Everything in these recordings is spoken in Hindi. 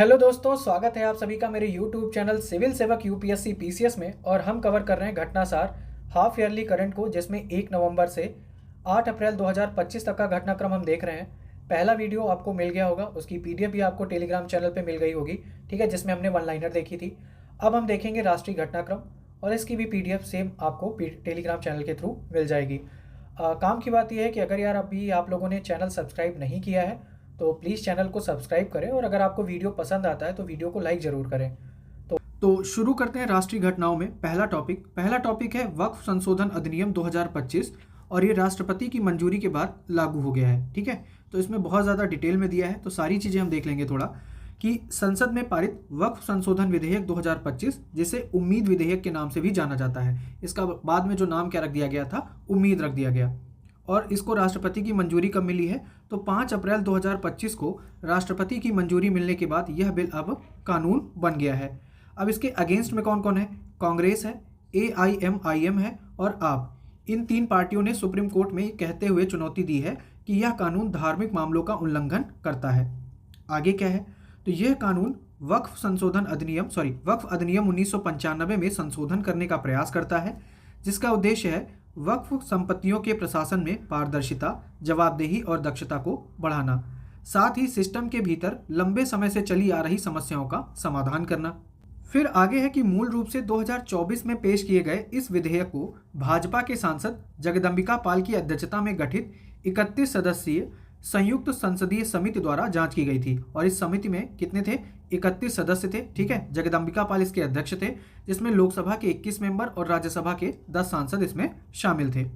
हेलो दोस्तों, स्वागत है आप सभी का मेरे YouTube चैनल सिविल सेवक यूपीएससी पीसीएस में। और हम कवर कर रहे हैं घटनासार हाफ ईयरली करंट को, जिसमें 1 नवंबर से 8 अप्रैल 2025 तक का घटनाक्रम हम देख रहे हैं। पहला वीडियो आपको मिल गया होगा, उसकी पीडीएफ भी आपको टेलीग्राम चैनल पे मिल गई होगी, ठीक है, जिसमें हमने वन लाइनर देखी थी। अब हम देखेंगे राष्ट्रीय घटनाक्रम और इसकी भी पीडीएफ सेम आपको टेलीग्राम चैनल के थ्रू मिल जाएगी। काम की बात यह है कि अगर यार अभी आप लोगों ने चैनल सब्सक्राइब नहीं किया है तो प्लीज़ चैनल को सब्सक्राइब करें, और अगर आपको वीडियो पसंद आता है तो वीडियो को लाइक ज़रूर करें। तो शुरू करते हैं राष्ट्रीय घटनाओं में। पहला टॉपिक है वक्फ संशोधन अधिनियम 2025, और ये राष्ट्रपति की मंजूरी के बाद लागू हो गया है, ठीक है। तो इसमें बहुत ज़्यादा डिटेल में दिया है, तो सारी चीज़ें हम देख लेंगे थोड़ा। कि संसद में पारित वक्फ संशोधन विधेयक 2025, जिसे उम्मीद विधेयक के नाम से भी जाना जाता है। इसका बाद में जो नाम क्या रख दिया गया था, उम्मीद रख दिया गया। और इसको राष्ट्रपति की मंजूरी कब मिली है, तो 5 अप्रैल 2025 को राष्ट्रपति की मंजूरी मिलने के बाद यह बिल अब कानून बन गया है। अब इसके अगेंस्ट में कौन कौन है? कांग्रेस है, AIMIM है और आप। इन तीन पार्टियों ने सुप्रीम कोर्ट में कहते हुए चुनौती दी है कि यह कानून धार्मिक मामलों का उल्लंघन करता है। आगे क्या है, तो यह कानून वक्फ अधिनियम 1995 में संशोधन करने का प्रयास करता है, जिसका उद्देश्य है वक्फ संपत्तियों के प्रशासन में पारदर्शिता, जवाबदेही और दक्षता को बढ़ाना, साथ ही सिस्टम के भीतर लंबे समय से चली आ रही समस्याओं का समाधान करना। फिर आगे है कि मूल रूप से 2024 में पेश किए गए इस विधेयक को भाजपा के सांसद जगदम्बिका पाल की अध्यक्षता में गठित 31 सदस्यीय संयुक्त संसदीय समिति द्वारा जांच की गई थी। और इस समिति में कितने थे? 31 सदस्य थे, ठीक है। जगदम्बिका पाल इसके अध्यक्ष थे, जिसमें लोकसभा के 21 मेंबर और राज्यसभा के 10 सांसद इसमें शामिल थे।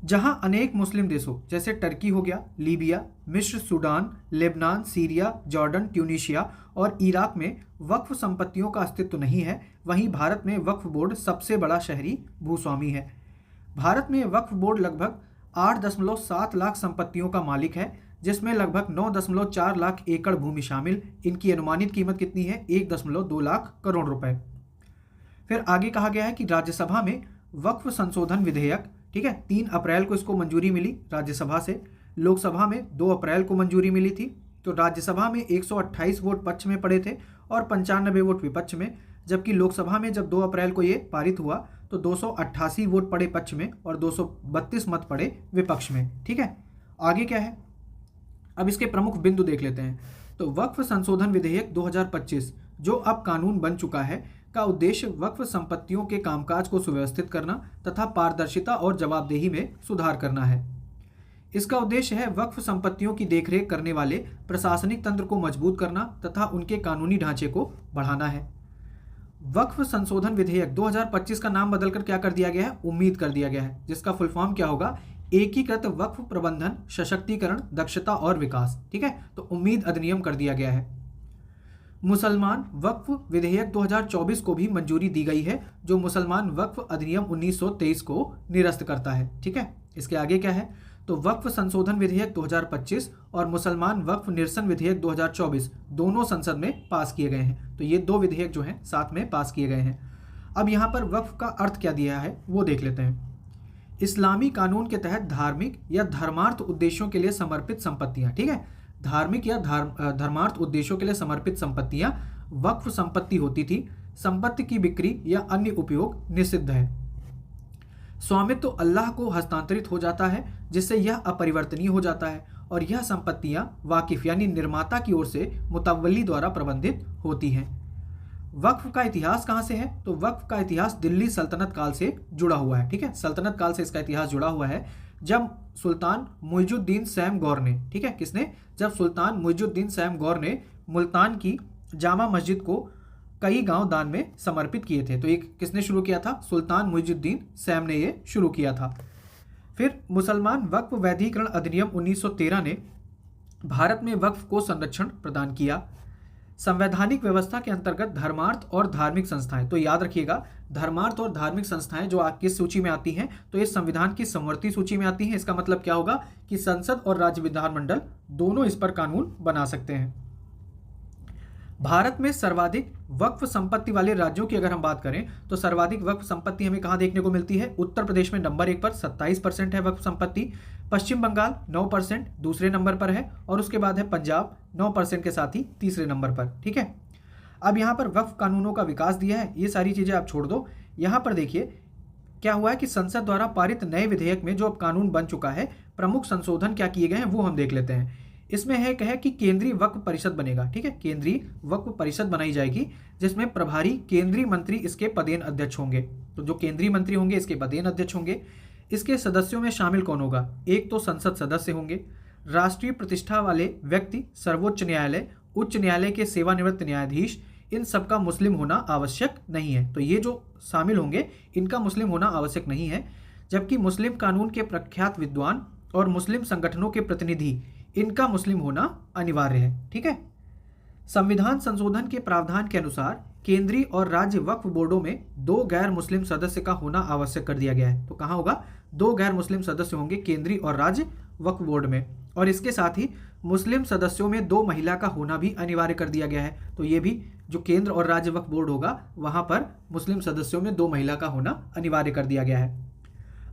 जहां अनेक मुस्लिम देशों जैसे टर्की हो गया, लीबिया, मिस्र, Sudan, Lebanon, Syria, Jordan, Tunisia और इराक में वक्फ संपत्तियों का अस्तित्व नहीं है, वहीं भारत में वक्फ बोर्ड सबसे बड़ा शहरी भूस्वामी है। भारत में वक्फ बोर्ड लगभग 8.7 लाख संपत्तियों का मालिक है, जिसमें लगभग 9.4 लाख एकड़ भूमि शामिल। इनकी अनुमानित कीमत कितनी है? 1.2 लाख करोड़ रुपए। फिर आगे कहा गया है कि राज्यसभा में वक्फ संशोधन विधेयक, ठीक है, 3 अप्रैल को इसको मंजूरी मिली राज्यसभा से। लोकसभा में 2 अप्रैल को मंजूरी मिली थी। तो राज्यसभा में 128 वोट पक्ष में पड़े थे और 95 वोट विपक्ष में, जबकि लोकसभा में जब 2 अप्रैल को ये पारित हुआ तो 288 वोट पड़े पक्ष में और 232 मत पड़े विपक्ष में, ठीक है। आगे क्या है, अब इसके प्रमुख बिंदु देख लेते हैं। तो वक्फ संशोधन विधेयक 2025 जो अब कानून बन चुका है का उद्देश्य वक्फ संपत्तियों के कामकाज को सुव्यवस्थित करना तथा पारदर्शिता और जवाबदेही में सुधार करना है। इसका उद्देश्य है वक्फ संपत्तियों की देखरेख करने वाले प्रशासनिक तंत्र को मजबूत करना तथा उनके कानूनी ढांचे को बढ़ाना है। वक्फ संशोधन विधेयक 2025 का नाम बदलकर क्या कर दिया गया है? उम्मीद कर दिया गया है, जिसका फुल फॉर्म क्या होगा? एकीकृत वक्फ प्रबंधन, सशक्तिकरण, दक्षता और विकास, ठीक है। तो उम्मीद अधिनियम कर दिया गया है। मुसलमान वक्फ विधेयक 2024 को भी मंजूरी दी गई है, जो मुसलमान वक्फ अधिनियम 1923 को निरस्त करता है, ठीक है। इसके आगे क्या है, तो वक्फ संशोधन विधेयक 2025 और मुसलमान वक्फ निरसन विधेयक 2024 दोनों संसद में पास किए गए हैं। तो ये 2 विधेयक जो हैं साथ में पास किए गए हैं। अब यहाँ पर वक्फ का अर्थ क्या दिया है वो देख लेते हैं। इस्लामी कानून के तहत धार्मिक या धर्मार्थ उद्देश्यों के लिए समर्पित संपत्तियाँ, ठीक है, धार्मिक या धर्मार्थ उद्देश्यों के लिए समर्पित संपत्तियाँ वक्फ संपत्ति होती थी। संपत्ति की बिक्री या अन्य उपयोग निषिद्ध है। स्वामित्व अल्लाह को हस्तांतरित हो जाता है, जिससे यह अपरिवर्तनीय हो जाता है, और यह संपत्तियां वाकिफ यानी निर्माता की ओर से मुतवल्ली द्वारा प्रबंधित होती हैं। वक्फ का इतिहास कहाँ से है? तो वक्फ का इतिहास दिल्ली सल्तनत काल से जुड़ा हुआ है, ठीक है। सल्तनत काल से इसका इतिहास जुड़ा हुआ है, जब सुल्तान मुइजुद्दीन सैम गौर ने, ठीक है, किसने? जब सुल्तान मुइजुद्दीन सैम गौर ने मुल्तान की जामा मस्जिद को कई गांव दान में समर्पित किए थे। तो एक किसने शुरू किया था? सुल्तान मुइजुद्दीन सैम ने ये शुरू किया था। फिर मुसलमान वक्फ वैधीकरण अधिनियम 1913 ने भारत में वक्फ को संरक्षण प्रदान किया। संवैधानिक व्यवस्था के अंतर्गत धर्मार्थ और धार्मिक संस्थाएं, तो याद रखिएगा धर्मार्थ और धार्मिक संस्थाएं जो किस सूची में आती हैं, तो ये संविधान की समवर्ती सूची में आती हैं। इसका मतलब क्या होगा कि संसद और राज्य विधानमंडल दोनों इस पर कानून बना सकते हैं। भारत में सर्वाधिक वक्फ संपत्ति वाले राज्यों की अगर हम बात करें तो सर्वाधिक वक्फ संपत्ति हमें कहाँ देखने को मिलती है? उत्तर प्रदेश में नंबर 1 पर 27% है वक्फ संपत्ति, पश्चिम बंगाल 9% दूसरे नंबर पर है, और उसके बाद है पंजाब 9% के साथ ही तीसरे नंबर पर। ठीक है, अब यहाँ पर वक्फ कानूनों का विकास दिया है, ये सारी चीज़ें आप छोड़ दो। यहाँ पर देखिए क्या हुआ है कि संसद द्वारा पारित नए विधेयक में जो अब कानून बन चुका है, प्रमुख संशोधन क्या किए गए हैं वो हम देख लेते हैं। इसमें है कहे कि केंद्रीय वक्फ परिषद बनेगा। ठीक है, केंद्रीय वक्फ परिषद बनाई जाएगी जिसमें प्रभारी केंद्रीय मंत्री इसके पदेन अध्यक्ष होंगे। तो जो केंद्रीय मंत्री होंगे इसके पदेन अध्यक्ष होंगे। इसके सदस्यों में शामिल कौन होगा? एक तो संसद सदस्य होंगे, राष्ट्रीय प्रतिष्ठा वाले व्यक्ति, सर्वोच्च न्यायालय, उच्च न्यायालय के सेवानिवृत्त न्यायाधीश, इन सबका मुस्लिम होना आवश्यक नहीं है। तो ये जो शामिल होंगे इनका मुस्लिम होना आवश्यक नहीं है। जबकि मुस्लिम कानून के प्रख्यात विद्वान और मुस्लिम संगठनों के प्रतिनिधि, इनका मुस्लिम होना अनिवार्य है। ठीक है, संविधान संशोधन के प्रावधान के अनुसार केंद्रीय और राज्य वक्फ बोर्डों में 2 गैर मुस्लिम सदस्य का होना आवश्यक कर दिया गया है। तो कहाँ होगा? 2 गैर मुस्लिम सदस्य होंगे केंद्रीय और राज्य वक्फ बोर्ड में, और इसके साथ ही मुस्लिम सदस्यों में 2 महिला का होना भी अनिवार्य कर दिया गया है। तो ये भी जो केंद्र और राज्य वक्फ बोर्ड होगा वहाँ पर मुस्लिम सदस्यों में 2 महिला का होना अनिवार्य कर दिया गया है।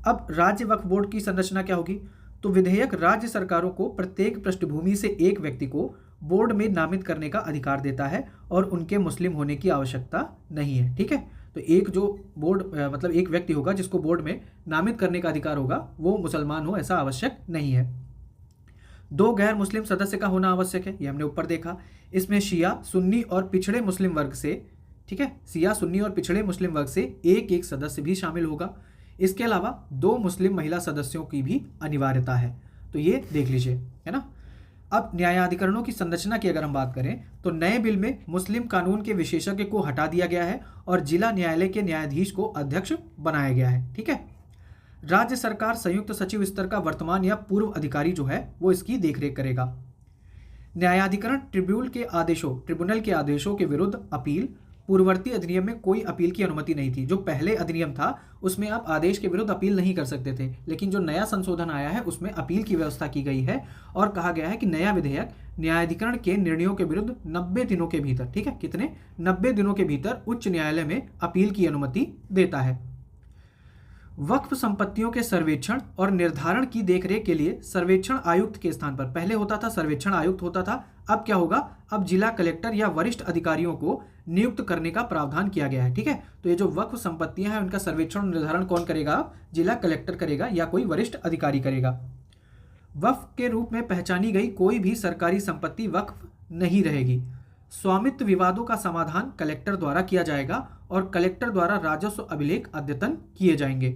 अब राज्य वक्फ बोर्ड की संरचना क्या होगी? तो विधेयक राज्य सरकारों को प्रत्येक पृष्ठभूमि से एक व्यक्ति को बोर्ड में नामित करने का अधिकार देता है और उनके मुस्लिम होने की आवश्यकता नहीं है। ठीक है, तो एक जो बोर्ड मतलब एक व्यक्ति होगा जिसको बोर्ड में नामित करने का अधिकार होगा वो मुसलमान हो ऐसा आवश्यक नहीं है। 2 गैर मुस्लिम सदस्य का होना आवश्यक है, ये हमने ऊपर देखा। इसमें शिया, सुन्नी और पिछड़े मुस्लिम वर्ग से, ठीक है, शिया, सुन्नी और पिछड़े मुस्लिम वर्ग से एक सदस्य भी शामिल होगा। इसके अलावा 2 मुस्लिम महिला सदस्यों की भी अनिवार्यता है। तो ये देख लीजिए, है ना। अब न्यायाधिकरणों की संरचना की अगर हम बात करें तो नए बिल में मुस्लिम कानून के विशेषज्ञ को हटा दिया गया है और जिला न्यायालय के न्यायाधीश को अध्यक्ष बनाया गया है। ठीक है, राज्य सरकार संयुक्त सचिव स्तर का वर्तमान या पूर्व अधिकारी जो है वो इसकी देखरेख करेगा। न्यायाधिकरण ट्रिब्यूनल के आदेशों के विरुद्ध अपील, पूर्ववर्ती अधिनियम में कोई अपील की अनुमति नहीं थी। जो पहले अधिनियम था उसमें आप आदेश के विरुद्ध अपील नहीं कर सकते थे, लेकिन जो नया संशोधन आया है उसमें अपील की व्यवस्था की गई है और कहा गया है कि नया विधेयक न्यायाधिकरण के निर्णयों के विरुद्ध 90 दिनों के भीतर, ठीक है, कितने 90 दिनों के भीतर उच्च न्यायालय में अपील की अनुमति देता है। वक्फ संपत्तियों के सर्वेक्षण और निर्धारण की देखरेख के लिए सर्वेक्षण आयुक्त के स्थान पर, पहले होता था सर्वेक्षण आयुक्त होता था, अब क्या होगा, अब जिला कलेक्टर या वरिष्ठ अधिकारियों को नियुक्त करने का प्रावधान किया गया है। ठीक है, तो ये जो वक्फ संपत्तियां हैं उनका सर्वेक्षण और निर्धारण कौन करेगा? जिला कलेक्टर करेगा या कोई वरिष्ठ अधिकारी करेगा। वक्फ के रूप में पहचानी गई कोई भी सरकारी संपत्ति वक्फ नहीं रहेगी। स्वामित्व विवादों का समाधान कलेक्टर द्वारा किया जाएगा और कलेक्टर द्वारा राजस्व अभिलेख अद्यतन किए जाएंगे।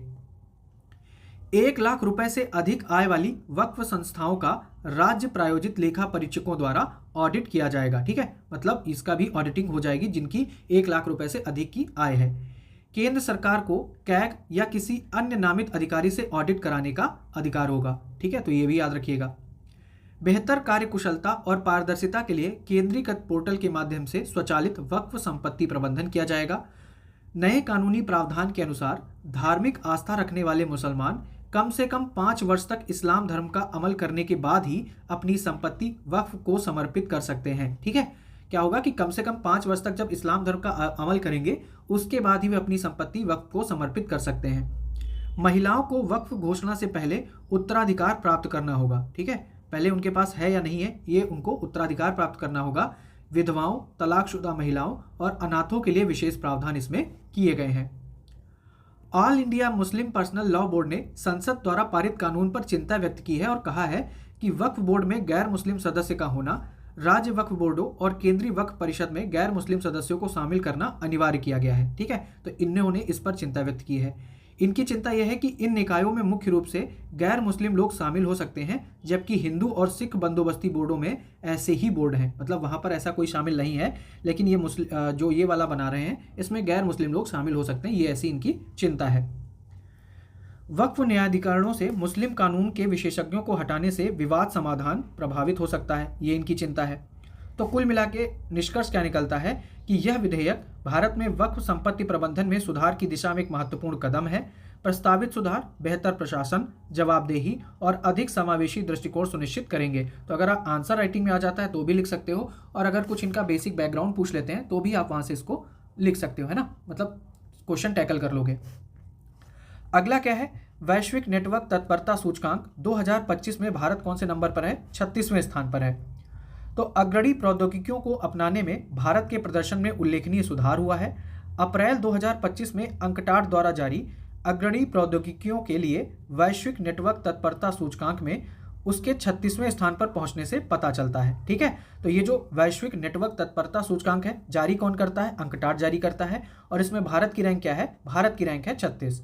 1 लाख रुपए से अधिक आय वाली वक्फ संस्थाओं का राज्य प्रायोजित लेखा परीक्षकों द्वारा ऑडिट किया जाएगा। ठीक है, मतलब इसका भी ऑडिटिंग हो जाएगी जिनकी 1 लाख रुपए से अधिक की आय है। केंद्र सरकार को कैग या किसी अन्य नामित अधिकारी से ऑडिट कराने का अधिकार होगा। ठीक है, तो ये भी याद रखिएगा। बेहतर कार्यकुशलता और पारदर्शिता के लिए केंद्रीकृत पोर्टल के माध्यम से स्वचालित वक्फ संपत्ति प्रबंधन किया जाएगा। नए कानूनी प्रावधान के अनुसार धार्मिक आस्था रखने वाले मुसलमान कम से कम 5 वर्ष तक इस्लाम धर्म का अमल करने के बाद ही अपनी संपत्ति वक्फ को समर्पित कर सकते हैं। ठीक है, क्या होगा कि कम से कम 5 वर्ष तक जब इस्लाम धर्म का अमल करेंगे उसके बाद ही वे अपनी संपत्ति वक्फ को समर्पित कर सकते हैं। महिलाओं को वक्फ घोषणा से पहले उत्तराधिकार प्राप्त करना होगा। ठीक है, पहले उनके पास है या नहीं है ये उनको उत्तराधिकार प्राप्त करना होगा। विधवाओं, तलाकशुदा महिलाओं और अनाथों के लिए विशेष प्रावधान इसमें किए गए हैं। All India Muslim personal law board ने संसद द्वारा पारित कानून पर चिंता व्यक्त की है और कहा है कि वक्फ बोर्ड में गैर मुस्लिम सदस्य का होना, राज्य वक्फ बोर्डों और केंद्रीय वक्फ परिषद में गैर मुस्लिम सदस्यों को शामिल करना अनिवार्य किया गया है। ठीक है, तो इन्होंने इस पर चिंता व्यक्त की है। इनकी चिंता यह है कि इन निकायों में मुख्य रूप से गैर मुस्लिम लोग शामिल हो सकते हैं, जबकि हिंदू और सिख बंदोबस्ती बोर्डों में ऐसे ही बोर्ड हैं, मतलब वहाँ पर ऐसा कोई शामिल नहीं है, लेकिन ये जो ये वाला बना रहे हैं इसमें गैर मुस्लिम लोग शामिल हो सकते हैं, ये ऐसी इनकी चिंता है। वक्फ न्यायाधिकरणों से मुस्लिम कानून के विशेषज्ञों को हटाने से विवाद समाधान प्रभावित हो सकता है, ये इनकी चिंता है। तो कुल मिला के निष्कर्ष क्या निकलता है कि यह विधेयक भारत में वक्फ संपत्ति प्रबंधन में सुधार की दिशा में एक महत्वपूर्ण कदम है। प्रस्तावित सुधार बेहतर प्रशासन, जवाबदेही और अधिक समावेशी दृष्टिकोण सुनिश्चित करेंगे। तो अगर आप आंसर राइटिंग में आ जाता है तो भी लिख सकते हो, और अगर कुछ इनका बेसिक बैकग्राउंड पूछ लेते हैं तो भी आप वहां से इसको लिख सकते हो, है ना, मतलब क्वेश्चन टैकल कर लोगे। अगला क्या है, वैश्विक नेटवर्क तत्परता सूचकांक 2025 में भारत कौन से नंबर पर है? 36वें स्थान पर है। तो अग्रणी प्रौद्योगिकियों को अपनाने में भारत के प्रदर्शन में उल्लेखनीय सुधार हुआ है। अप्रैल 2025 में अंकटाड द्वारा जारी अग्रणी प्रौद्योगिकियों के लिए वैश्विक नेटवर्क तत्परता सूचकांक में उसके 36वें स्थान पर पहुंचने से पता चलता है। ठीक है, तो ये जो वैश्विक नेटवर्क तत्परता सूचकांक है, जारी कौन करता है? अंकटाड जारी करता है, और इसमें भारत की रैंक क्या है? भारत की रैंक है 36।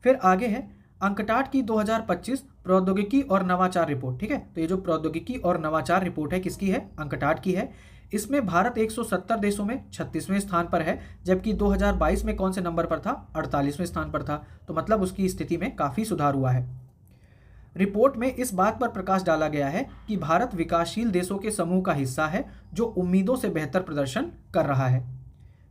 फिर आगे है अंकटाड की 2025 प्रौद्योगिकी और नवाचार रिपोर्ट। ठीक है, तो ये जो प्रौद्योगिकी और नवाचार रिपोर्ट है किसकी है? अंकटाड की है। इसमें भारत 170 देशों में 36वें स्थान पर है, जबकि 2022 में कौन से नंबर पर था? 48वें स्थान पर था। तो मतलब उसकी स्थिति में काफ़ी सुधार हुआ है। रिपोर्ट में इस बात पर प्रकाश डाला गया है कि भारत विकासशील देशों के समूह का हिस्सा है जो उम्मीदों से बेहतर प्रदर्शन कर रहा है।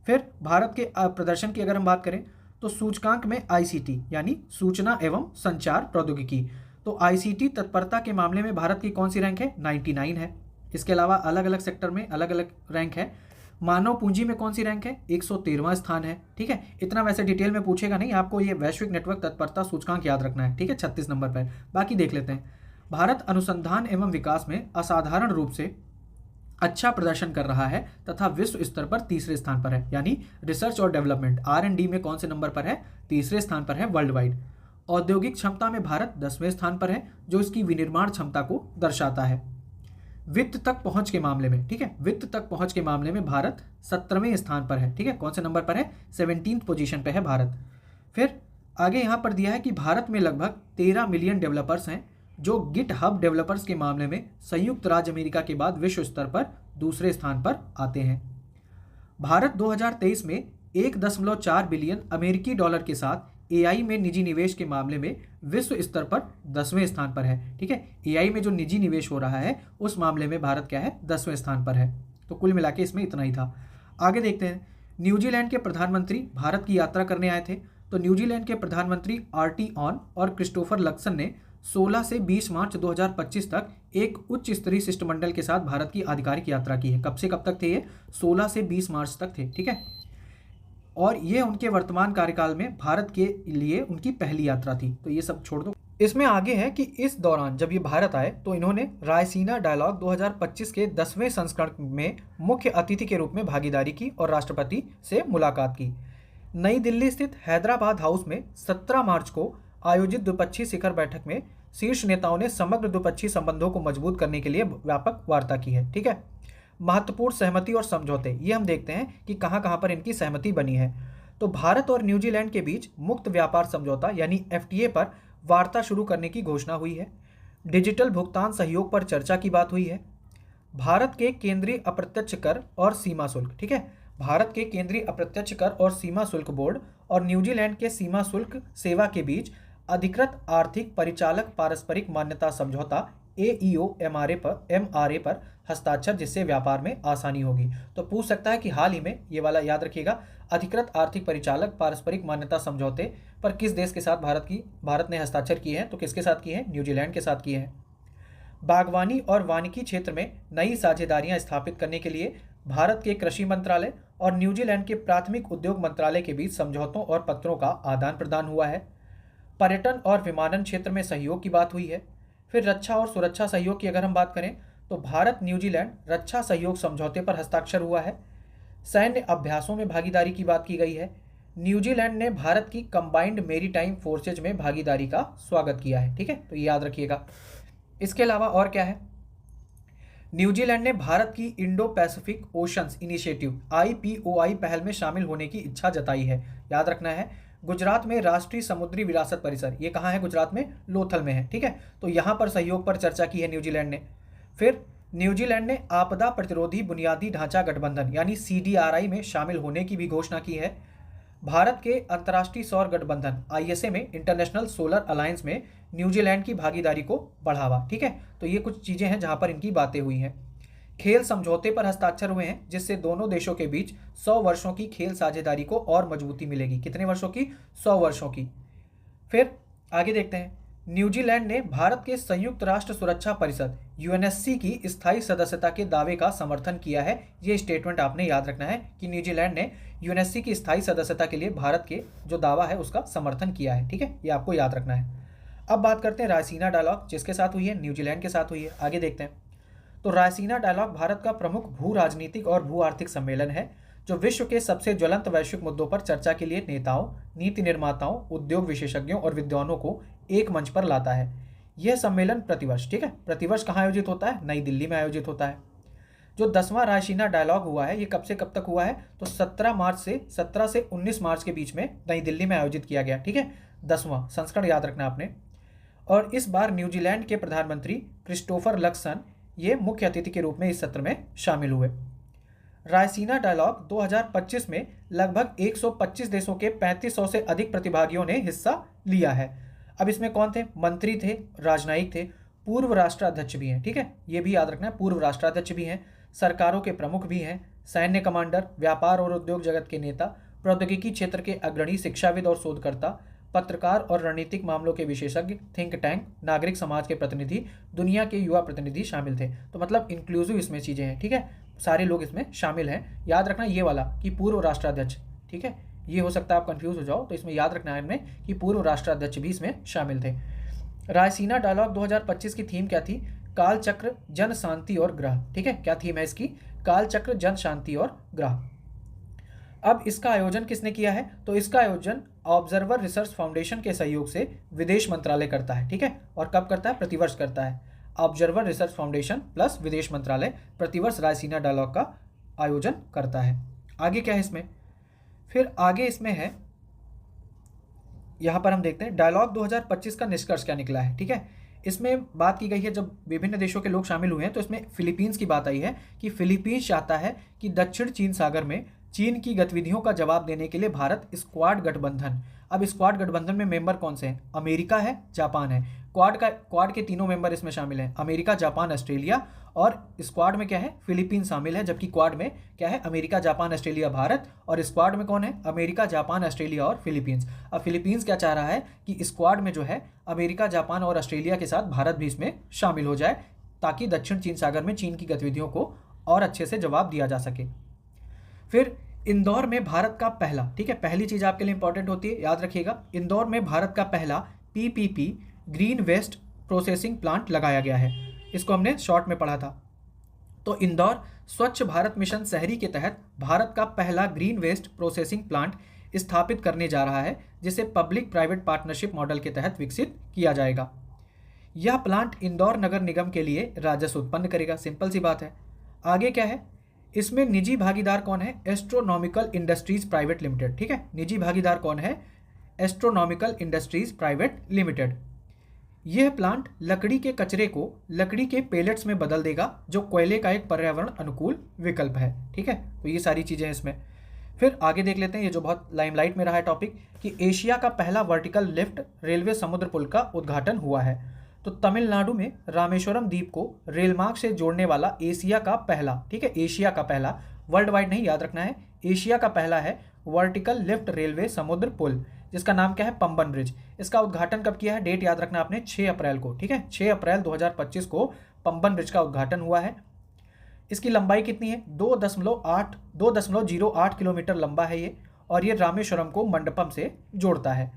फिर भारत के प्रदर्शन की अगर हम बात करें तो सूचकांक में आईसीटी यानी सूचना एवं संचार प्रौद्योगिकी, तो आईसीटी तत्परता के मामले में भारत की कौन सी रैंक है? 99 है। इसके अलावा अलग अलग सेक्टर में अलग अलग रैंक है। मानव पूंजी में कौन सी रैंक है? 113वां स्थान है। ठीक है, इतना वैसे डिटेल में पूछेगा नहीं, आपको ये वैश्विक नेटवर्क तत्परता सूचकांक याद रखना है। ठीक है, 36 नंबर पर। बाकी देख लेते हैं। भारत अनुसंधान एवं विकास में असाधारण रूप से अच्छा प्रदर्शन कर रहा है तथा विश्व स्तर पर तीसरे स्थान पर है, यानी रिसर्च और डेवलपमेंट R&D में कौन से नंबर पर है? तीसरे स्थान पर है वर्ल्ड वाइड। औद्योगिक क्षमता में भारत 10वें स्थान पर है, जो इसकी विनिर्माण क्षमता को दर्शाता है। वित्त तक पहुंच के मामले में, ठीक है, वित्त तक पहुंच के मामले में भारत 17वें स्थान पर है। ठीक है, कौन से नंबर पर है? 17th पोजीशन पे है भारत। फिर आगे यहाँ पर दिया है कि भारत में लगभग 13 मिलियन डेवलपर्स हैं, जो गिटहब डेवलपर्स के मामले में संयुक्त राज्य अमेरिका के बाद विश्व स्तर पर दूसरे स्थान पर आते हैं। भारत 2023 में 1.4 बिलियन अमेरिकी डॉलर के साथ एआई में निजी निवेश के मामले में विश्व स्तर पर 10वें स्थान पर है। ठीक है, एआई में जो निजी निवेश हो रहा है उस मामले में भारत क्या है? 10वें स्थान पर है। तो कुल मिला के इसमें इतना ही था। आगे देखते हैं। न्यूजीलैंड के प्रधानमंत्री भारत की यात्रा करने आए थे। तो न्यूजीलैंड के प्रधानमंत्री आरटी ऑन और क्रिस्टोफर लक्सन ने 16 से 20 मार्च 2025 तक एक उच्च स्तरीय शिष्टमंडल के साथ भारत की आधिकारिक यात्रा की है। कब से कब तक थे ये? 16 से 20 मार्च तक थे। ठीक है, और ये उनके वर्तमान कार्यकाल में भारत के लिए उनकी पहली यात्रा थी। तो ये सब छोड़ दो। इसमें आगे है कि इस दौरान जब ये भारत आए तो इन्होंने रायसीना डायलॉग 2025 के 10वें संस्करण में मुख्य अतिथि के रूप में भागीदारी की और राष्ट्रपति से मुलाकात की। नई दिल्ली स्थित हैदराबाद हाउस में 17 मार्च को आयोजित द्विपक्षीय शिखर बैठक में शीर्ष नेताओं ने समग्र द्विपक्षीय संबंधों को मजबूत करने के लिए व्यापक वार्ता की है। ठीक है, महत्वपूर्ण सहमति और समझौते, ये हम देखते हैं कि कहां कहां पर इनकी सहमति बनी है। तो भारत और न्यूजीलैंड के बीच मुक्त व्यापार समझौता यानी एफटीए पर वार्ता शुरू करने की घोषणा हुई है। डिजिटल भुगतान सहयोग पर चर्चा की बात हुई है। भारत के केंद्रीय अप्रत्यक्ष कर और सीमा शुल्क, ठीक है, भारत के केंद्रीय अप्रत्यक्ष कर और सीमा शुल्क बोर्ड और न्यूजीलैंड के सीमा शुल्क सेवा के बीच अधिकृत आर्थिक परिचालक पारस्परिक मान्यता समझौता AEO MRA पर हस्ताक्षर, जिससे व्यापार में आसानी होगी। तो पूछ सकता है कि हाल ही में, ये वाला याद रखिएगा, अधिकृत आर्थिक परिचालक पारस्परिक मान्यता समझौते पर किस देश के साथ भारत ने हस्ताक्षर किए हैं? तो किसके साथ किए हैं? न्यूजीलैंड के साथ किए हैं। बागवानी और वानिकी क्षेत्र में नई साझेदारियां स्थापित करने के लिए भारत के कृषि मंत्रालय और न्यूजीलैंड के प्राथमिक उद्योग मंत्रालय के बीच समझौतों और पत्रों का आदान प्रदान हुआ है। पर्यटन और विमानन क्षेत्र में सहयोग की बात हुई है। फिर रक्षा और सुरक्षा सहयोग की अगर हम बात करें तो भारत न्यूजीलैंड रक्षा सहयोग समझौते पर हस्ताक्षर हुआ है। सैन्य अभ्यासों में भागीदारी की बात की गई है। न्यूजीलैंड ने भारत की कंबाइंड मेरीटाइम फोर्सेज में भागीदारी का स्वागत किया है। ठीक है, तो ये याद रखिएगा। इसके अलावा और क्या है? न्यूजीलैंड ने भारत की Indo Pacific oceans initiative IPOI पहल में शामिल होने की इच्छा जताई है। याद रखना है, गुजरात में राष्ट्रीय समुद्री विरासत परिसर, ये कहाँ है? गुजरात में लोथल में है। ठीक है, तो यहाँ पर सहयोग पर चर्चा की है न्यूजीलैंड ने। फिर न्यूजीलैंड ने आपदा प्रतिरोधी बुनियादी ढांचा गठबंधन यानी CDRI में शामिल होने की भी घोषणा की है। भारत के अंतर्राष्ट्रीय सौर गठबंधन ISA में, इंटरनेशनल सोलर अलायंस में न्यूजीलैंड की भागीदारी को बढ़ावा। ठीक है, तो ये कुछ चीज़ें हैं जहाँ पर इनकी बातें हुई हैं। खेल समझौते पर हस्ताक्षर हुए हैं, जिससे दोनों देशों के बीच 100 वर्षों की खेल साझेदारी को और मजबूती मिलेगी। कितने वर्षों की? 100 वर्षों की। फिर आगे देखते हैं, न्यूजीलैंड ने भारत के संयुक्त राष्ट्र सुरक्षा परिषद यूएनएससी की स्थायी सदस्यता के दावे का समर्थन किया है। ये स्टेटमेंट आपने याद रखना है कि न्यूजीलैंड ने यूएनएससी की स्थायी सदस्यता के लिए भारत के जो दावा है उसका समर्थन किया है। ठीक है, ये आपको याद रखना है। अब बात करते हैं रायसीना डायलॉग, जिसके साथ हुई है, न्यूजीलैंड के साथ हुई है। आगे देखते हैं, तो रायसीना डायलॉग भारत का प्रमुख भू राजनीतिक और भू आर्थिक सम्मेलन है जो विश्व के सबसे ज्वलंत वैश्विक मुद्दों पर चर्चा के लिए नेताओं, नीति निर्माताओं, उद्योग विशेषज्ञों और विद्वानों को एक मंच पर लाता है। यह सम्मेलन प्रतिवर्ष, ठीक है, प्रतिवर्ष कहाँ आयोजित होता है? नई दिल्ली में आयोजित होता है। जो 10वां रायसीना डायलॉग हुआ है ये कब से कब तक हुआ है? तो 17 से 19 मार्च के बीच में नई दिल्ली में आयोजित किया गया। ठीक है, 10वां संस्करण याद रखना आपने। और इस बार न्यूजीलैंड के प्रधानमंत्री क्रिस्टोफर लक्सन ये मुख्य अतिथि के रूप में इस सत्र में शामिल हुए। रायसीना डायलॉग 2025 में लगभग 125 देशों के 3500 से अधिक प्रतिभागियों ने हिस्सा लिया है। अब इसमें कौन थे? मंत्री थे, राजनयिक थे, पूर्व राष्ट्राध्यक्ष भी हैं। ठीक है, ये भी याद रखना है, पूर्व राष्ट्राध्यक्ष भी हैं, सरकारों के प्रमुख भी हैं, सैन्य कमांडर, व्यापार और उद्योग जगत के नेता, प्रौद्योगिकी क्षेत्र के अग्रणी शिक्षाविद और शोधकर्ता, पत्रकार और रणनीतिक मामलों के विशेषज्ञ, थिंक टैंक, नागरिक समाज के प्रतिनिधि, दुनिया के युवा प्रतिनिधि शामिल थे। तो मतलब इंक्लूसिव इसमें चीज़ें हैं। ठीक है, सारे लोग इसमें शामिल हैं। याद रखना ये वाला कि पूर्व राष्ट्राध्यक्ष, ठीक है, ये हो सकता है आप कंफ्यूज हो जाओ, तो इसमें याद रखना है इनमें कि पूर्व राष्ट्राध्यक्ष भी इसमें शामिल थे। रायसीना डायलॉग 2025 की थीम क्या थी? काल चक्र, जन शांति और ग्रह। ठीक है, क्या थीम है इसकी? काल चक्र, जन शांति और ग्रह। अब इसका आयोजन किसने किया है? तो इसका आयोजन ऑब्जर्वर रिसर्च फाउंडेशन के सहयोग से विदेश मंत्रालय करता है। ठीक है, और कब करता है? प्रतिवर्ष करता है। ऑब्जर्वर रिसर्च फाउंडेशन प्लस विदेश मंत्रालय प्रतिवर्ष रायसीना डायलॉग का आयोजन करता है। आगे क्या है इसमें? फिर आगे इसमें है, यहाँ पर हम देखते हैं डायलॉग 2025 का निष्कर्ष क्या निकला है। ठीक है, इसमें बात की गई है, जब विभिन्न देशों के लोग शामिल हुए हैं तो इसमें फिलीपींस की बात आई है कि फिलीपींस चाहता है कि दक्षिण चीन सागर में चीन की गतिविधियों का जवाब देने के लिए भारत स्क्वाड गठबंधन, अब स्क्वाड गठबंधन में मेंबर कौन से हैं? अमेरिका है, जापान है। क्वाड के तीनों मेंबर इसमें शामिल हैं, अमेरिका, जापान, ऑस्ट्रेलिया, और स्क्वाड में क्या है? फिलीपींस शामिल है, जबकि क्वाड में क्या है? अमेरिका, जापान, ऑस्ट्रेलिया, भारत, और स्क्वाड में कौन है? अमेरिका, जापान, ऑस्ट्रेलिया और फिलीपींस। अब फिलीपींस क्या चाह रहा है कि स्क्वाड में जो है अमेरिका, जापान और ऑस्ट्रेलिया के साथ भारत भी इसमें शामिल हो जाए, ताकि दक्षिण चीन सागर में चीन की गतिविधियों को और अच्छे से जवाब दिया जा सके। फिर इंदौर में भारत का पहला, ठीक है, पहली चीज आपके लिए इंपॉर्टेंट होती है, याद रखिएगा, इंदौर में भारत का पहला PPP green waste processing plant लगाया गया है। इसको हमने शॉर्ट में पढ़ा था। तो इंदौर स्वच्छ भारत मिशन शहरी के तहत भारत का पहला ग्रीन वेस्ट प्रोसेसिंग प्लांट स्थापित करने जा रहा है, जिसे पब्लिक प्राइवेट पार्टनरशिप मॉडल के तहत विकसित किया जाएगा। यह प्लांट इंदौर नगर निगम के लिए राजस्व उत्पन्न करेगा। सिंपल सी बात है। आगे क्या है? इसमें निजी भागीदार कौन है? Astronomical industries private limited. ठीक है, निजी भागीदार कौन है? Astronomical industries private limited. यह प्लांट लकड़ी के कचरे को लकड़ी के पेलेट्स में बदल देगा, जो कोयले का एक पर्यावरण अनुकूल विकल्प है। ठीक है, तो ये सारी चीज़ें हैं इसमें। फिर आगे देख लेते हैं, ये जो बहुत लाइमलाइट में रहा है टॉपिक, कि एशिया का पहला वर्टिकल लिफ्ट रेलवे समुद्र पुल का उद्घाटन हुआ है। तो तमिलनाडु में रामेश्वरम द्वीप को रेलमार्ग से जोड़ने वाला एशिया का पहला, ठीक है, एशिया का पहला, वर्ल्ड वाइड नहीं, याद रखना है, एशिया का पहला है वर्टिकल लिफ्ट रेलवे समुद्र पुल, जिसका नाम क्या है? पंबन ब्रिज। इसका उद्घाटन कब किया है? डेट याद रखना आपने, 6 अप्रैल को। ठीक है, 6 अप्रैल 2025 को पंबन ब्रिज का उद्घाटन हुआ है। इसकी लंबाई कितनी है? 2.08 किलोमीटर लंबा है ये, और ये रामेश्वरम को मंडपम से जोड़ता है।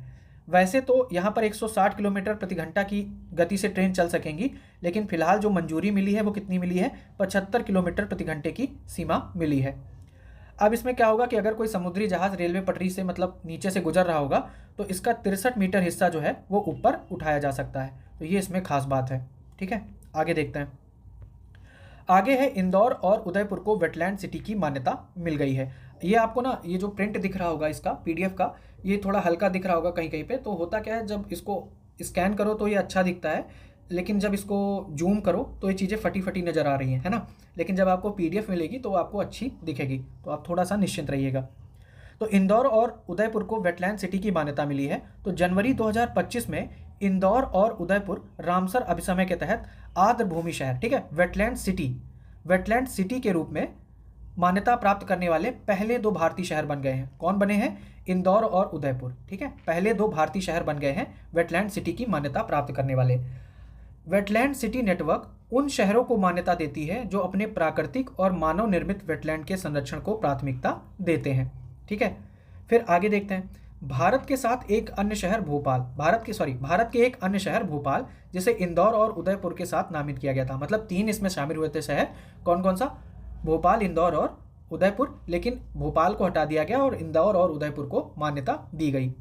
वैसे तो यहाँ पर 160 किलोमीटर प्रति घंटा की गति से ट्रेन चल सकेंगी, लेकिन फिलहाल जो मंजूरी मिली है वो कितनी मिली है? 75 किलोमीटर प्रति घंटे की सीमा मिली है। अब इसमें क्या होगा कि अगर कोई समुद्री जहाज रेलवे पटरी से मतलब नीचे से गुजर रहा होगा तो इसका 63 मीटर हिस्सा जो है वो ऊपर उठाया जा सकता है। तो ये इसमें खास बात है। ठीक है, आगे देखते हैं। आगे है इंदौर और उदयपुर को वेटलैंड सिटी की मान्यता मिल गई है। ये आपको ना, ये जो प्रिंट दिख रहा होगा इसका पीडीएफ का, ये थोड़ा हल्का दिख रहा होगा कहीं कहीं पे। तो होता क्या है, जब इसको स्कैन करो तो ये अच्छा दिखता है, लेकिन जब इसको जूम करो तो ये चीज़ें फटी फटी नज़र आ रही हैं, है ना। लेकिन जब आपको पीडीएफ मिलेगी तो आपको अच्छी दिखेगी, तो आप थोड़ा सा निश्चिंत रहिएगा। तो इंदौर और उदयपुर को वेटलैंड सिटी की मान्यता मिली है। तो जनवरी 2025 में इंदौर और उदयपुर रामसर अभिसमय के तहत आर्द्र भूमि शहर, ठीक है, वेटलैंड सिटी के रूप में मान्यता प्राप्त करने वाले पहले 2 भारतीय शहर बन गए हैं। कौन बने हैं? इंदौर और उदयपुर। ठीक है, पहले 2 भारतीय शहर बन गए हैं वेटलैंड सिटी की मान्यता प्राप्त करने वाले। वेटलैंड सिटी नेटवर्क उन शहरों को मान्यता देती है जो अपने प्राकृतिक और मानव निर्मित वेटलैंड के संरक्षण को प्राथमिकता देते हैं। ठीक है, फिर आगे देखते हैं। भारत के साथ एक अन्य शहर भोपाल, भारत के एक अन्य शहर भोपाल, जिसे इंदौर और उदयपुर के साथ नामित किया गया था। मतलब 3 इसमें शामिल हुए थे शहर। कौन कौन सा? भोपाल, इंदौर और उदयपुर। लेकिन भोपाल को हटा दिया गया और इंदौर और उदयपुर को मान्यता दी गई।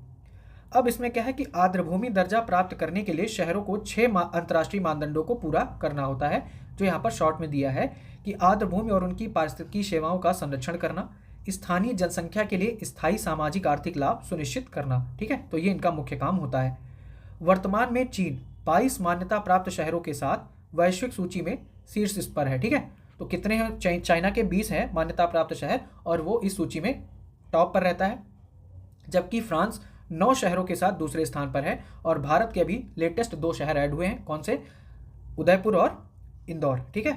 अब इसमें क्या है कि आर्द्रभूमि दर्जा प्राप्त करने के लिए शहरों को 6 अंतर्राष्ट्रीय मानदंडों को पूरा करना होता है, जो यहाँ पर शॉर्ट में दिया है कि आर्द्रभूमि और उनकी पारिस्थितिकी सेवाओं का संरक्षण करना, स्थानीय जनसंख्या के लिए स्थायी सामाजिक आर्थिक लाभ सुनिश्चित करना। ठीक है, तो ये इनका मुख्य काम होता है। वर्तमान में चीन 22 मान्यता प्राप्त शहरों के साथ वैश्विक सूची में शीर्ष पर है। ठीक है, तो कितने हैं? चाइना के 20 हैं मान्यता प्राप्त शहर और वो इस सूची में टॉप पर रहता है, जबकि फ्रांस 9 शहरों के साथ दूसरे स्थान पर है और भारत के अभी लेटेस्ट 2 शहर ऐड हुए हैं। कौन से? उदयपुर और इंदौर। ठीक है,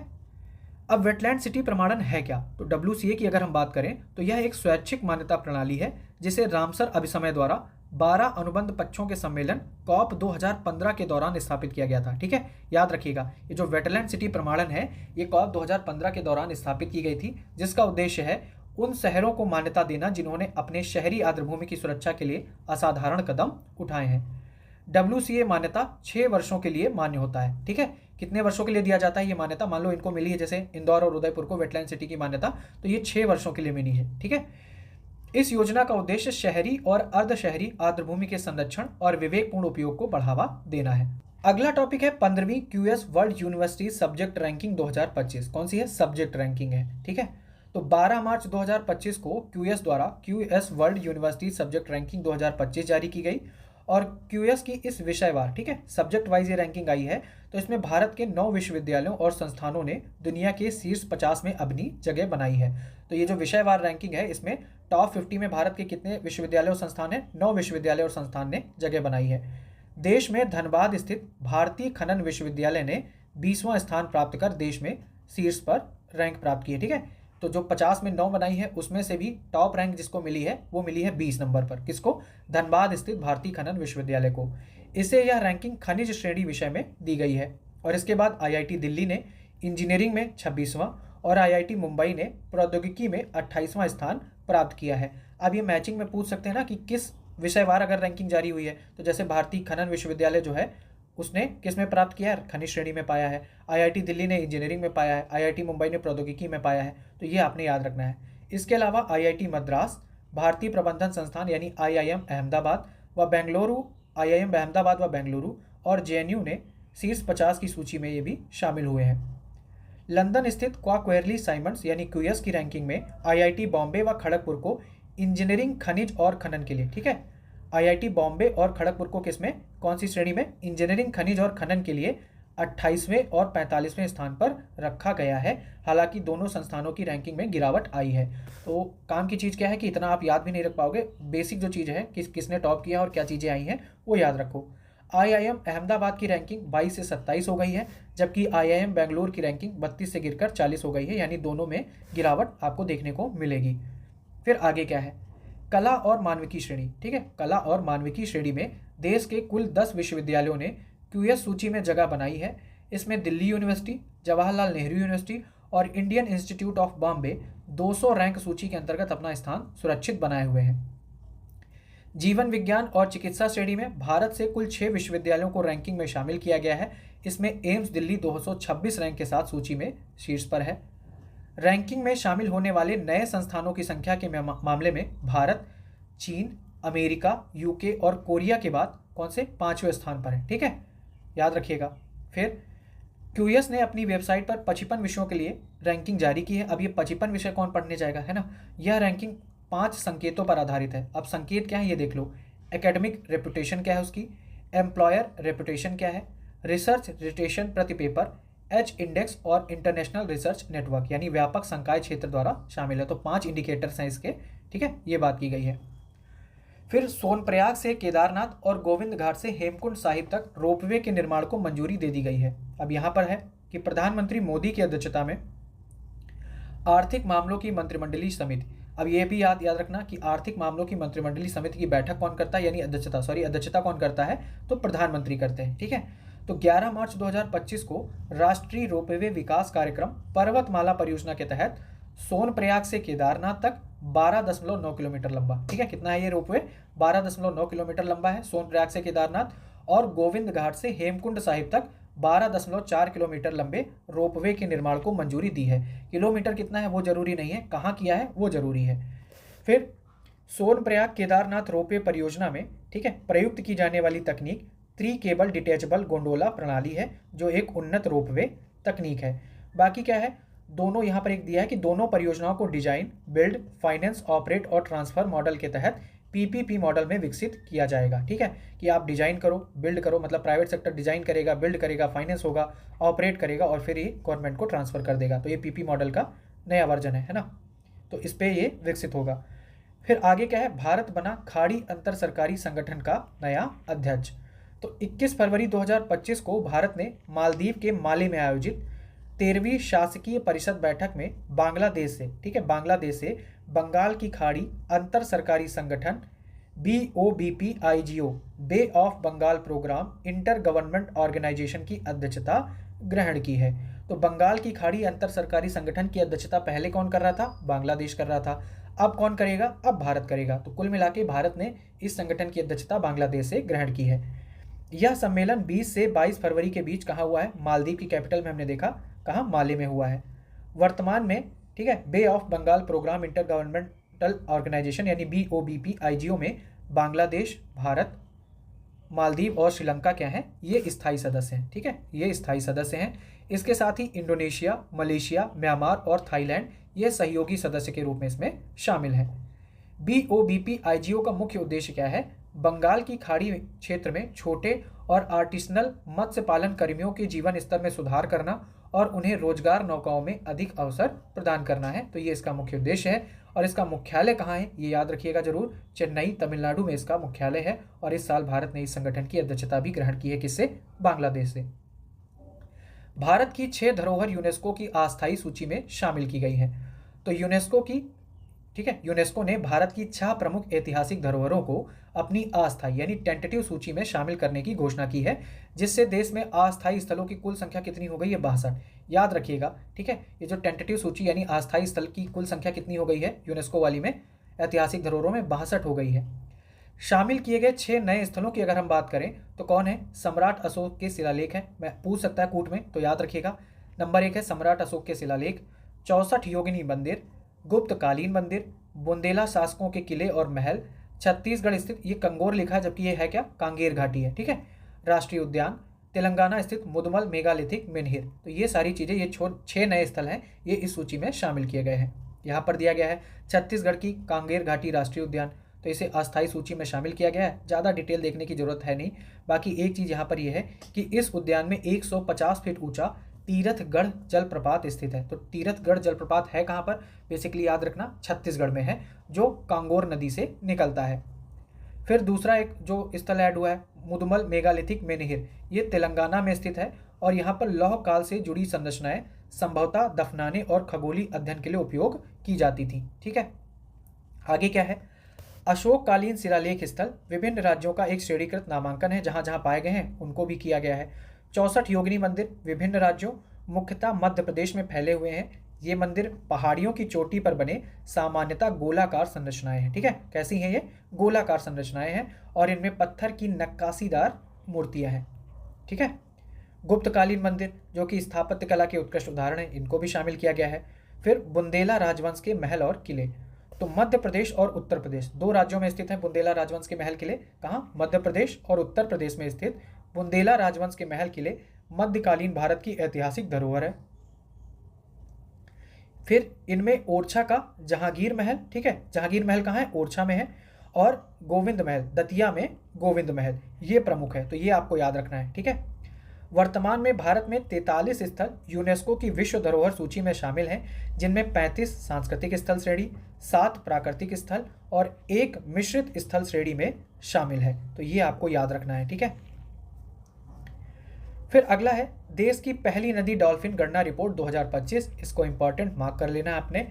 अब वेटलैंड सिटी प्रमाणन है क्या? तो WCA की अगर हम बात करें तो यह एक स्वैच्छिक मान्यता प्रणाली है जिसे रामसर अभिसमय द्वारा 12 अनुबंध पक्षों के सम्मेलन COP 2015 के दौरान स्थापित किया गया था। ठीक है, याद रखिएगा, ये जो वेटलैंड सिटी प्रमाणन है ये COP 2015 के दौरान स्थापित की गई थी, जिसका उद्देश्य है उन शहरों को मान्यता देना जिन्होंने अपने शहरी आर्द्रभूमि की सुरक्षा के लिए असाधारण कदम उठाए हैं। WCA मान्यता 6 वर्षों के लिए मान्य होता है। ठीक है, कितने वर्षों के लिए दिया जाता है ये मान्यता? मान लो इनको मिली है, जैसे इंदौर और उदयपुर को वेटलैंड सिटी की मान्यता, तो ये 6 वर्षों के लिए मिली है। ठीक है, इस योजना का उद्देश्य शहरी और अर्धशहरी आर्द्रभूमि के संरक्षण और विवेकपूर्ण उपयोग को बढ़ावा देना है। अगला टॉपिक है 15वीं QS world university subject ranking 2025। कौन सी है? सब्जेक्ट रैंकिंग है। ठीक है, तो 12 मार्च 2025 को QS द्वारा QS world university subject ranking 2025 जारी की गई और QS की इस विषयवार, ठीक है, सब्जेक्ट वाइज ये रैंकिंग आई है। तो इसमें भारत के 9 विश्वविद्यालयों और संस्थानों ने दुनिया के शीर्ष 50 में अपनी जगह बनाई है। तो ये जो विषयवार रैंकिंग है इसमें टॉप 50 में भारत के कितने विश्वविद्यालय और संस्थान हैं? 9 विश्वविद्यालय और संस्थान ने जगह बनाई है। देश में धनबाद स्थित भारतीय खनन विश्वविद्यालय ने 20वां स्थान प्राप्त कर देश में शीर्ष पर रैंक प्राप्त की है। ठीक है, तो जो 50 में 9 बनाई है उसमें से भी टॉप रैंक जिसको मिली है वो मिली है 20 नंबर पर। किसको? धनबाद स्थित भारतीय खनन विश्वविद्यालय को। इसे यह रैंकिंग खनिज श्रेणी विषय में दी गई है। और इसके बाद IIT दिल्ली ने इंजीनियरिंग में 26वां और IIT मुंबई ने प्रौद्योगिकी में 28वां स्थान प्राप्त किया है। अब ये मैचिंग में पूछ सकते हैं ना कि किस विषयवार अगर रैंकिंग जारी हुई है, तो जैसे भारतीय खनन विश्वविद्यालय जो है उसने किस में प्राप्त किया है? खनिज श्रेणी में पाया है। IIT दिल्ली ने इंजीनियरिंग में पाया है, IIT मुंबई ने प्रौद्योगिकी में पाया है। तो ये आपने याद रखना है। इसके अलावा IIT मद्रास, भारतीय प्रबंधन संस्थान यानी IIM अहमदाबाद व बेंगलुरु, IIM अहमदाबाद व बेंगलुरु और JNU ने शीर्ष 50 की सूची में ये भी शामिल हुए हैं। लंदन स्थित क्वाक्वेरली साइमंड्स यानी QS की रैंकिंग में IIT बॉम्बे व खड़गपुर को इंजीनियरिंग, खनिज और खनन के लिए, ठीक है, IIT बॉम्बे और खड़गपुर को किसमें, कौन सी श्रेणी में? इंजीनियरिंग, खनिज और खनन के लिए 28वें और 45वें स्थान पर रखा गया है। हालांकि दोनों संस्थानों की रैंकिंग में गिरावट आई है। तो काम की चीज़ क्या है कि इतना आप याद भी नहीं रख पाओगे। बेसिक जो चीज़ है किसने टॉप किया और क्या चीज़ें आई हैं वो याद रखो। IIM अहमदाबाद की रैंकिंग 22 से 27 हो गई है, जबकि IIM बेंगलुरु की रैंकिंग 32 से गिरकर 40 हो गई है, यानी दोनों में गिरावट आपको देखने को मिलेगी। फिर आगे क्या है? कला और मानविकी श्रेणी, ठीक है, कला और मानविकी श्रेणी में देश के कुल 10 विश्वविद्यालयों ने QS सूची में जगह बनाई है। इसमें दिल्ली यूनिवर्सिटी, जवाहरलाल नेहरू यूनिवर्सिटी और Indian institute of Bombay 200 rank सूची के अंतर्गत अपना स्थान सुरक्षित बनाए हुए हैं। जीवन विज्ञान और चिकित्सा श्रेणी में भारत से कुल 6 विश्वविद्यालयों को रैंकिंग में शामिल किया गया है। इसमें एम्स दिल्ली 226 रैंक के साथ सूची में शीर्ष पर है। रैंकिंग में शामिल होने वाले नए संस्थानों की संख्या के मामले में भारत, चीन, अमेरिका, UK और कोरिया के बाद कौन से 5वें स्थान पर है। ठीक है, याद रखिएगा। फिर QS ने अपनी वेबसाइट पर 55 विषयों के लिए रैंकिंग जारी की है। अब ये 55 विषय कौन पढ़ने जाएगा, है ना। यह रैंकिंग 5 संकेतों पर आधारित है। अब संकेत क्या है ये देख लो। एकेडमिक रेपुटेशन क्या है उसकी, एम्प्लॉयर रेपुटेशन क्या है, रिसर्च रिटेशन प्रति पेपर, H इंडेक्स और इंटरनेशनल रिसर्च नेटवर्क यानी व्यापक संकाय क्षेत्र द्वारा शामिल है। तो 5 इंडिकेटर्स हैं इसके, ठीक है, ये बात की गई है। फिर सोनप्रयाग से केदारनाथ और गोविंद घाट से हेमकुंड साहिब तक रोपवे के निर्माण को मंजूरी दे दी गई है। अब यहाँ पर है कि प्रधानमंत्री मोदी की अध्यक्षता में आर्थिक मामलों की मंत्रिमंडलीय समिति। अब ये भी याद याद रखना कि आर्थिक मामलों की मंत्रिमंडलीय समिति की बैठक कौन करता है, यानी अध्यक्षता कौन करता है, तो प्रधानमंत्री करते हैं। ठीक है, तो 11 मार्च 2025 को राष्ट्रीय रोपवे विकास कार्यक्रम पर्वतमाला परियोजना के तहत सोनप्रयाग से केदारनाथ तक 12.9 किलोमीटर लंबा, ठीक है, कितना है ये रोपवे, 12.9 किलोमीटर लंबा है सोनप्रयाग से केदारनाथ, और गोविंद घाट से हेमकुंड साहिब तक 12.4 किलोमीटर लंबे रोपवे के निर्माण को मंजूरी दी है। किलोमीटर कितना है वो जरूरी नहीं है, कहाँ किया है वो जरूरी है। फिर सोनप्रयाग केदारनाथ रोपवे परियोजना में, ठीक है, प्रयुक्त की जाने वाली तकनीक त्रि केबल डिटैचेबल गोंडोला प्रणाली है, जो एक उन्नत रोपवे तकनीक है। बाकी क्या है, दोनों यहाँ पर एक दिया है कि दोनों परियोजनाओं को डिजाइन, बिल्ड, फाइनेंस, ऑपरेट और ट्रांसफर मॉडल के तहत पीपीपी मॉडल में विकसित किया जाएगा। ठीक है, कि आप डिजाइन करो, बिल्ड करो, मतलब प्राइवेट सेक्टर डिजाइन करेगा, बिल्ड करेगा, फाइनेंस होगा, ऑपरेट करेगा और फिर ये गवर्नमेंट को ट्रांसफर कर देगा। तो ये पीपी मॉडल का नया वर्जन है ना, तो इस पर ये विकसित होगा। फिर आगे क्या है, भारत बना खाड़ी अंतर सरकारी संगठन का नया अध्यक्ष। तो 21 फरवरी 2025 को भारत ने मालदीव के माले में आयोजित 13वीं शासकीय परिषद बैठक में बांग्लादेश से, ठीक है, बांग्लादेश से बंगाल की खाड़ी अंतर सरकारी संगठन BOBPIGO Bay of Bengal programme inter government organisation की अध्यक्षता ग्रहण की है। तो बंगाल की खाड़ी अंतर सरकारी संगठन की अध्यक्षता पहले कौन कर रहा था, बांग्लादेश कर रहा था, अब कौन करेगा, अब भारत करेगा। तो कुल मिला के भारत ने इस संगठन की अध्यक्षता बांग्लादेश से ग्रहण की है। यह सम्मेलन 20 से 22 फरवरी के बीच कहाँ हुआ है, मालदीव की कैपिटल में हमने देखा, कहाँ, माले में हुआ है। वर्तमान में, ठीक है, Bay of Bengal programme intergovernmental organisation यानी BOBPIGO में बांग्लादेश, भारत, मालदीव और श्रीलंका क्या हैं, ये स्थायी सदस्य हैं। ठीक है, ये स्थायी सदस्य हैं। इसके साथ ही इंडोनेशिया, मलेशिया, म्यांमार और थाईलैंड ये सहयोगी सदस्य के रूप में इसमें शामिल हैं। BOBPIGO का मुख्य उद्देश्य क्या है, बंगाल की खाड़ी क्षेत्र में छोटे और आर्टिसनल मत्स्य पालन कर्मियों के जीवन स्तर में सुधार करना और उन्हें रोजगार नौकाओं में अधिक अवसर प्रदान करना है। तो ये इसका मुख्य उद्देश्य है। और इसका मुख्यालय कहाँ है, ये याद रखिएगा जरूर, चेन्नई, तमिलनाडु में इसका मुख्यालय है। और इस साल भारत ने इस संगठन की अध्यक्षता भी ग्रहण की है, किससे, बांग्लादेश से। भारत की 6 धरोहर यूनेस्को की अस्थायी सूची में शामिल की गई हैं। तो यूनेस्को की, ठीक है, यूनेस्को ने भारत की 6 प्रमुख ऐतिहासिक धरोहरों को अपनी अस्थायी यानी टेंटेटिव सूची में शामिल करने की घोषणा की है, जिससे देश में अस्थायी स्थलों की कुल संख्या कितनी हो गई है, 62। याद रखिएगा, ठीक है, ये जो टेंटेटिव सूची यानी अस्थायी स्थल की कुल संख्या कितनी हो गई है यूनेस्को वाली में, ऐतिहासिक धरोहरों में 62 हो गई है। शामिल किए गए 6 नए स्थलों की अगर हम बात करें तो कौन है, सम्राट अशोक के शिलालेख है, मैं पूछ सकता है कूट में, तो याद रखिएगा। नंबर 1 है सम्राट अशोक के शिलालेख, 64 योगिनी मंदिर, गुप्तकालीन मंदिर, बुंदेला शासकों के किले और महल, छत्तीसगढ़ स्थित, ये कंगोर लिखा है जबकि ये है क्या, कांगेर घाटी है, ठीक है, राष्ट्रीय उद्यान, तेलंगाना स्थित मुदमल मेगालिथिक मेनहिर। तो ये सारी चीज़ें, ये 6 नए स्थल हैं, ये इस सूची में शामिल किए गए हैं। यहाँ पर दिया गया है छत्तीसगढ़ की कांगेर घाटी राष्ट्रीय उद्यान, तो इसे अस्थायी सूची में शामिल किया गया है। ज़्यादा डिटेल देखने की जरूरत है नहीं। बाकी एक चीज़ यहाँ पर यह है कि इस उद्यान में 150 फीट ऊंचा तीरथगढ़ जलप्रपात स्थित है। तो तीरथगढ़ जलप्रपात है कहाँ पर, बेसिकली याद रखना छत्तीसगढ़ में है, जो कांगोर नदी से निकलता है। फिर दूसरा एक जो स्थल ऐड हुआ है मुदमल मेगालिथिक मेनहिर, ये तेलंगाना में स्थित है और यहाँ पर लौह काल से जुड़ी संरचनाएं संभवतः दफनाने और खगोलीय अध्ययन के लिए उपयोग की जाती थी। ठीक है, आगे क्या है, अशोककालीन शिलालेख स्थल विभिन्न राज्यों का एक श्रेणीकृत नामांकन है, जहाँ जहाँ पाए गए हैं उनको भी किया गया है। 64 योगिनी मंदिर विभिन्न राज्यों, मुख्यतः मध्य प्रदेश में फैले हुए हैं। ये मंदिर पहाड़ियों की चोटी पर बने सामान्यतः गोलाकार संरचनाएं हैं। ठीक है, कैसी हैं ये, गोलाकार संरचनाएं हैं और इनमें पत्थर की नक्काशीदार मूर्तियां हैं। ठीक है, गुप्तकालीन मंदिर जो कि स्थापत्य कला के उत्कृष्ट उदाहरण हैं, इनको भी शामिल किया गया है। फिर बुंदेला राजवंश के महल और किले, तो मध्य प्रदेश और उत्तर प्रदेश 2 राज्यों में स्थित है बुंदेला राजवंश के महल किले। कहाँ, मध्य प्रदेश और उत्तर प्रदेश में स्थित बुंदेला राजवंश के महल किले मध्यकालीन भारत की ऐतिहासिक धरोहर है। फिर इनमें ओरछा का जहांगीर महल, ठीक है, जहांगीर महल कहाँ है, ओरछा में है, और गोविंद महल दतिया में गोविंद महल, ये प्रमुख है, तो ये आपको याद रखना है। ठीक है, वर्तमान में भारत में 43 स्थल यूनेस्को की विश्व धरोहर सूची में शामिल हैं, जिनमें 35 सांस्कृतिक स्थल श्रेणी, 7 प्राकृतिक स्थल और 1 मिश्रित स्थल श्रेणी में शामिल है। तो ये आपको याद रखना है। ठीक है, फिर अगला है देश की पहली नदी डॉल्फिन गणना रिपोर्ट 2025। इसको इंपॉर्टेंट मार्क कर लेना है आपने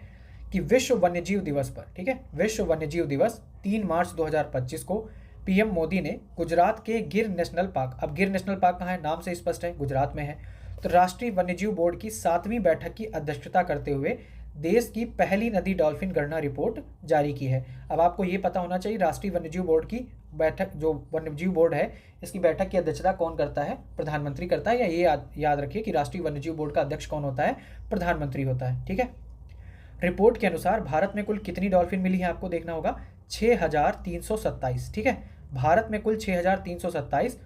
कि विश्व वन्यजीव दिवस पर, ठीक है, विश्व वन्यजीव दिवस 3 मार्च 2025 को पीएम मोदी ने गुजरात के गिर नेशनल पार्क, अब गिर नेशनल पार्क कहाँ है, नाम से स्पष्ट है, गुजरात में है, तो राष्ट्रीय वन्यजीव बोर्ड की 7वीं बैठक की अध्यक्षता करते हुए देश की पहली नदी डॉल्फिन गणना रिपोर्ट जारी की है। अब आपको ये पता होना चाहिए राष्ट्रीय वन्यजीव बोर्ड की बैठक, जो वन्यजीव बोर्ड है इसकी बैठक की अध्यक्षता कौन करता है, प्रधानमंत्री करता है, या ये याद रखिए कि राष्ट्रीय वन्यजीव बोर्ड का अध्यक्ष कौन होता है, प्रधानमंत्री होता है, ठीक है। रिपोर्ट के अनुसार भारत में कुल कितनी डॉल्फिन मिली है आपको देखना होगा, 6327, ठीक है, भारत में कुल 6327,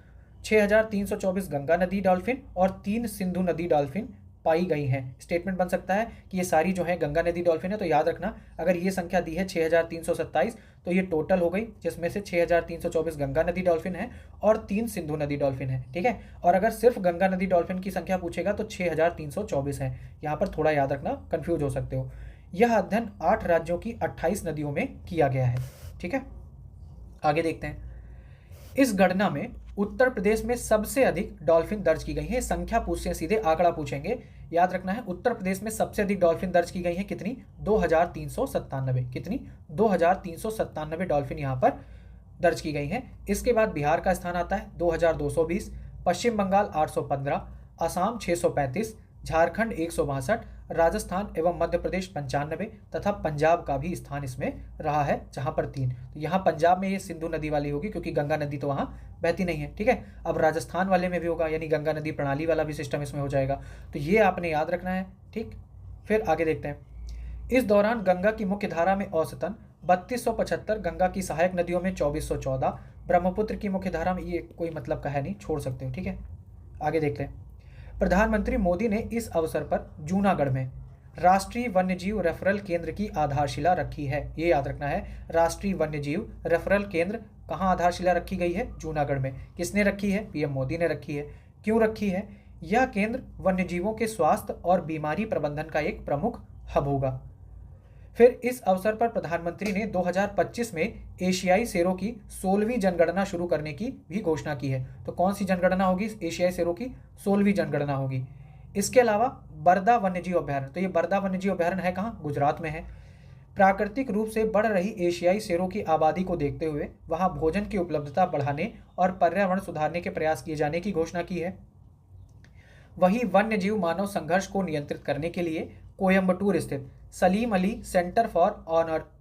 6324 गंगा नदी डॉल्फिन और 3 सिंधु नदी डॉल्फिन पाई गई हैं। स्टेटमेंट बन सकता है कि ये सारी जो है गंगा नदी डॉल्फिन है, तो याद रखना अगर ये संख्या दी है 6327 तो ये टोटल हो गई, जिसमें से 6324 गंगा नदी डॉल्फिन है और 3 सिंधु नदी डॉल्फिन है, ठीक है। और अगर सिर्फ गंगा नदी डॉल्फिन की संख्या पूछेगा तो 6324 है, यहाँ पर थोड़ा याद रखना, कंफ्यूज हो सकते हो। यह अध्ययन 8 राज्यों की 28 नदियों में किया गया है, ठीक है। आगे देखते हैं, इस गणना में उत्तर प्रदेश में सबसे अधिक डॉल्फिन दर्ज की गई है। संख्या पूछते हैं, सीधे आंकड़ा पूछेंगे, याद रखना है उत्तर प्रदेश में सबसे अधिक डॉल्फिन दर्ज की गई है, कितनी, 2397, कितनी, 2397 डॉल्फिन यहाँ पर दर्ज की गई हैं। इसके बाद बिहार का स्थान आता है 2220, पश्चिम बंगाल 815, असम 635, झारखंड 162, राजस्थान एवं मध्य प्रदेश 95 तथा पंजाब का भी स्थान इसमें रहा है जहां पर 3। तो यहाँ पंजाब में ये सिंधु नदी वाली होगी क्योंकि गंगा नदी तो वहाँ बहती नहीं है, ठीक है। अब राजस्थान वाले में भी होगा, यानी गंगा नदी प्रणाली वाला भी सिस्टम इसमें हो जाएगा, तो ये आपने याद रखना है, ठीक। फिर आगे देखते हैं, इस दौरान गंगा की मुख्य धारा में औसतन 3275, गंगा की सहायक नदियों में 2414, ब्रह्मपुत्र की मुख्य धारा में, ये कोई मतलब का है नहीं, छोड़ सकते हो, ठीक है। आगे देखते हैं, प्रधानमंत्री मोदी ने इस अवसर पर जूनागढ़ में राष्ट्रीय वन्यजीव रेफरल केंद्र की आधारशिला रखी है। ये याद रखना है, राष्ट्रीय वन्यजीव रेफरल केंद्र कहाँ आधारशिला रखी गई है, जूनागढ़ में। किसने रखी है, पीएम मोदी ने रखी है। क्यों रखी है, यह केंद्र वन्यजीवों के स्वास्थ्य और बीमारी प्रबंधन का एक प्रमुख हब होगा। फिर इस अवसर पर प्रधानमंत्री ने 2025 में एशियाई शेरों की 16वीं जनगणना शुरू करने की भी घोषणा की है। तो कौन सी जनगणना होगी, एशियाई शेरों की 16वीं जनगणना होगी। इसके अलावा बरदा वन्यजीव अभ्यारण्य, तो ये बरदा वन्यजीव अभ्यारण्य है कहाँ, गुजरात में है। प्राकृतिक रूप से बढ़ रही एशियाई शेरों की आबादी को देखते हुए वहां भोजन की उपलब्धता बढ़ाने और पर्यावरण सुधारने के प्रयास किए जाने की घोषणा की है। वहीं वन्यजीव मानव संघर्ष को नियंत्रित करने के लिए कोयम्बटूर स्थित Salim Ali centre for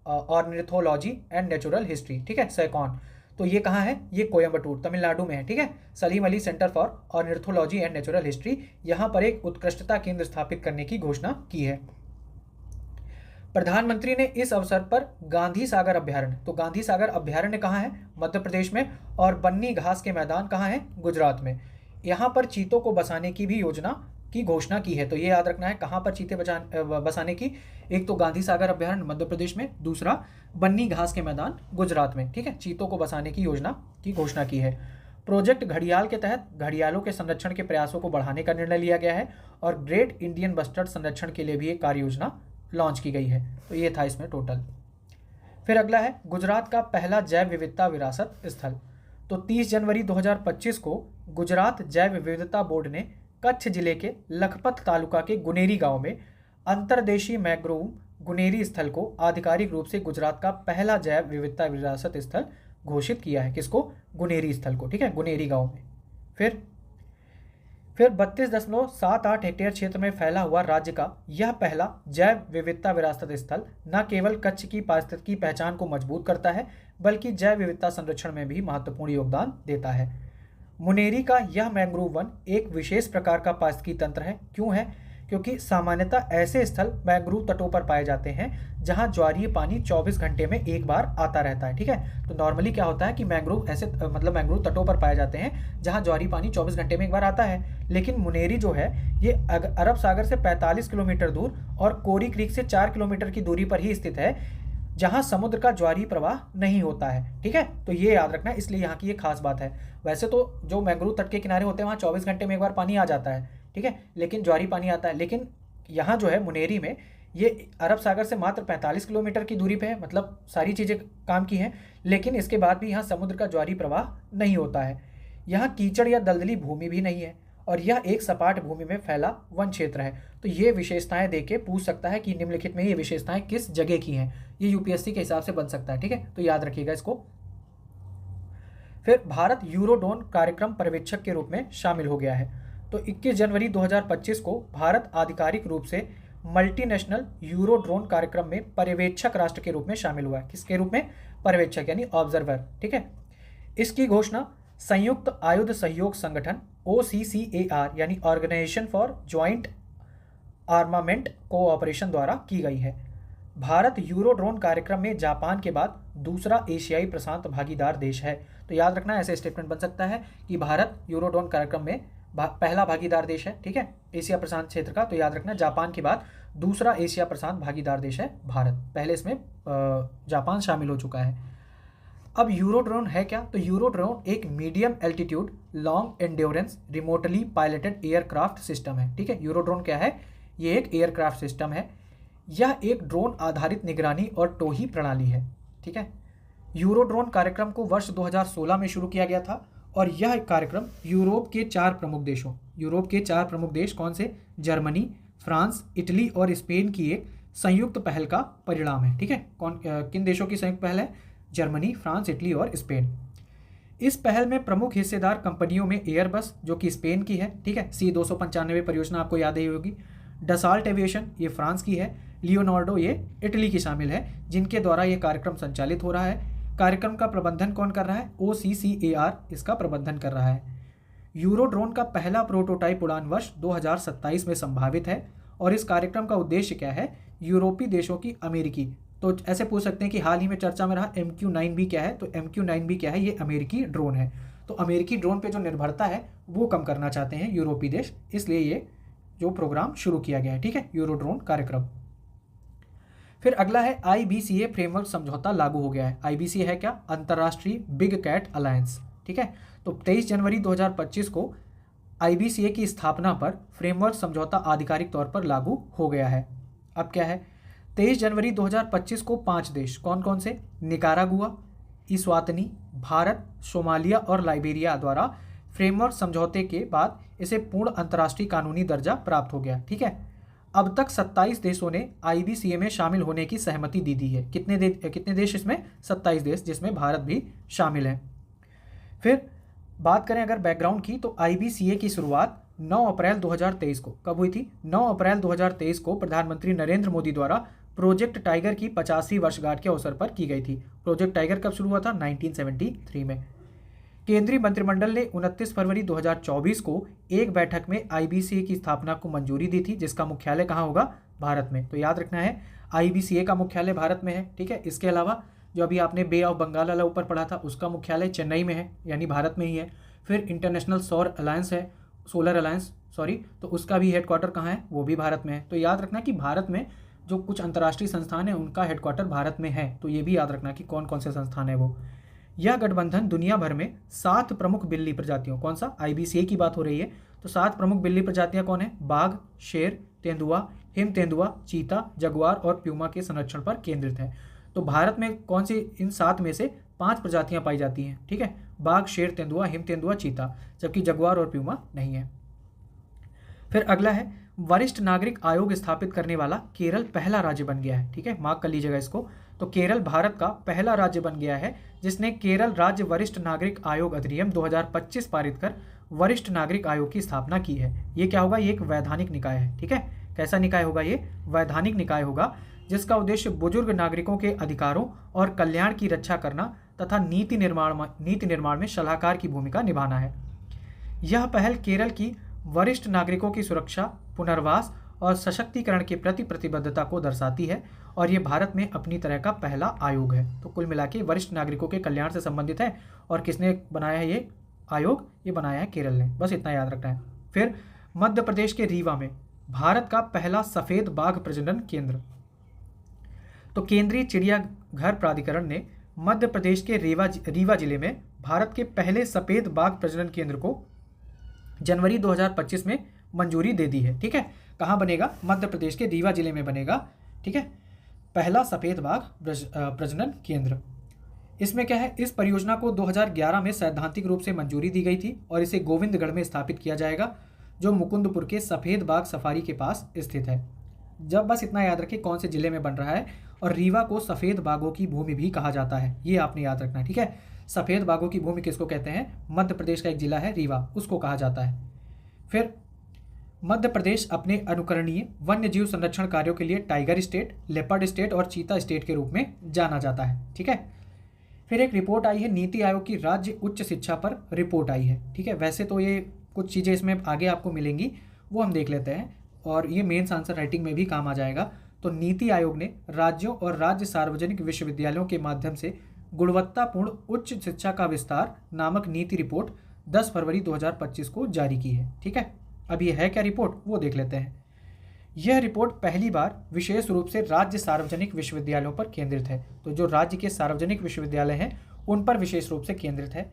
ornithology and natural history, ठीक है, सैकॉन, तो ये कहाँ है, ये कोयम्बटूर तमिलनाडु में है, ठीक है। Salim Ali centre for ornithology and natural history, यहाँ पर एक उत्कृष्टता केंद्र स्थापित करने की घोषणा की है। प्रधानमंत्री ने इस अवसर पर गांधी सागर अभ्यारण्य, तो गांधी सागर अभ्यारण्य कहाँ है, मध्य प्रदेश में, और बन्नी घास के मैदान कहाँ है, गुजरात में। यहाँ पर चीतों को बसाने की भी योजना की घोषणा की है। तो ये याद रखना है कहाँ पर चीते बसाने की, एक तो गांधी सागर अभ्यारण्य मध्य प्रदेश में, दूसरा बन्नी घास के मैदान गुजरात में, ठीक है। चीतों को बसाने की योजना की घोषणा की है। प्रोजेक्ट घड़ियाल के तहत घड़ियालों के संरक्षण के प्रयासों को बढ़ाने का निर्णय लिया गया है और ग्रेट इंडियन बस्टर्ड संरक्षण के लिए भी एक कार्य योजना लॉन्च की गई है। तो ये था इसमें टोटल। फिर अगला है गुजरात का पहला जैव विविधता विरासत स्थल। तो 30 जनवरी 2025 को गुजरात जैव विविधता बोर्ड ने कच्छ जिले के लखपत तालुका के गुनेरी गांव में अंतर्देशीय मैंग्रोव गुनेरी स्थल को आधिकारिक रूप से गुजरात का पहला जैव विविधता विरासत स्थल घोषित किया है। किसको, गुनेरी स्थल को, ठीक है, गुनेरी गांव में। फिर 32.78 हेक्टेयर क्षेत्र में फैला हुआ राज्य का यह पहला जैव विविधता विरासत स्थल न केवल कच्छ की पारिस्थितिकी पहचान को मजबूत करता है बल्कि जैव विविधता संरक्षण में भी महत्वपूर्ण योगदान देता है। मुनेरी का यह मैंग्रोव वन एक विशेष प्रकार का पारिस्थितिकी तंत्र है। क्यों है, क्योंकि सामान्यतः ऐसे स्थल मैंग्रोव तटों पर पाए जाते हैं जहां ज्वारीय पानी 24 घंटे में एक बार आता रहता है, ठीक है। तो नॉर्मली क्या होता है कि मैंग्रोव ऐसे मैंग्रोव तटों पर पाए जाते हैं जहां ज्वारीय पानी 24 घंटे में एक बार आता है। लेकिन मुनेरी जो है ये अरब सागर से 45 किलोमीटर दूर और कोरी क्रीक से 4 किलोमीटर की दूरी पर ही स्थित है जहां समुद्र का ज्वारीय प्रवाह नहीं होता है, ठीक है। तो ये याद रखना है, इसलिए यहाँ की ये खास बात है। वैसे तो जो मैंग्रोव तट के किनारे होते हैं वहाँ 24 घंटे में एक बार पानी आ जाता है, ठीक है, लेकिन ज्वारीय पानी आता है। लेकिन यहाँ जो है मुनेरी में ये अरब सागर से मात्र 45 किलोमीटर की दूरी पे है, मतलब सारी चीज़ें काम की हैं, लेकिन इसके बाद भी यहाँ समुद्र का ज्वारीय प्रवाह नहीं होता है। यहाँ कीचड़ या दलदली भूमि भी नहीं है और यह एक सपाट भूमि में फैला वन क्षेत्र है। तो ये विशेषताएं देके पूछ सकता है कि निम्नलिखित में ये विशेषताएं किस जगह की हैं। ये यूपीएससी के हिसाब से बन सकता है, ठीक है, तो याद रखिएगा इसको। फिर भारत यूरोड्रोन कार्यक्रम पर्यवेक्षक के रूप में शामिल हो गया है। तो 21 जनवरी 2025 को भारत आधिकारिक रूप से मल्टीनेशनल यूरोड्रोन कार्यक्रम में पर्यवेक्षक राष्ट्र के रूप में शामिल हुआ है। किसके रूप में? पर्यवेक्षक यानी ऑब्जर्वर, ठीक है। इसकी घोषणा संयुक्त आयुध सहयोग संगठन OCCAR यानी organisation for joint armament cooperation द्वारा की गई है। भारत यूरोड्रोन कार्यक्रम में जापान के बाद दूसरा एशियाई प्रशांत भागीदार देश है। तो याद रखना, ऐसे स्टेटमेंट बन सकता है कि भारत यूरोड्रोन कार्यक्रम में पहला भागीदार देश है, ठीक है, एशिया प्रशांत क्षेत्र का। तो याद रखना, जापान के बाद दूसरा एशिया प्रशांत भागीदार देश है भारत। पहले इसमें जापान शामिल हो चुका है। अब यूरोड्रोन है क्या? तो यूरोड्रोन एक medium altitude long endurance remotely piloted aircraft system है, ठीक है। यूरोड्रोन क्या है? ये एक एयरक्राफ्ट सिस्टम है। यह एक ड्रोन आधारित निगरानी और टोही प्रणाली है, ठीक है। यूरोड्रोन कार्यक्रम को वर्ष 2016 में शुरू किया गया था और यह कार्यक्रम यूरोप के 4 प्रमुख देश कौन से? जर्मनी, फ्रांस, इटली और स्पेन की एक संयुक्त पहल का परिणाम है, ठीक है। किन देशों की संयुक्त पहल है? जर्मनी, फ्रांस, इटली और स्पेन। इस पहल में प्रमुख हिस्सेदार कंपनियों में एयरबस जो कि स्पेन की है, ठीक है, C295 परियोजना आपको याद ही होगी। डसाल्ट एविएशन ये फ्रांस की है। लियोनार्डो ये इटली की शामिल है, जिनके द्वारा ये कार्यक्रम संचालित हो रहा है। कार्यक्रम का प्रबंधन कौन कर रहा है? OCCAR इसका प्रबंधन कर रहा है। यूरोड्रोन का पहला प्रोटोटाइप उड़ान वर्ष 2027 में संभावित है और इस कार्यक्रम का उद्देश्य क्या है? यूरोपीय देशों की अमेरिकी, तो ऐसे पूछ सकते हैं कि हाल ही में चर्चा में रहा MQ-9B क्या है? तो MQ-9B क्या है? ये अमेरिकी ड्रोन है। तो अमेरिकी ड्रोन पे जो निर्भरता है वो कम करना चाहते हैं यूरोपीय देश, इसलिए ये जो प्रोग्राम शुरू किया गया है, ठीक है, यूरोड्रोन कार्यक्रम। फिर अगला है IBCA फ्रेमवर्क समझौता लागू हो गया है। IBCA है क्या? अंतर्राष्ट्रीय बिग कैट अलायंस, ठीक है। तो 23 जनवरी 2025 को IBCA की स्थापना पर फ्रेमवर्क समझौता आधिकारिक तौर पर लागू हो गया है। अब क्या है? 23 जनवरी 2025 को 5 देश कौन कौन से? निकारागुआ, इस्वातनी, भारत, सोमालिया और लाइबेरिया द्वारा फ्रेमवर्क समझौते के बाद इसे पूर्ण अंतर्राष्ट्रीय कानूनी दर्जा प्राप्त हो गया, ठीक है। अब तक 27 देशों ने IBCA में शामिल होने की सहमति दी है। कितने देश इसमें? 27 देश, जिसमें भारत भी शामिल है। फिर बात करें अगर बैकग्राउंड की, तो IBCA की शुरुआत 9 अप्रैल 2023 को कब हुई थी? 9 अप्रैल 2023 को प्रधानमंत्री नरेंद्र मोदी द्वारा प्रोजेक्ट टाइगर की 50वीं वर्षगांठ के अवसर पर की गई थी। प्रोजेक्ट टाइगर कब शुरू हुआ था? 1973 में। केंद्रीय मंत्रिमंडल ने 29 फरवरी 2024 को एक बैठक में IBCA की स्थापना को मंजूरी दी थी, जिसका मुख्यालय कहाँ होगा? भारत में। तो याद रखना है IBCA का मुख्यालय भारत में है, ठीक है। इसके अलावा जो अभी आपने बे ऑफ बंगाल वाला ऊपर पढ़ा था, उसका मुख्यालय चेन्नई में है, यानी भारत में ही है। फिर इंटरनेशनल सोलर अलायंस तो उसका भी हेडक्वार्टर कहाँ है? वो भी भारत में है। तो याद रखना कि भारत में जो कुछ अंतर्राष्ट्रीय संस्थान है उनका हेडक्वार्टर भारत में है। तो ये भी याद रखना कि कौन कौन से संस्थान है वो। यह गठबंधन दुनिया भर में 7 प्रमुख बिल्ली प्रजातियों, कौन सा? IBCA की बात हो रही है, तो 7 प्रमुख बिल्ली प्रजातियां कौन है? बाघ, शेर, तेंदुआ, हिम तेंदुआ, चीता, जगुआर और प्यूमा के संरक्षण पर केंद्रित है। तो भारत में कौन सी इन 7 में से 5 प्रजातियां पाई जाती हैं, ठीक है, बाघ, शेर, तेंदुआ, हिम तेंदुआ, चीता, जबकि जगुआर और प्यूमा नहीं है। फिर अगला है वरिष्ठ नागरिक आयोग स्थापित करने वाला केरल पहला राज्य बन गया है, ठीक है, मार्क कर लीजिएगा इसको। तो केरल भारत का पहला राज्य बन गया है जिसने केरल राज्य वरिष्ठ नागरिक आयोग अधिनियम 2025 पारित कर वरिष्ठ नागरिक आयोग की स्थापना की है। ये क्या होगा? ये एक वैधानिक निकाय है, ठीक है। कैसा निकाय होगा? ये वैधानिक निकाय होगा, जिसका उद्देश्य बुजुर्ग नागरिकों के अधिकारों और कल्याण की रक्षा करना तथा नीति निर्माण में सलाहकार की भूमिका निभाना है। यह पहल केरल की वरिष्ठ नागरिकों की सुरक्षा, पुनर्वास और सशक्तिकरण के प्रति प्रतिबद्धता को दर्शाती है और ये भारत में अपनी तरह का पहला आयोग है। तो कुल मिला के वरिष्ठ नागरिकों के कल्याण से संबंधित है। और किसने बनाया है ये आयोग? ये बनाया है केरल ने, बस इतना याद रखना है। फिर मध्य प्रदेश के रीवा में भारत का पहला सफेद बाघ प्रजनन केंद्र। तो केंद्रीय चिड़ियाघर प्राधिकरण ने मध्य प्रदेश के रीवा जिले में भारत के पहले सफेद बाघ प्रजनन केंद्र को जनवरी 2025 में मंजूरी दे दी है, ठीक है। कहाँ बनेगा? मध्य प्रदेश के रीवा जिले में बनेगा, ठीक है, पहला सफेद बाघ प्रजनन केंद्र। इसमें क्या है? इस परियोजना को 2011 में सैद्धांतिक रूप से मंजूरी दी गई थी और इसे गोविंदगढ़ में स्थापित किया जाएगा। जो मुकुंदपुर के सफ़ेद बाग सफारी के पास स्थित है। जब बस इतना याद रखें कौन से ज़िले में बन रहा है। और रीवा को सफ़ेद बागों की भूमि भी कहा जाता है, ये आपने याद रखना है, ठीक है। सफ़ेद बागों की भूमि किसको कहते हैं? मध्य प्रदेश का एक ज़िला है रीवा, उसको कहा जाता है। फिर मध्य प्रदेश अपने अनुकरणीय वन्य जीव संरक्षण कार्यों के लिए टाइगर स्टेट, लेपर्ड स्टेट और चीता स्टेट के रूप में जाना जाता है, ठीक है। फिर एक रिपोर्ट आई है, नीति आयोग की राज्य उच्च शिक्षा पर रिपोर्ट आई है, ठीक है। वैसे तो ये कुछ चीज़ें इसमें आगे आपको मिलेंगी, वो हम देख लेते हैं और ये मेंस आंसर राइटिंग में भी काम आ जाएगा। तो नीति आयोग ने राज्यों और राज्य सार्वजनिक विश्वविद्यालयों के माध्यम से गुणवत्तापूर्ण उच्च शिक्षा का विस्तार नामक नीति रिपोर्ट 10 फरवरी 2025 को जारी की है, ठीक है। अब ये है क्या रिपोर्ट, वो देख लेते हैं। यह रिपोर्ट पहली बार विशेष रूप से राज्य सार्वजनिक विश्वविद्यालयों पर केंद्रित है। तो जो राज्य के सार्वजनिक विश्वविद्यालय हैं उन पर विशेष रूप से केंद्रित है।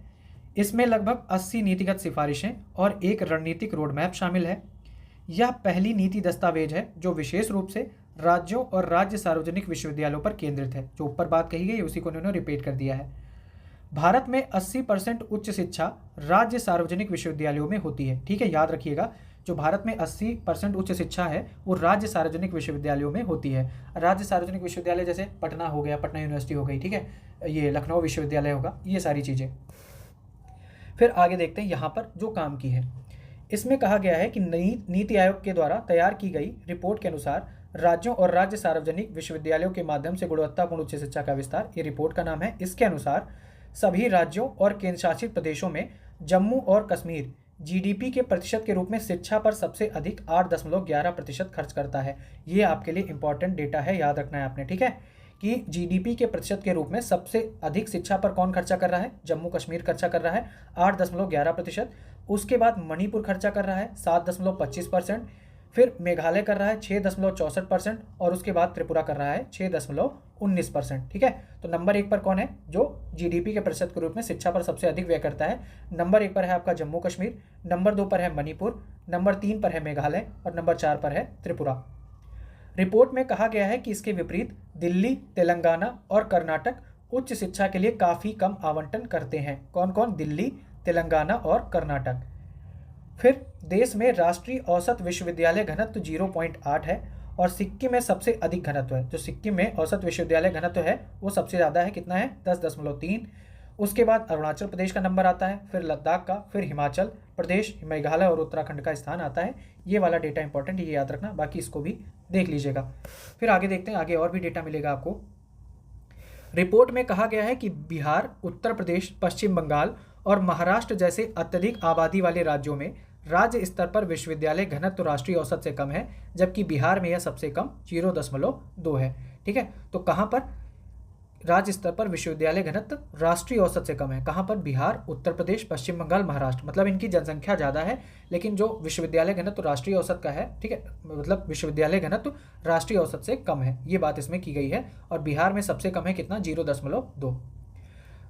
इसमें लगभग 80 नीतिगत सिफारिशें और एक रणनीतिक रोड मैप शामिल है। यह पहली नीति दस्तावेज है जो विशेष रूप से राज्यों और राज्य सार्वजनिक विश्वविद्यालयों पर केंद्रित है। जो ऊपर बात कही गई उसी को उन्होंने रिपीट कर दिया है। भारत में 80% उच्च शिक्षा राज्य सार्वजनिक विश्वविद्यालयों में होती है, ठीक है, याद रखिएगा। जो भारत में 80% उच्च शिक्षा है वो राज्य सार्वजनिक विश्वविद्यालयों में होती है। राज्य सार्वजनिक विश्वविद्यालय जैसे पटना हो गया, पटना यूनिवर्सिटी हो गई, ठीक है, ये लखनऊ विश्वविद्यालय होगा, ये सारी चीज़ें। फिर आगे देखते हैं यहाँ पर जो काम की है। इसमें कहा गया है कि नीति आयोग के द्वारा तैयार की गई रिपोर्ट के अनुसार राज्यों और राज्य सार्वजनिक विश्वविद्यालयों के माध्यम से गुणवत्तापूर्ण उच्च शिक्षा का विस्तार, ये रिपोर्ट का नाम है। इसके अनुसार सभी राज्यों और केंद्रशासित प्रदेशों में जम्मू और कश्मीर जीडीपी के प्रतिशत के रूप में शिक्षा पर सबसे अधिक 8.11% खर्च करता है। ये आपके लिए इंपॉर्टेंट डेटा है, याद रखना है आपने, ठीक है, कि जीडीपी के प्रतिशत के रूप में सबसे अधिक शिक्षा पर कौन खर्चा कर रहा है? जम्मू कश्मीर खर्चा कर रहा है 8.11%। उसके बाद मणिपुर खर्चा कर रहा है 7.25%। फिर मेघालय कर रहा है 6.64% और उसके बाद त्रिपुरा कर रहा है 6.19%, ठीक है। तो नंबर 1 पर कौन है जो जीडीपी के प्रतिशत के रूप में शिक्षा पर सबसे अधिक व्यय करता है? नंबर 1 पर है आपका जम्मू कश्मीर, नंबर 2 पर है मणिपुर, नंबर 3 पर है मेघालय और नंबर 4 पर है त्रिपुरा। रिपोर्ट में कहा गया है कि इसके विपरीत दिल्ली, तेलंगाना और कर्नाटक उच्च शिक्षा के लिए काफ़ी कम आवंटन करते हैं। कौन कौन? दिल्ली, तेलंगाना और कर्नाटक। फिर देश में राष्ट्रीय औसत विश्वविद्यालय घनत्व 0.8 है और सिक्किम में सबसे अधिक घनत्व है। जो सिक्किम में औसत विश्वविद्यालय घनत्व है वो सबसे ज़्यादा है, कितना है? 10.3। उसके बाद अरुणाचल प्रदेश का नंबर आता है, फिर लद्दाख का, फिर हिमाचल प्रदेश, मेघालय और उत्तराखंड का स्थान आता है। ये वाला डेटा इंपॉर्टेंट, ये याद रखना, बाकी इसको भी देख लीजिएगा। फिर आगे देखते हैं, आगे और भी डेटा मिलेगा आपको। रिपोर्ट में कहा गया है कि बिहार, उत्तर प्रदेश, पश्चिम बंगाल और महाराष्ट्र जैसे अत्यधिक आबादी वाले राज्यों में राज्य स्तर पर विश्वविद्यालय घनत्व राष्ट्रीय औसत से कम है, जबकि बिहार में यह सबसे कम 0.2 है, ठीक है। तो कहाँ पर राज्य स्तर पर विश्वविद्यालय घनत्व राष्ट्रीय औसत से कम है? कहाँ पर? बिहार, उत्तर प्रदेश, पश्चिम बंगाल, महाराष्ट्र। मतलब इनकी जनसंख्या ज़्यादा है लेकिन जो विश्वविद्यालय घनत्व राष्ट्रीय औसत का है, ठीक है, मतलब विश्वविद्यालय घनत्व राष्ट्रीय औसत से कम है, ये बात इसमें की गई है। और बिहार में सबसे कम है, कितना? 0.2।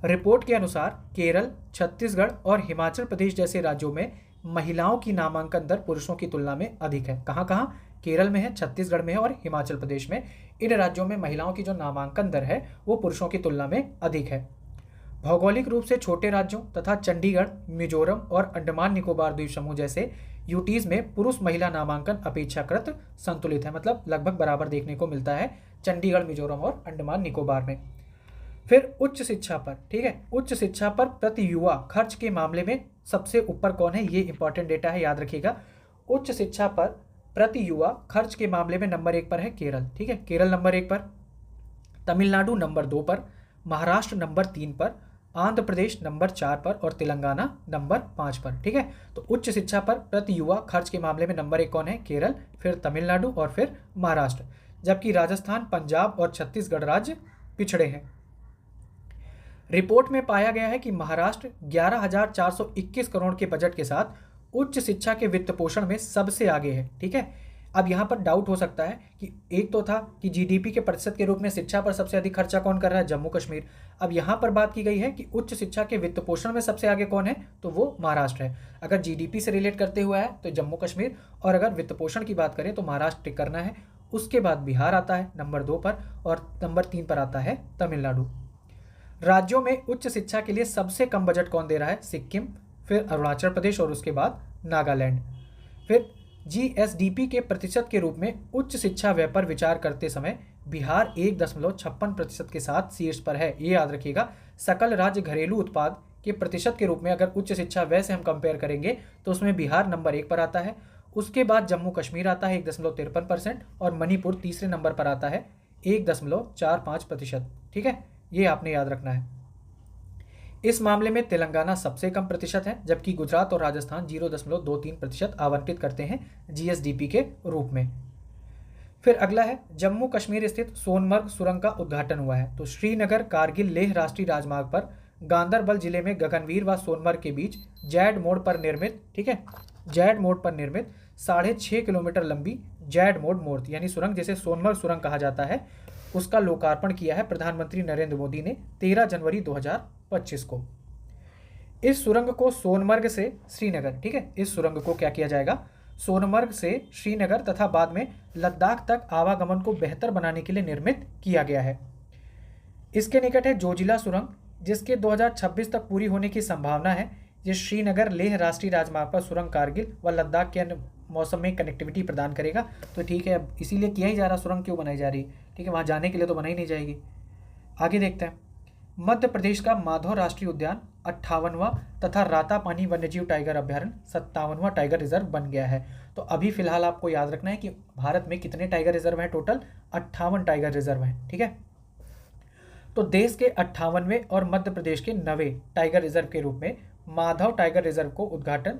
रिपोर्ट के अनुसार केरल, छत्तीसगढ़ और हिमाचल प्रदेश जैसे राज्यों में महिलाओं की नामांकन दर पुरुषों की तुलना में अधिक है। कहाँ कहाँ? केरल में है, छत्तीसगढ़ में है और हिमाचल प्रदेश में। इन राज्यों में महिलाओं की जो नामांकन दर है वो पुरुषों की तुलना में अधिक है। भौगोलिक रूप से छोटे राज्यों तथा चंडीगढ़, मिजोरम और अंडमान निकोबार द्वीप समूह जैसे यूटीज में पुरुष महिला नामांकन अपेक्षाकृत संतुलित है, मतलब लगभग बराबर देखने को मिलता है चंडीगढ़, मिजोरम और अंडमान निकोबार में। फिर उच्च शिक्षा पर, ठीक है, उच्च शिक्षा पर प्रति युवा खर्च के मामले में सबसे ऊपर कौन है? ये इंपॉर्टेंट डेटा है, याद रखिएगा। उच्च शिक्षा पर प्रति युवा खर्च के मामले में नंबर 1 पर है केरल, ठीक है, केरल नंबर 1 पर, तमिलनाडु नंबर 2 पर, महाराष्ट्र नंबर 3 पर, आंध्र प्रदेश नंबर 4 पर और तेलंगाना नंबर 5 पर, ठीक है। तो उच्च शिक्षा पर प्रति युवा खर्च के मामले में नंबर 1 कौन है? केरल, फिर तमिलनाडु और फिर महाराष्ट्र, जबकि राजस्थान, पंजाब और छत्तीसगढ़ राज्य पिछड़े हैं। रिपोर्ट में पाया गया है कि महाराष्ट्र 11,421 करोड़ के बजट के साथ उच्च शिक्षा के वित्त पोषण में सबसे आगे है, ठीक है। अब यहाँ पर डाउट हो सकता है कि एक तो था कि जीडीपी के प्रतिशत के रूप में शिक्षा पर सबसे अधिक खर्चा कौन कर रहा है? जम्मू कश्मीर। अब यहाँ पर बात की गई है कि उच्च शिक्षा के वित्त पोषण में सबसे आगे कौन है, तो वो महाराष्ट्र है। अगर जीडीपी से रिलेट करते हुए है तो जम्मू कश्मीर, और अगर वित्त पोषण की बात करें तो महाराष्ट्र टिक करना है। उसके बाद बिहार आता है नंबर 2 पर और नंबर 3 पर आता है तमिलनाडु। राज्यों में उच्च शिक्षा के लिए सबसे कम बजट कौन दे रहा है? सिक्किम, फिर अरुणाचल प्रदेश और उसके बाद नागालैंड। फिर जीएसडीपी के प्रतिशत के रूप में उच्च शिक्षा व्यय पर विचार करते समय बिहार 1.56% के साथ शीर्ष पर है। ये याद रखिएगा, सकल राज्य घरेलू उत्पाद के प्रतिशत के रूप में अगर उच्च शिक्षा व्यय से हम कंपेयर करेंगे तो उसमें बिहार नंबर 1 पर आता है। उसके बाद जम्मू कश्मीर आता है 1.53% और मणिपुर तीसरे नंबर पर आता है 1.45%। ठीक है, ये आपने याद रखना है। इस मामले में तेलंगाना सबसे कम प्रतिशत है, जबकि गुजरात और राजस्थान 0.23% आवंटित करते हैं जीएसडीपी के रूप में। फिर अगला है, जम्मू कश्मीर स्थित सोनमर्ग सुरंग का उद्घाटन हुआ है। तो श्रीनगर कारगिल लेह राष्ट्रीय राजमार्ग पर गांदरबल जिले में गगनवीर व सोनमर्ग के बीच जैड मोड़ पर निर्मित, ठीक है, जैड मोड़ पर निर्मित 6.5 किलोमीटर लंबी जैड मोड़ मूर्ति यानी सुरंग, जिसे सोनमर्ग सुरंग कहा जाता है, उसका लोकार्पण किया है प्रधानमंत्री नरेंद्र मोदी ने 13 जनवरी 2025 को। इस सुरंग को सोनमर्ग से श्रीनगर, ठीक है, इस सुरंग को क्या किया जाएगा, सोनमर्ग से श्रीनगर तथा बाद में लद्दाख तक आवागमन को बेहतर बनाने के लिए निर्मित किया गया है। इसके निकट है जोजिला सुरंग, जिसके 2026 तक पूरी होने की संभावना है। ये श्रीनगर लेह राष्ट्रीय राजमार्ग पर सुरंग कारगिल व लद्दाख के अन्य मौसम में कनेक्टिविटी प्रदान करेगा। तो ठीक है, अब इसीलिए किया ही जा रहा, सुरंग क्यों बनाई जा रही, ठीक है, वहाँ जाने के लिए तो बनाई नहीं जाएगी। आगे देखते हैं, मध्य प्रदेश का माधव राष्ट्रीय उद्यान 58वां तथा रातापानी वन्यजीव टाइगर अभ्यारण्य 57वां टाइगर रिजर्व बन गया है। तो अभी फिलहाल आपको याद रखना है कि भारत में कितने टाइगर रिजर्व हैं, टोटल 58 टाइगर रिजर्व हैं। ठीक है, तो देश के 58वें और मध्य प्रदेश के 9वें टाइगर रिजर्व के रूप में माधव टाइगर रिजर्व को उद्घाटन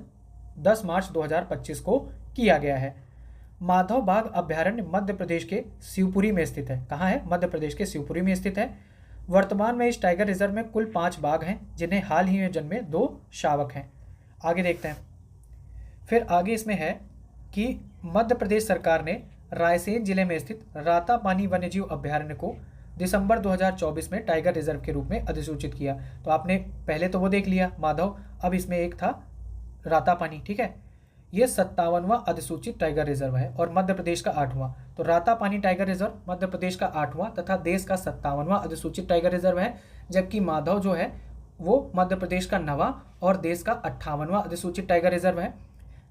10 मार्च 2025 को किया गया है। माधव बाघ अभ्यारण्य मध्य प्रदेश के शिवपुरी में स्थित है। कहाँ है, मध्य प्रदेश के शिवपुरी में स्थित है। वर्तमान में इस टाइगर रिजर्व में कुल 5 बाघ हैं, जिन्हें हाल ही में जन्मे 2 शावक हैं। आगे देखते हैं, फिर आगे इसमें है कि मध्य प्रदेश सरकार ने रायसेन जिले में स्थित रातापानी वन्यजीव अभ्यारण्य को दिसंबर 2024 में टाइगर रिजर्व के रूप में अधिसूचित किया। तो आपने पहले तो वो देख लिया माधव, अब इसमें एक था रातापानी। ठीक है, ये 57वां अधिसूचित टाइगर रिजर्व है और मध्य प्रदेश का 8वां। तो रातापानी टाइगर रिजर्व मध्य प्रदेश का 8वां तथा देश का 57वां अधिसूचित टाइगर रिजर्व है, जबकि माधव जो है वो मध्य प्रदेश का 9वां और देश का 58वां अधिसूचित टाइगर रिजर्व है।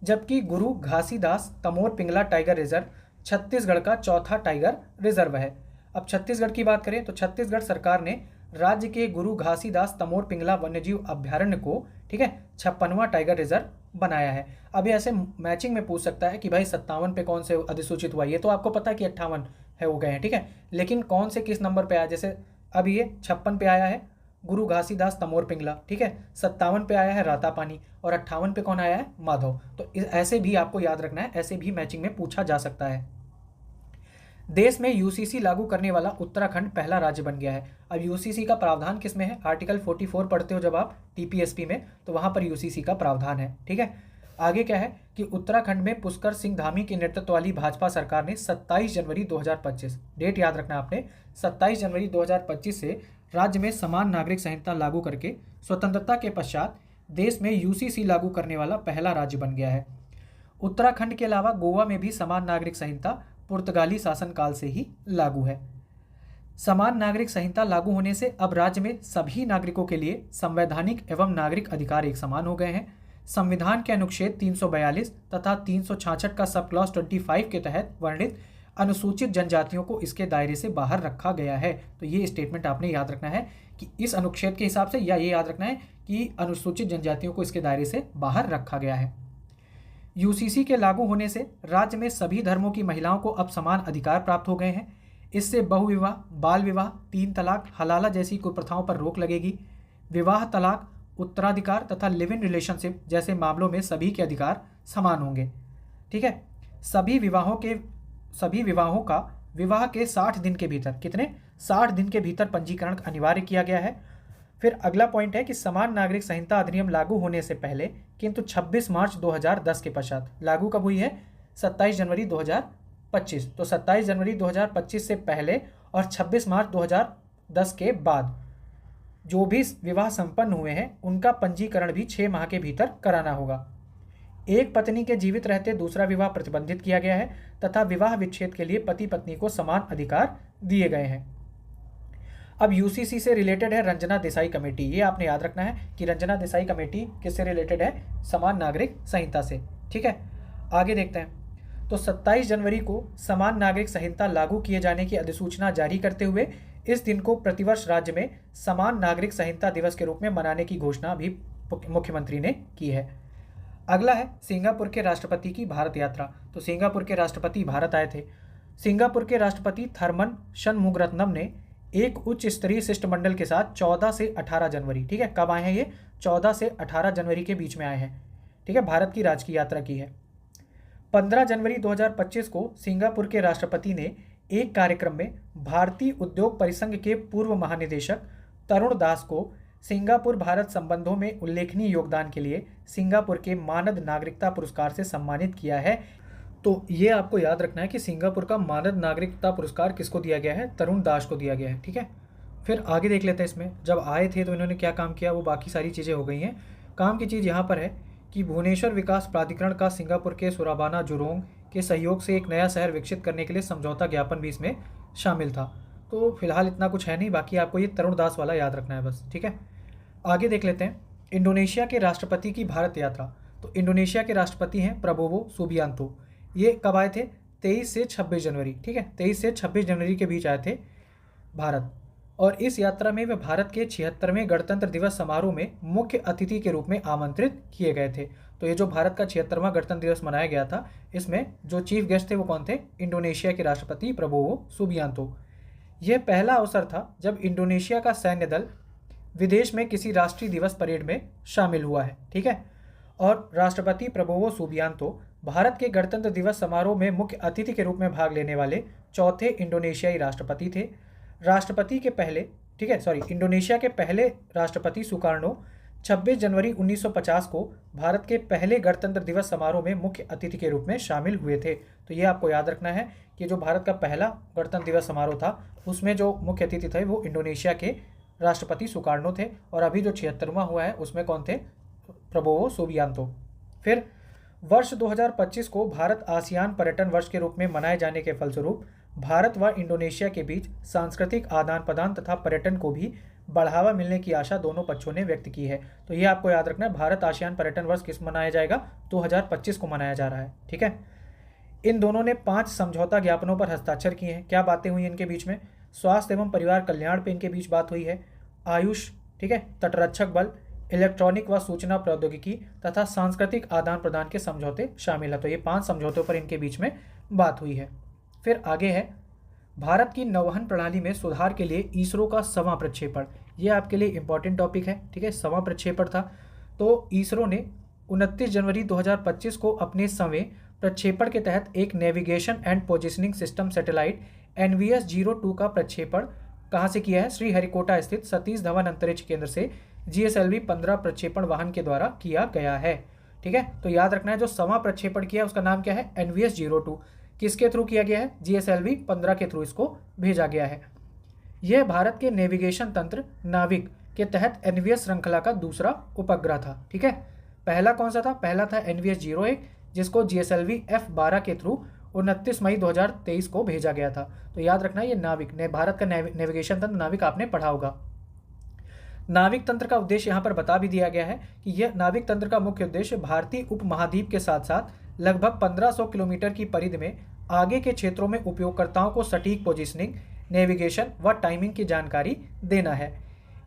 जबकि गुरु घासीदास तमोर पिंगला टाइगर रिजर्व छत्तीसगढ़ का 4था टाइगर रिजर्व है। अब छत्तीसगढ़ की बात करें तो छत्तीसगढ़ सरकार ने राज्य के गुरु घासीदास तमोर पिंगला वन्यजीव अभ्यारण्य को, ठीक है, 56वां टाइगर रिजर्व बनाया है। अभी ऐसे मैचिंग में पूछ सकता है कि भाई 57 पे कौन से अधिसूचित हुआ, ये तो आपको पता है कि 58 है हो गए हैं, ठीक है, लेकिन कौन से किस नंबर पे आया, जैसे अब ये 56 पे आया है गुरु घासीदास तमोर पिंगला, ठीक है, 57 पे आया है रातापानी और 58 पे कौन आया है, माधव। तो ऐसे भी आपको याद रखना है, ऐसे भी मैचिंग में पूछा जा सकता है। देश में यूसीसी लागू करने वाला उत्तराखंड पहला राज्य बन गया है। अब यूसीसी का प्रावधान किस में है, आर्टिकल 44 पढ़ते हो जब आप टीपीएसपी में, तो वहां पर यूसीसी का प्रावधान है। ठीक है, आगे क्या है कि उत्तराखंड में पुष्कर सिंह धामी के नेतृत्व वाली भाजपा सरकार ने 27 जनवरी 2025, डेट याद रखना आपने, 27 जनवरी 2025 से राज्य में समान नागरिक संहिता लागू करके स्वतंत्रता के पश्चात देश में यूसीसी लागू करने वाला पहला राज्य बन गया है। उत्तराखंड के अलावा गोवा में भी समान नागरिक संहिता पुर्तगाली शासनकाल से ही लागू है। समान नागरिक संहिता लागू होने से अब राज्य में सभी नागरिकों के लिए संवैधानिक एवं नागरिक अधिकार एक समान हो गए हैं। संविधान के अनुच्छेद 342 तथा 366 का सब क्लॉज 25 के तहत वर्णित अनुसूचित जनजातियों को इसके दायरे से बाहर रखा गया है। तो ये स्टेटमेंट आपने याद रखना है कि इस अनुच्छेद के हिसाब से, या ये याद रखना है कि अनुसूचित जनजातियों को इसके दायरे से बाहर रखा गया है। यूसीसी के लागू होने से राज्य में सभी धर्मों की महिलाओं को अब समान अधिकार प्राप्त हो गए हैं। इससे बहुविवाह, बाल विवाह, 3 तलाक, हलाला जैसी कुप्रथाओं पर रोक लगेगी। विवाह, तलाक, उत्तराधिकार तथा लिव इन रिलेशनशिप जैसे मामलों में सभी के अधिकार समान होंगे। ठीक है, सभी विवाहों का विवाह के 60 दिन के भीतर, कितने 60 दिन के भीतर पंजीकरण अनिवार्य किया गया है। फिर अगला पॉइंट है कि समान नागरिक संहिता अधिनियम लागू होने से पहले किंतु 26 मार्च 2010 के पश्चात, लागू कब हुई है, 27 जनवरी 2025। तो 27 जनवरी 2025 से पहले और 26 मार्च 2010 के बाद जो भी विवाह संपन्न हुए हैं उनका पंजीकरण भी 6 माह के भीतर कराना होगा। एक पत्नी के जीवित रहते दूसरा विवाह प्रतिबंधित किया गया है तथा विवाह विच्छेद के लिए पति पत्नी को समान अधिकार दिए गए हैं। अब यूसीसी से रिलेटेड है रंजना देसाई कमेटी। ये आपने याद रखना है कि रंजना देसाई कमेटी किससे रिलेटेड है, समान नागरिक संहिता से। ठीक है, आगे देखते हैं। तो 27 जनवरी को समान नागरिक संहिता लागू किए जाने की अधिसूचना जारी करते हुए इस दिन को प्रतिवर्ष राज्य में समान नागरिक संहिता दिवस के रूप में मनाने की घोषणा भी मुख्यमंत्री ने की है। अगला है सिंगापुर के राष्ट्रपति की भारत यात्रा। तो सिंगापुर के राष्ट्रपति भारत आए थे। सिंगापुर के राष्ट्रपति थर्मन शनमुगरत्नम ने एक उच्च स्तरीय शिष्टमंडल के साथ 14 से 18 जनवरी, ठीक है, कब आए हैं ये, 14 से 18 जनवरी के बीच में आए हैं, ठीक है, भारत की राजकीय यात्रा की है। 15 जनवरी 2025 को सिंगापुर के राष्ट्रपति ने एक कार्यक्रम में भारतीय उद्योग परिसंघ के पूर्व महानिदेशक तरुण दास को सिंगापुर भारत संबंधों में उल्लेखनीय योगदान के लिए सिंगापुर के मानद नागरिकता पुरस्कार से सम्मानित किया है। तो ये आपको याद रखना है कि सिंगापुर का मानद नागरिकता पुरस्कार किसको दिया गया है, तरुण दास को दिया गया है, ठीक है। फिर आगे देख लेते हैं इसमें जब आए थे तो इन्होंने क्या काम किया, वो बाकी सारी चीज़ें हो गई हैं। काम की चीज़ यहाँ पर है कि भुवनेश्वर विकास प्राधिकरण का सिंगापुर के सुराबाना जुरोंग के सहयोग से एक नया शहर विकसित करने के लिए समझौता ज्ञापन भी इसमें शामिल था। तो फिलहाल इतना कुछ है नहीं, बाकी आपको ये तरुण दास वाला याद रखना है बस, ठीक है। आगे देख लेते हैं इंडोनेशिया के राष्ट्रपति की भारत यात्रा। तो इंडोनेशिया के राष्ट्रपति हैं प्रबोवो सुबियांतो। ये कब आए थे, 23 से 26 जनवरी, ठीक है, 23 से 26 जनवरी के बीच आए थे भारत। और इस यात्रा में वे भारत के 76वें गणतंत्र दिवस समारोह में मुख्य अतिथि के रूप में आमंत्रित किए गए थे। तो ये जो भारत का 76वां गणतंत्र दिवस मनाया गया था, इसमें जो चीफ गेस्ट थे वो कौन थे, इंडोनेशिया के राष्ट्रपति प्रबोवो सुबियांतो। यह पहला अवसर था जब इंडोनेशिया का सैन्य दल विदेश में किसी राष्ट्रीय दिवस परेड में शामिल हुआ है, ठीक है। और राष्ट्रपति प्रबोवो सुबियांतो भारत के गणतंत्र दिवस समारोह में मुख्य अतिथि के रूप में भाग लेने वाले चौथे इंडोनेशियाई राष्ट्रपति थे। राष्ट्रपति के पहले, ठीक है, इंडोनेशिया के पहले राष्ट्रपति सुकार्नो 26 जनवरी 1950 को भारत के पहले गणतंत्र दिवस समारोह में मुख्य अतिथि के रूप में शामिल हुए थे। तो ये आपको याद रखना है कि जो भारत का पहला गणतंत्र दिवस समारोह था उसमें जो मुख्य अतिथि थे वो इंडोनेशिया के राष्ट्रपति सुकार्नो थे, और अभी जो 76वां हुआ है उसमें कौन थे, प्रबोवो सुबियांतो। फिर वर्ष 2025 को भारत आसियान पर्यटन वर्ष के रूप में मनाए जाने के फलस्वरूप भारत व इंडोनेशिया के बीच सांस्कृतिक आदान प्रदान तथा पर्यटन को भी बढ़ावा मिलने की आशा दोनों पक्षों ने व्यक्त की है। तो ये आपको याद रखना है, भारत आसियान पर्यटन वर्ष किस मनाया जाएगा, 2025 को मनाया जा रहा है, ठीक है। इन दोनों ने 5 समझौता ज्ञापनों पर हस्ताक्षर किए हैं। क्या बातें हुई इनके बीच में, स्वास्थ्य एवं परिवार कल्याण पे इनके बीच बात हुई है, आयुष, ठीक है, तटरक्षक बल, इलेक्ट्रॉनिक व सूचना प्रौद्योगिकी तथा सांस्कृतिक आदान प्रदान के समझौते शामिल है। तो ये 5 समझौतों पर इनके बीच में बात हुई है। फिर आगे है भारत की नौवहन प्रणाली में सुधार के लिए इसरो का 7वां प्रक्षेपण। ये आपके लिए इंपॉर्टेंट टॉपिक है, ठीक है, 7वां प्रक्षेपण था। तो इसरो ने 29 जनवरी 2025 को अपने 7वें प्रक्षेपण के तहत एक navigation and positioning system satellite NVS-02 का प्रक्षेपण कहाँ से किया है, श्रीहरिकोटा स्थित सतीश धवन अंतरिक्ष केंद्र से GSLV 15 प्रक्षेपण वाहन के द्वारा किया गया है, ठीक है। तो याद रखना है जो 7वां प्रक्षेपण किया उसका नाम क्या है, NVS-02। किसके थ्रू किया गया है, GSLV 15 के थ्रू इसको भेजा गया है। यह भारत के नेविगेशन तंत्र नाविक के तहत NVS श्रृंखला का दूसरा उपग्रह था, ठीक है। पहला कौन सा था, पहला था NVS-01 जिसको GSLV F12 के थ्रू 29 मई 2023 को भेजा गया था। तो याद रखना ये नाविक ने भारत का नेविगेशन तंत्र नाविक आपने पढ़ा होगा। नाविक तंत्र का उद्देश्य यहाँ पर बता भी दिया गया है कि यह नाविक तंत्र का मुख्य उद्देश्य भारतीय उपमहाद्वीप के साथ साथ लगभग 1500 किलोमीटर की परिधि में आगे के क्षेत्रों में उपयोगकर्ताओं को सटीक पोजीशनिंग, नेविगेशन व टाइमिंग की जानकारी देना है।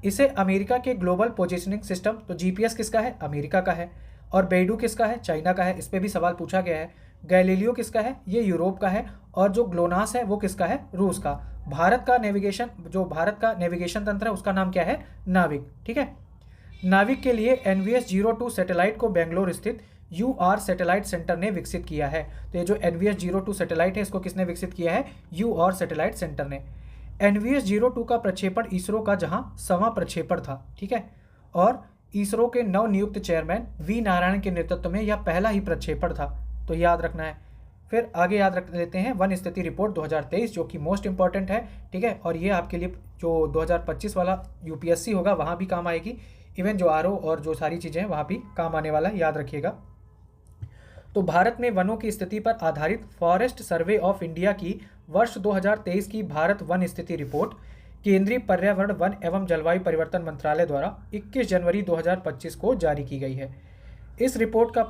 इसे अमेरिका के ग्लोबल पोजीशनिंग सिस्टम, तो GPS किसका है, अमेरिका का है, और बेडू किसका है, चाइना का है, इस पर भी सवाल पूछा गया है। गैलीलियो किसका है, ये यूरोप का है, और जो ग्लोनास है वो किसका है, रूस का। भारत का नेविगेशन तंत्र है उसका नाम क्या है, नाविक, ठीक है। नाविक के लिए NVS-02 सैटेलाइट को बेंगलोर स्थित UR सैटेलाइट सेंटर ने विकसित किया है। तो ये जो NVS-02 सैटेलाइट है इसको किसने विकसित किया है, UR सैटेलाइट सेंटर ने। NVS-02 का प्रक्षेपण इसरो का जहां 7वां प्रक्षेपण था, ठीक है, और इसरो के नवनियुक्त चेयरमैन V नारायण के नेतृत्व में यह पहला ही प्रक्षेपण था। तो याद रखना है। फिर आगे याद रख लेते हैं वन स्थिति रिपोर्ट 2023 जो कि मोस्ट इंपॉर्टेंट है, ठीक है, और ये आपके लिए जो 2025 वाला UPSC होगा वहाँ भी काम आएगी, इवन जो RO और जो सारी चीज़ें हैं वहाँ भी काम आने वाला है, याद रखिएगा। तो भारत में वनों की स्थिति पर आधारित फॉरेस्ट सर्वे ऑफ इंडिया की वर्ष 2023 की भारत वन स्थिति रिपोर्ट केंद्रीय पर्यावरण, वन एवं जलवायु परिवर्तन मंत्रालय द्वारा 21 जनवरी 2025 को जारी की गई है। इस रिपोर्ट का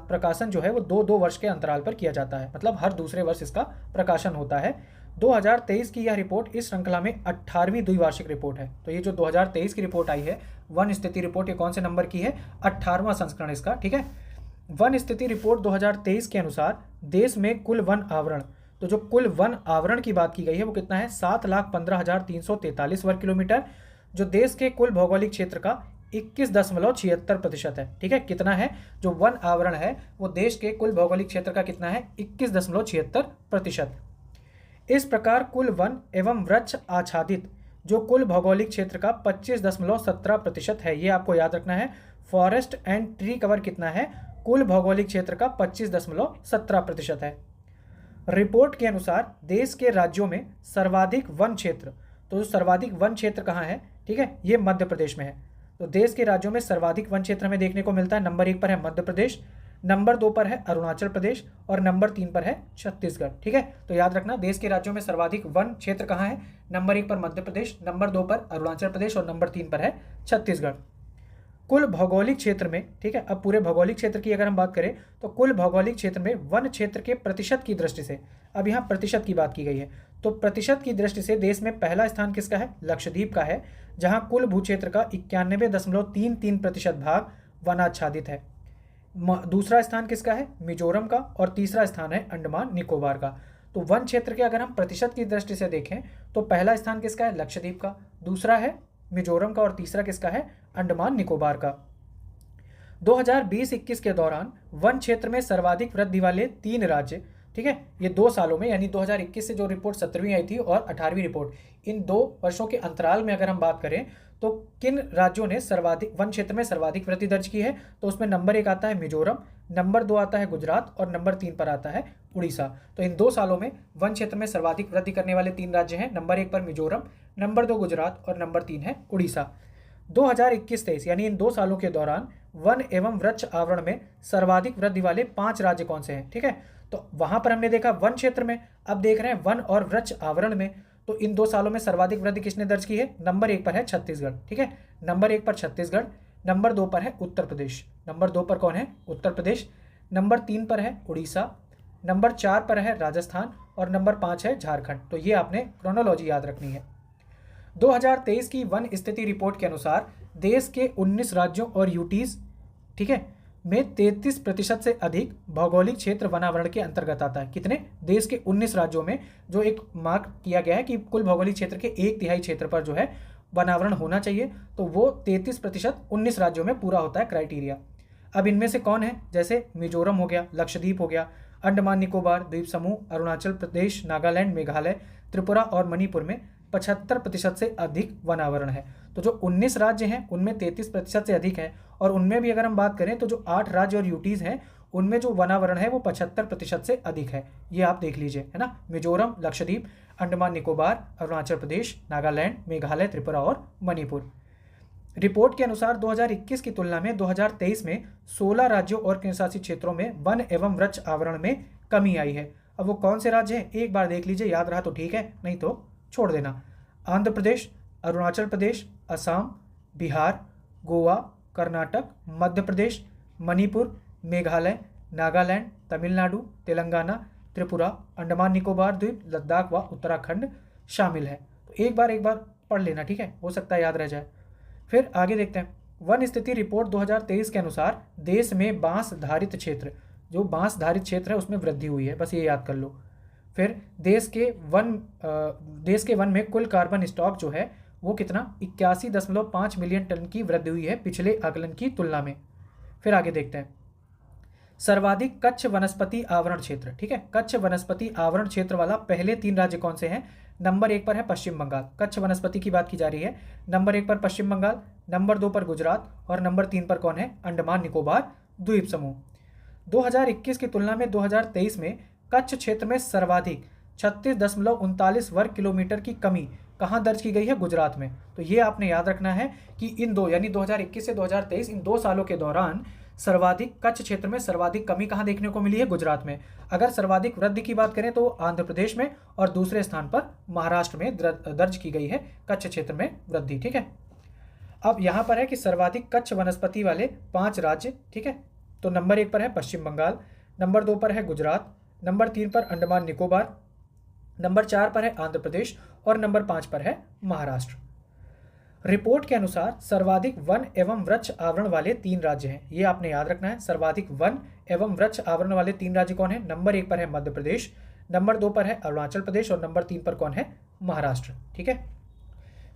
प्रकाशन जो है वो 2-2 वर्ष के अंतराल पर किया जाता है, मतलब हर दूसरे वर्ष इसका प्रकाशन होता है। 2023 की यह रिपोर्ट इस श्रृंखला में 18वीं द्विवार्षिक रिपोर्ट है। तो ये जो 2023 की रिपोर्ट आई है वन स्थिति रिपोर्ट, ये कौन से नंबर की है? 18वां संस्करण इसका, ठीक है। वन स्थिति रिपोर्ट 2023 के अनुसार देश में कुल वन आवरण, तो जो कुल वन आवरण की बात की गई है वो कितना है? 7,15,343 वर्ग किलोमीटर, जो देश के कुल भौगोलिक क्षेत्र का 21.76% है, ठीक है। कितना है? जो वन आवरण है वो देश के कुल भौगोलिक क्षेत्र का कितना है? 21.76%। इस प्रकार कुल वन एवं वृक्ष आच्छादित जो कुल भौगोलिक क्षेत्र का 25.17% है, ये आपको याद रखना है। फॉरेस्ट एंड ट्री कवर कितना है? कुल भौगोलिक क्षेत्र का 25.17% है। रिपोर्ट के अनुसार देश के राज्यों में सर्वाधिक वन क्षेत्र, तो जो सर्वाधिक वन क्षेत्र कहाँ है? ठीक है, ये मध्य प्रदेश में है। तो देश के राज्यों में सर्वाधिक वन क्षेत्र हमें देखने को मिलता है। नंबर 1 पर है मध्य प्रदेश, नंबर 2 पर है अरुणाचल प्रदेश और नंबर 3 पर है छत्तीसगढ़, ठीक है। तो याद रखना देश के राज्यों में सर्वाधिक वन क्षेत्र कहाँ है? नंबर 1 पर मध्य प्रदेश, नंबर 2 पर अरुणाचल प्रदेश और नंबर 3 पर है छत्तीसगढ़। कुल भौगोलिक क्षेत्र में, ठीक है, अब पूरे भौगोलिक क्षेत्र की अगर हम बात करें तो कुल भौगोलिक क्षेत्र में वन क्षेत्र के प्रतिशत की दृष्टि से, अब यहाँ प्रतिशत की बात की गई है, तो प्रतिशत की दृष्टि से देश में पहला स्थान किसका है? लक्षद्वीप का है, जहाँ कुल भूक्षेत्र का 91.33% भाग वनाच्छादित है। दूसरा स्थान किसका है? मिजोरम का, और तीसरा स्थान है अंडमान निकोबार का। तो वन क्षेत्र के अगर हम प्रतिशत की दृष्टि से देखें तो पहला स्थान किसका है? लक्षद्वीप का, दूसरा है मिजोरम का और तीसरा किसका है? अंडमान निकोबार का। 2020-21 के दौरान वन क्षेत्र में सर्वाधिक वृद्धि वाले 3 राज्य, ठीक है, ये 2 सालों में, यानी 2021 से जो रिपोर्ट 17वीं आई थी और 18वीं रिपोर्ट, इन 2 वर्षों के अंतराल में अगर हम बात करें तो किन राज्यों ने सर्वाधिक वन क्षेत्र में सर्वाधिक वृद्धि दर्ज की है? तो उसमें नंबर 1 आता है मिजोरम, नंबर 2 आता है गुजरात और नंबर 3 पर आता है उड़ीसा। तो इन 2 सालों में वन क्षेत्र में सर्वाधिक वृद्धि करने वाले 3 राज्य हैं, नंबर 1 पर मिजोरम, नंबर 2 गुजरात और नंबर 3 है उड़ीसा। 2021-23 यानी इन 2 सालों के दौरान वन एवं वृक्ष आवरण में सर्वाधिक वृद्धि वाले 5 राज्य कौन से हैं? ठीक है, तो वहां पर हमने देखा वन क्षेत्र में, अब देख रहे हैं वन और वृक्ष आवरण में। तो इन 2 सालों में सर्वाधिक वृद्धि किसने दर्ज की है? नंबर 1 पर है छत्तीसगढ़, ठीक है, नंबर 1 पर छत्तीसगढ़, नंबर 2 पर है उत्तर प्रदेश, नंबर 2 पर कौन है? उत्तर प्रदेश, नंबर 3 पर है उड़ीसा, नंबर 4 पर है राजस्थान और नंबर 5 है झारखंड। तो ये आपने क्रोनोलॉजी याद रखनी है। 2023 की वन स्थिति रिपोर्ट के अनुसार देश के 19 राज्यों और यूटीज, ठीक है, में 33% से अधिक भौगोलिक क्षेत्र वनावरण के अंतर्गत आता है। कितने? देश के 19 राज्यों में जो एक मार्क किया गया है कि कुल भौगोलिक क्षेत्र के 1/3 क्षेत्र पर जो है वनावरण होना चाहिए, तो वो 33% 19 राज्यों में पूरा होता है क्राइटेरिया। अब इनमें से कौन है? जैसे मिजोरम हो गया, लक्षद्वीप हो गया, अंडमान निकोबार द्वीप समूह, अरुणाचल प्रदेश, नागालैंड, मेघालय, त्रिपुरा और मणिपुर में 75% से अधिक वनावरण है। तो जो 19 राज्य हैं उनमें 33% से अधिक है, और उनमें भी अगर हम बात करें तो जो 8 राज्य और यूटीज हैं उनमें जो वनावरण है वो 75% से अधिक है। ये आप देख लीजिए, है ना, मिजोरम, लक्षद्वीप, अंडमान निकोबार, अरुणाचल प्रदेश, नागालैंड, मेघालय, त्रिपुरा और मणिपुर। रिपोर्ट के अनुसार 2021 की तुलना में 2023 में 16 राज्यों और केंद्रशासित क्षेत्रों में वन एवं वृक्ष आवरण में कमी आई है। अब वो कौन से राज्य हैं एक बार देख लीजिए, याद रहा तो ठीक है, नहीं तो छोड़ देना। आंध्र प्रदेश, अरुणाचल प्रदेश, असम, बिहार, गोवा, कर्नाटक, मध्य प्रदेश, मणिपुर, मेघालय, नागालैंड, तमिलनाडु, तेलंगाना, त्रिपुरा, अंडमान निकोबार द्वीप, लद्दाख व उत्तराखंड शामिल है। तो एक बार पढ़ लेना, ठीक है, हो सकता है याद रह जाए। फिर आगे देखते हैं। वन स्थिति रिपोर्ट 2023 के अनुसार देश में बांस धारित क्षेत्र, जो बांस धारित क्षेत्र है उसमें वृद्धि हुई है, बस ये याद कर लो। फिर देश के वन में कुल कार्बन स्टॉक जो है वो कितना? 81.5 मिलियन टन की वृद्धि हुई है पिछले आकलन की तुलना में। फिर आगे देखते हैं। सर्वाधिक कच्छ वनस्पति आवरण क्षेत्र, ठीक है, कच्छ वनस्पति आवरण क्षेत्र वाला पहले 3 राज्य कौन से हैं? नंबर 1 पर है पश्चिम बंगाल, कच्छ वनस्पति की बात की जा रही है, नंबर 1 पर पश्चिम बंगाल, नंबर 2 पर गुजरात और नंबर 3 पर कौन है? अंडमान निकोबार द्वीप समूह। 2021 की तुलना में 2023 में कच्छ क्षेत्र में सर्वाधिक 36.39 वर्ग किलोमीटर की कमी कहाँ दर्ज की गई है? गुजरात में। तो ये आपने याद रखना है कि इन 2 यानी 2021 से 2023 इन 2 सालों के दौरान सर्वाधिक कच्छ क्षेत्र में सर्वाधिक कमी कहाँ देखने को मिली है? गुजरात में। अगर सर्वाधिक वृद्धि की बात करें तो आंध्र प्रदेश में, और दूसरे स्थान पर महाराष्ट्र में दर्ज की गई है कच्छ क्षेत्र में वृद्धि, ठीक है। अब यहाँ पर है कि सर्वाधिक कच्छ वनस्पति वाले 5 राज्य, ठीक है, तो नंबर 1 पर है पश्चिम बंगाल, नंबर 2 पर है गुजरात, नंबर 3 पर अंडमान निकोबार, नंबर 4 पर है आंध्र प्रदेश और नंबर 5 पर है महाराष्ट्र। रिपोर्ट के अनुसार सर्वाधिक वन एवं वृक्ष आवरण वाले 3 राज्य हैं, ये आपने याद रखना है। सर्वाधिक वन एवं वृक्ष आवरण वाले 3 राज्य कौन है? नंबर 1 पर है मध्य प्रदेश, नंबर 2 पर है अरुणाचल प्रदेश और नंबर 3 पर कौन है? महाराष्ट्र। ठीक है,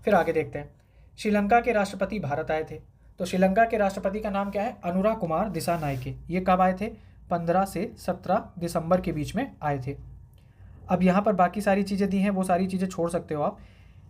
फिर आगे देखते हैं। श्रीलंका के राष्ट्रपति भारत आए थे, तो श्रीलंका के राष्ट्रपति का नाम क्या है? अनुरा कुमार दिसानायके। ये कब आए थे? 15 से 17 दिसंबर के बीच में आए थे। अब यहाँ पर बाकी सारी चीज़ें दी हैं, वो सारी चीज़ें छोड़ सकते हो आप।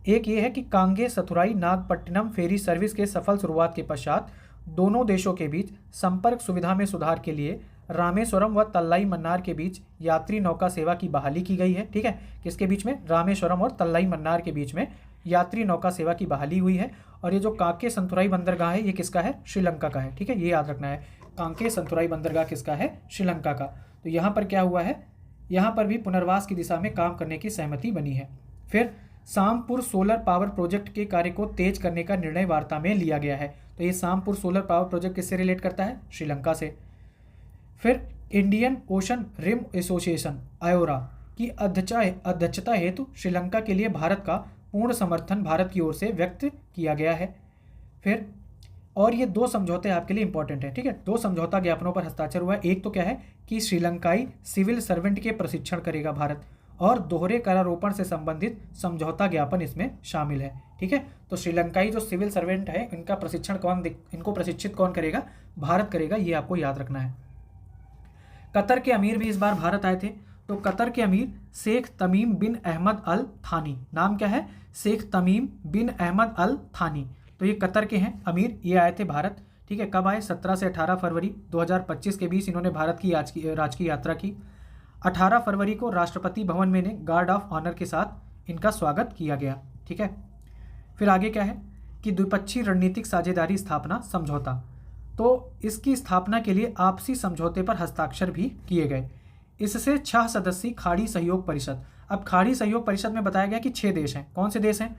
एक ये है कि कांगे सथुराई नागपट्टिनम फेरी सर्विस के सफल शुरुआत के पश्चात दोनों देशों के बीच संपर्क सुविधा में सुधार के लिए रामेश्वरम व तल्लाई मन्नार के बीच यात्री नौका सेवा की बहाली की गई है। ठीक है, किसके बीच में? रामेश्वरम और तल्लाई मन्नार के बीच में यात्री नौका सेवा की बहाली हुई है। और ये जो कांके संतुराई बंदरगाह है, ये किसका है? श्रीलंका का है। ठीक है, ये याद रखना है, कांके संतुराई बंदरगाह किसका है? श्रीलंका का। तो यहाँ पर क्या हुआ है? यहाँ पर भी पुनर्वास की दिशा में काम करने की सहमति बनी है। फिर सामपुर सोलर पावर प्रोजेक्ट के कार्य को तेज करने का निर्णय वार्ता में लिया गया है। तो ये सामपुर सोलर पावर प्रोजेक्ट किससे रिलेट करता है? श्रीलंका से। फिर इंडियन ओशन रिम एसोसिएशन आयोरा की अध्यक्षता हेतु श्रीलंका के लिए भारत का पूर्ण समर्थन भारत की ओर से व्यक्त किया गया है। फिर और ये 2 समझौते आपके लिए इंपॉर्टेंट है। ठीक है, 2 समझौता ज्ञापनों पर हस्ताक्षर हुआ है। एक तो क्या है कि श्रीलंकाई सिविल सर्वेंट के प्रशिक्षण करेगा भारत, और दोहरे करारोपण से संबंधित समझौता ज्ञापन इसमें शामिल है। ठीक है, तो श्रीलंकाई जो सिविल सर्वेंट है, इनका प्रशिक्षण इनको प्रशिक्षित कौन करेगा? भारत करेगा, ये आपको याद रखना है। कतर के अमीर भी इस बार भारत आए थे। तो कतर के अमीर शेख तमीम बिन अहमद अल थानी, नाम क्या है? शेख तमीम बिन अहमद अल थानी। तो ये कतर के हैं अमीर, ये आए थे भारत। ठीक है, कब आए? 17 से 18 फरवरी 2025 के बीच इन्होंने भारत की राजकीय यात्रा की। 18 फरवरी को राष्ट्रपति भवन में गार्ड ऑफ ऑनर के साथ इनका स्वागत किया गया। ठीक है, फिर आगे क्या है कि द्विपक्षीय रणनीतिक साझेदारी स्थापना समझौता। तो इसकी स्थापना के लिए आपसी समझौते पर हस्ताक्षर भी किए गए। इससे 6 सदस्यीय खाड़ी सहयोग परिषद। अब खाड़ी सहयोग परिषद में बताया गया कि 6 देश हैं। कौन से देश हैं?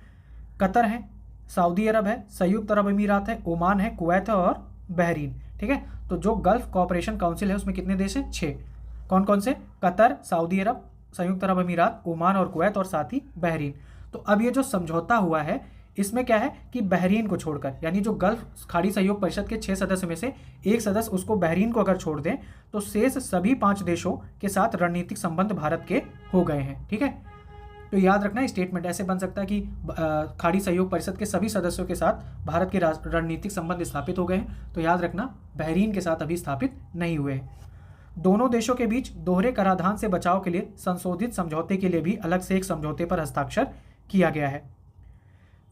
कतर है, सऊदी अरब है, संयुक्त अरब अमीरात है, ओमान है, कुवैत है और बहरीन। ठीक है, तो जो गल्फ कोऑपरेशन काउंसिल है उसमें कितने देश हैं? 6। कौन कौन से? कतर, सऊदी अरब, संयुक्त अरब अमीरात, ओमान और कुवैत और साथ ही बहरीन। तो अब ये जो समझौता हुआ है इसमें क्या है कि बहरीन को छोड़कर, यानी जो गल्फ खाड़ी सहयोग परिषद के 6 सदस्य में से एक सदस्य उसको बहरीन को अगर छोड़ दें तो शेष सभी 5 देशों के साथ रणनीतिक संबंध भारत के हो गए हैं। ठीक है, तो याद रखना स्टेटमेंट ऐसे बन सकता है कि खाड़ी सहयोग परिषद के सभी सदस्यों के साथ भारत के रणनीतिक संबंध स्थापित हो गए हैं। तो याद रखना बहरीन के साथ अभी स्थापित नहीं हुए हैं। दोनों देशों के बीच दोहरे कराधान से बचाव के लिए संशोधित समझौते के लिए भी अलग से एक समझौते पर हस्ताक्षर किया गया है।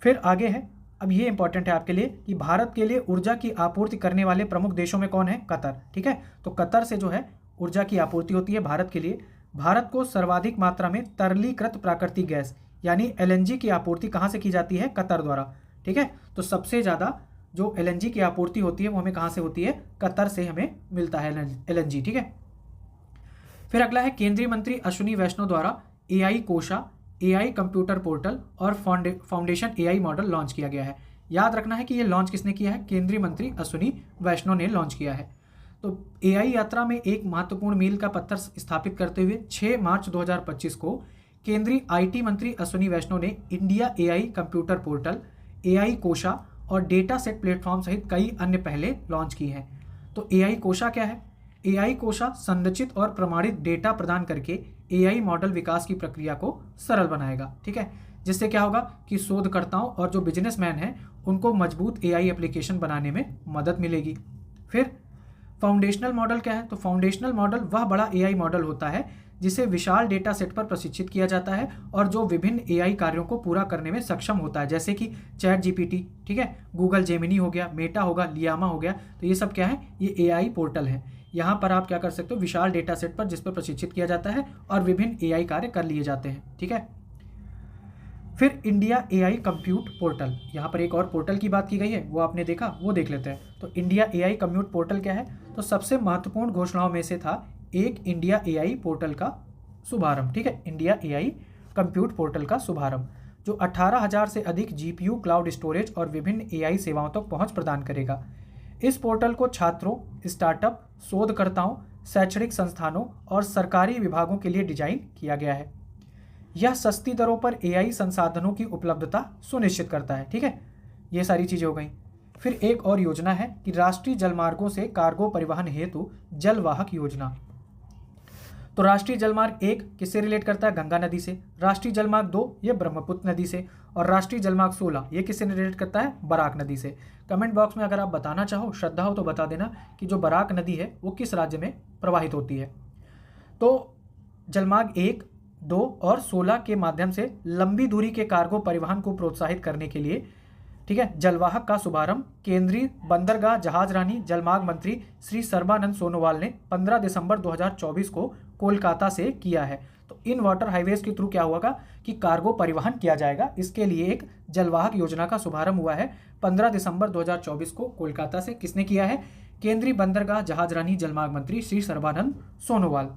फिर आगे है, अब ये इंपॉर्टेंट है आपके लिए कि भारत के लिए ऊर्जा की आपूर्ति करने वाले प्रमुख देशों में कौन है? कतर। ठीक है, तो कतर से जो है ऊर्जा की आपूर्ति होती है भारत के लिए। भारत को सर्वाधिक मात्रा में तरलीकृत प्राकृतिक गैस यानी LNG की आपूर्ति कहाँ से की जाती है? कतर द्वारा। ठीक है, तो सबसे ज़्यादा जो LNG की आपूर्ति होती है वो हमें कहाँ से होती है? कतर से हमें मिलता है LNG। ठीक है, फिर अगला है केंद्रीय मंत्री अश्विनी वैष्णव द्वारा AI कोशा, AI कंप्यूटर पोर्टल और फाउंडेशन AI मॉडल लॉन्च किया गया है। याद रखना है कि ये लॉन्च किसने किया है? केंद्रीय मंत्री अश्विनी वैष्णव ने लॉन्च किया है। तो AI यात्रा में एक महत्वपूर्ण मील का पत्थर स्थापित करते हुए 6 मार्च 2025 को केंद्रीय IT मंत्री अश्विनी वैष्णव ने India AI computer portal, AI कोशा और डेटा सेट प्लेटफॉर्म सहित कई अन्य पहले लॉन्च की हैं। तो AI कोशा क्या है? AI कोशा संरचित और प्रमाणित डेटा प्रदान करके AI मॉडल विकास की प्रक्रिया को सरल बनाएगा। ठीक है, जिससे क्या होगा कि शोधकर्ताओं और जो बिजनेसमैन हैं उनको मजबूत AI एप्लीकेशन बनाने में मदद मिलेगी। फिर फाउंडेशनल मॉडल क्या है? तो फाउंडेशनल मॉडल वह बड़ा AI मॉडल होता है जिसे विशाल डेटा सेट पर प्रशिक्षित किया जाता है और जो विभिन्न AI कार्यों को पूरा करने में सक्षम होता है, जैसे कि ChatGPT, ठीक है, गूगल जेमिनी हो गया, मेटा होगा, लियामा हो गया। तो ये सब क्या है? ये AI पोर्टल है। यहाँ पर आप क्या कर सकते हो? विशाल डेटा सेट पर जिस पर प्रशिक्षित किया जाता है और विभिन्न AI कार्य कर लिए जाते हैं। ठीक है, फिर इंडिया AI कंप्यूट पोर्टल, यहाँ पर एक और पोर्टल की बात की गई है, वो आपने देखा, वो देख लेते हैं। तो इंडिया AI कंप्यूट पोर्टल क्या है? तो सबसे महत्वपूर्ण घोषणाओं में से था एक इंडिया AI पोर्टल का शुभारंभ। ठीक है, इंडिया AI कंप्यूट पोर्टल का शुभारंभ जो 18,000 से अधिक GPU क्लाउड स्टोरेज और विभिन्न AI सेवाओं तक पहुंच प्रदान करेगा। इस पोर्टल को छात्रों, स्टार्टअप, शोधकर्ताओं, शैक्षणिक संस्थानों और सरकारी विभागों के लिए डिजाइन किया गया है। यह सस्ती दरों पर एआई संसाधनों की उपलब्धता सुनिश्चित करता है। ठीक है, ये सारी चीज़ें हो गई। फिर एक और योजना है कि राष्ट्रीय जलमार्गों से कार्गो परिवहन हेतु जलवाहक योजना। तो राष्ट्रीय जलमार्ग 1 किससे रिलेट करता है? गंगा नदी से। राष्ट्रीय जलमार्ग 2 ये ब्रह्मपुत्र नदी से। और राष्ट्रीय जलमार्ग 16 ये किससे रिलेट करता है? बराक नदी से। कमेंट बॉक्स में अगर आप बताना चाहो, श्रद्धा हो तो बता देना कि जो बराक नदी है वो किस राज्य में प्रवाहित होती है। तो जलमार्ग 1, 2 और 16 के माध्यम से लंबी दूरी के कार्गो परिवहन को प्रोत्साहित करने के लिए, ठीक है, जलवाहक का शुभारंभ केंद्रीय बंदरगाह जहाजरानी जलमार्ग मंत्री श्री सर्बानंद सोनोवाल ने 15 दिसंबर 2024 को कोलकाता से किया है। तो इन वाटर हाईवेज के थ्रू क्या होगा कि कार्गो परिवहन किया जाएगा। इसके लिए एक जलवाहक योजना का शुभारंभ हुआ है 15 दिसंबर 2024 को कोलकाता से। किसने किया है? केंद्रीय बंदरगाह जहाजरानी जलमार्ग मंत्री श्री सर्बानंद सोनोवाल।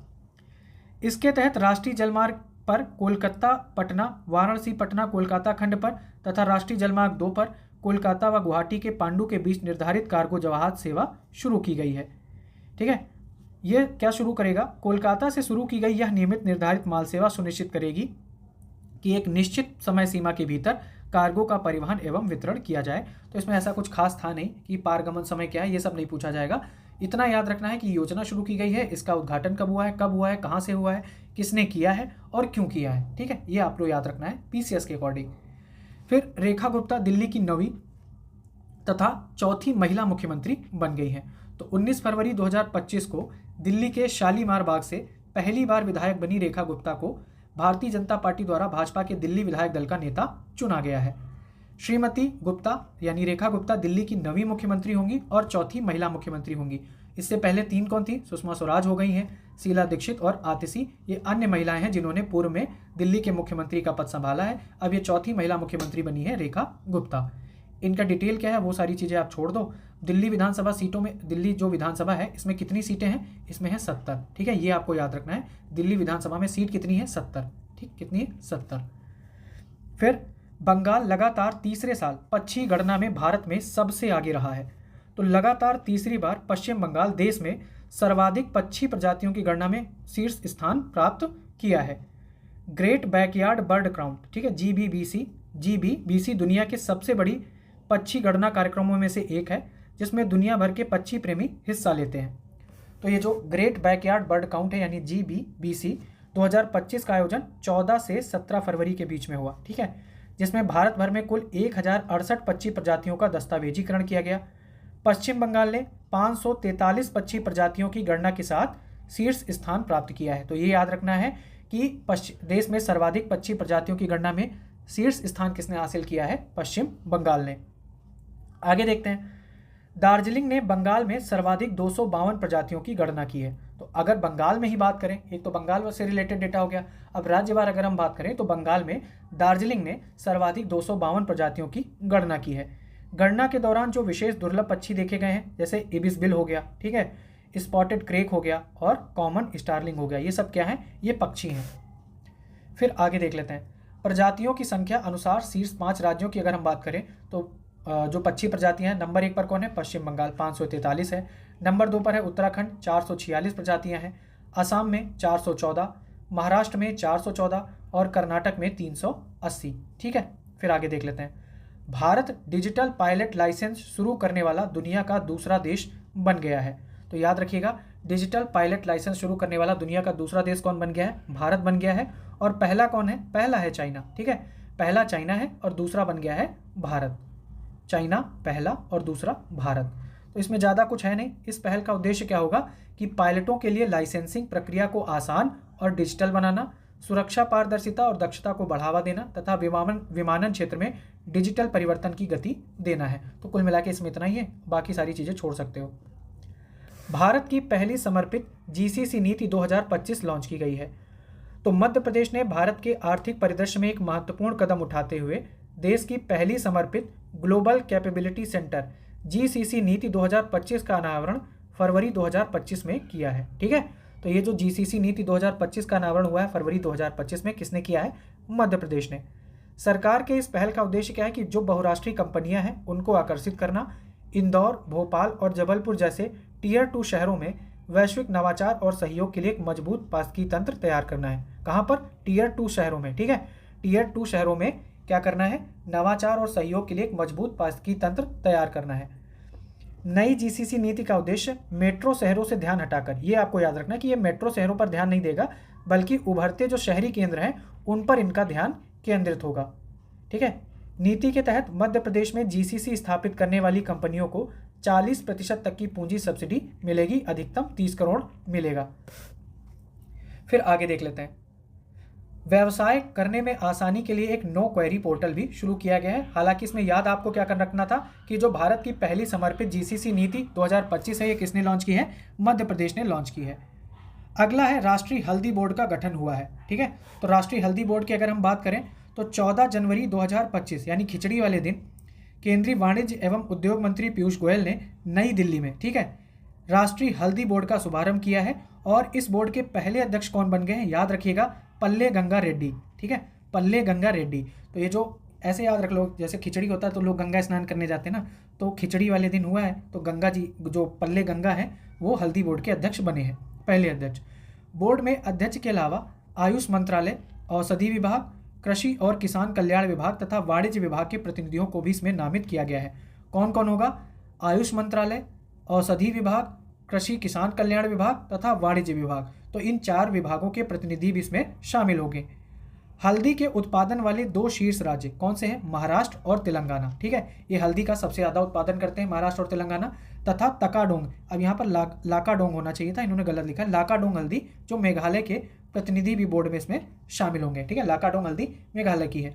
इसके तहत राष्ट्रीय जलमार्ग पर कोलकाता पटना, वाराणसी पटना कोलकाता खंड पर तथा राष्ट्रीय जलमार्ग 2 पर कोलकाता व गुवाहाटी के पांडु के बीच निर्धारित कार्गो जहाज सेवा शुरू की गई है। ठीक है, यह क्या शुरू करेगा? कोलकाता से शुरू की गई यह नियमित निर्धारित माल सेवा सुनिश्चित करेगी कि एक निश्चित समय सीमा के भीतर कार्गो का परिवहन एवं वितरण किया जाए। तो इसमें ऐसा कुछ खास था नहीं कि पारगमन समय क्या है, ये सब नहीं पूछा जाएगा। इतना याद रखना है कि योजना शुरू की गई है, इसका उद्घाटन कब हुआ है, कहाँ से हुआ है, किसने किया है और क्यों किया है। ठीक है, ये आप लोग याद रखना है पीसीएस के अकॉर्डिंग। फिर रेखा गुप्ता दिल्ली की 9वीं तथा चौथी महिला मुख्यमंत्री बन गई हैं। तो 19 फरवरी 2025 को दिल्ली के शालीमार बाग से पहली बार विधायक बनी रेखा गुप्ता को भारतीय जनता पार्टी द्वारा भाजपा के दिल्ली विधायक दल का नेता चुना गया है। श्रीमती गुप्ता यानी रेखा गुप्ता दिल्ली की 9वीं मुख्यमंत्री होंगी और चौथी महिला मुख्यमंत्री होंगी। इससे पहले 3 कौन थी? सुषमा स्वराज हो गई हैं, शीला दीक्षित और आतिशी। ये अन्य महिलाएं हैं जिन्होंने पूर्व में दिल्ली के मुख्यमंत्री का पद संभाला है। अब ये चौथी महिला मुख्यमंत्री बनी है रेखा गुप्ता। इनका डिटेल क्या है वो सारी चीज़ें आप छोड़ दो। दिल्ली विधानसभा सीटों में, दिल्ली जो विधानसभा है इसमें कितनी सीटें हैं? इसमें है 70। ठीक है, ये आपको याद रखना है। दिल्ली विधानसभा में सीट कितनी है? 70। ठीक, कितनी है? 70। फिर बंगाल लगातार तीसरे साल पक्षी गणना में भारत में सबसे आगे रहा है। तो लगातार तीसरी बार पश्चिम बंगाल देश में सर्वाधिक पक्षी प्रजातियों की गणना में शीर्ष स्थान प्राप्त किया है। ग्रेट बैकयार्ड बर्ड काउंट, ठीक है, जीबीबीसी दुनिया के सबसे बड़ी पक्षी गणना कार्यक्रमों में से एक है जिसमें दुनिया भर के पक्षी प्रेमी हिस्सा लेते हैं। तो ये जो ग्रेट बैकयार्ड बर्ड काउंट है यानी जीबीबीसी 2025 का आयोजन 14 से 17 फरवरी के बीच में हुआ। ठीक है, जिसमें भारत भर में कुल 1068 पक्षी प्रजातियों का दस्तावेजीकरण किया गया। पश्चिम बंगाल ने 543 पक्षी प्रजातियों की गणना के साथ शीर्ष स्थान प्राप्त किया है। तो ये याद रखना है कि देश में सर्वाधिक पक्षी प्रजातियों की गणना में शीर्ष स्थान किसने हासिल किया है? पश्चिम बंगाल ने। आगे देखते हैं, दार्जिलिंग ने बंगाल में सर्वाधिक 252 प्रजातियों की गणना की है। तो अगर बंगाल में ही बात करें, एक तो बंगाल से रिलेटेड डेटा हो गया। अब राज्यवार अगर हम बात करें तो बंगाल में दार्जिलिंग ने सर्वाधिक 252 प्रजातियों की गणना की है। गणना के दौरान जो विशेष दुर्लभ पक्षी देखे गए हैं जैसे इबिस बिल हो गया, ठीक है, स्पॉटेड क्रेक हो गया और कॉमन स्टारलिंग हो गया, ये सब क्या है? ये पक्षी हैं। फिर आगे देख लेते हैं, प्रजातियों की संख्या अनुसार शीर्ष 5 राज्यों की अगर हम बात करें तो जो पक्षी प्रजातियां हैं, नंबर 1 पर कौन है? पश्चिम बंगाल 543 है। नंबर 2 पर है उत्तराखंड 446 प्रजातियां हैं। असम में 414, महाराष्ट्र में 414 और कर्नाटक में 380। ठीक है, फिर आगे देख लेते हैं, भारत डिजिटल पायलट लाइसेंस शुरू करने वाला दुनिया का दूसरा देश बन गया है। तो याद रखिएगा, डिजिटल पायलट लाइसेंस शुरू करने वाला दुनिया का दूसरा देश कौन बन गया है? भारत बन गया है। और पहला कौन है? पहला है चाइना। ठीक है, पहला चाइना है और दूसरा बन गया है भारत। चाइना पहला और दूसरा भारत। तो इसमें ज़्यादा कुछ है नहीं। इस पहल का उद्देश्य क्या होगा कि पायलटों के लिए लाइसेंसिंग प्रक्रिया को आसान और डिजिटल बनाना, सुरक्षा, पारदर्शिता और दक्षता को बढ़ावा देना तथा विमानन क्षेत्र में डिजिटल परिवर्तन की गति देना है। तो कुल मिला के इसमें इतना ही है, बाकी सारी चीज़ें छोड़ सकते हो। भारत की पहली समर्पित जीसीसी नीति 2025 लॉन्च की गई है। तो मध्य प्रदेश ने भारत के आर्थिक परिदृश्य में एक महत्वपूर्ण कदम उठाते हुए देश की पहली समर्पित ग्लोबल कैपेबिलिटी सेंटर जीसीसी नीति 2025 का अनावरण फरवरी 2025 में किया है। ठीक है, तो ये जो जीसीसी नीति 2025 का अनावरण हुआ है फरवरी 2025 में, किसने किया है? मध्य प्रदेश ने। सरकार के इस पहल का उद्देश्य क्या है कि जो बहुराष्ट्रीय कंपनियां हैं उनको आकर्षित करना, इंदौर, भोपाल और जबलपुर जैसे टीयर 2 शहरों में वैश्विक नवाचार और सहयोग के लिए एक मजबूत पारिस्थितिकी तंत्र तैयार करना है। कहाँ पर? टीयर 2 शहरों में। ठीक है, टीयर 2 शहरों में क्या करना है? नवाचार और सहयोग के लिए एक मजबूत पारिस्थितिकी तंत्र तैयार करना है। नई जीसीसी नीति का उद्देश्य मेट्रो शहरों से ध्यान हटाकर, ये आपको याद रखना कि ये मेट्रो शहरों पर ध्यान नहीं देगा, बल्कि उभरते जो शहरी केंद्र हैं उन पर इनका ध्यान केंद्रित होगा। ठीक है, नीति के तहत मध्य प्रदेश में जीसीसी स्थापित करने वाली कंपनियों को 40% तक की पूंजी सब्सिडी मिलेगी, अधिकतम 30 करोड़ मिलेगा। फिर आगे देख लेते हैं। व्यवसाय करने में आसानी के लिए एक नो क्वेरी पोर्टल भी शुरू किया गया है। हालांकि इसमें याद आपको क्या कर रखना था कि जो भारत की पहली समर्पित जीसीसी नीति 2025 है, ये किसने लॉन्च की है? मध्य प्रदेश ने लॉन्च की है। अगला है राष्ट्रीय हल्दी बोर्ड का गठन हुआ है। ठीक है, तो राष्ट्रीय हल्दी बोर्ड की अगर हम बात करें तो 14 जनवरी 2025 यानी खिचड़ी वाले दिन केंद्रीय वाणिज्य एवं उद्योग मंत्री पीयूष गोयल ने नई दिल्ली में, ठीक है, राष्ट्रीय हल्दी बोर्ड का शुभारंभ किया है। और इस बोर्ड के पहले अध्यक्ष कौन बन गए हैं? याद रखिएगा, पल्ले गंगा रेड्डी। ठीक है, पल्ले गंगा रेड्डी। तो ये जो ऐसे याद रख लो, जैसे खिचड़ी होता है तो लोग गंगा स्नान करने जाते हैं ना, तो खिचड़ी वाले दिन हुआ है तो गंगा जी, जो पल्ले गंगा है, वो हल्दी बोर्ड के अध्यक्ष बने हैं, पहले अध्यक्ष। बोर्ड में अध्यक्ष के अलावा आयुष मंत्रालय, औषधि विभाग, कृषि और किसान कल्याण विभाग तथा वाणिज्य विभाग के प्रतिनिधियों को भी इसमें नामित किया गया है। कौन कौन होगा? आयुष मंत्रालय, औषधि विभाग, कृषि किसान कल्याण विभाग तथा वाणिज्य विभाग। तो इन 4 विभागों के प्रतिनिधि भी इसमें शामिल होंगे। हल्दी के उत्पादन वाले 2 शीर्ष राज्य कौन से हैं? महाराष्ट्र और तेलंगाना। ठीक है, ये हल्दी का सबसे ज़्यादा उत्पादन करते हैं, महाराष्ट्र और तेलंगाना। तथा तकाडोंग, अब यहाँ पर लाकाडोंग होना चाहिए था, इन्होंने गलत लिखा है, लाकाडोंग हल्दी, जो मेघालय के प्रतिनिधि भी बोर्ड में इसमें शामिल होंगे। ठीक है, लाकाडोंग हल्दी मेघालय की है।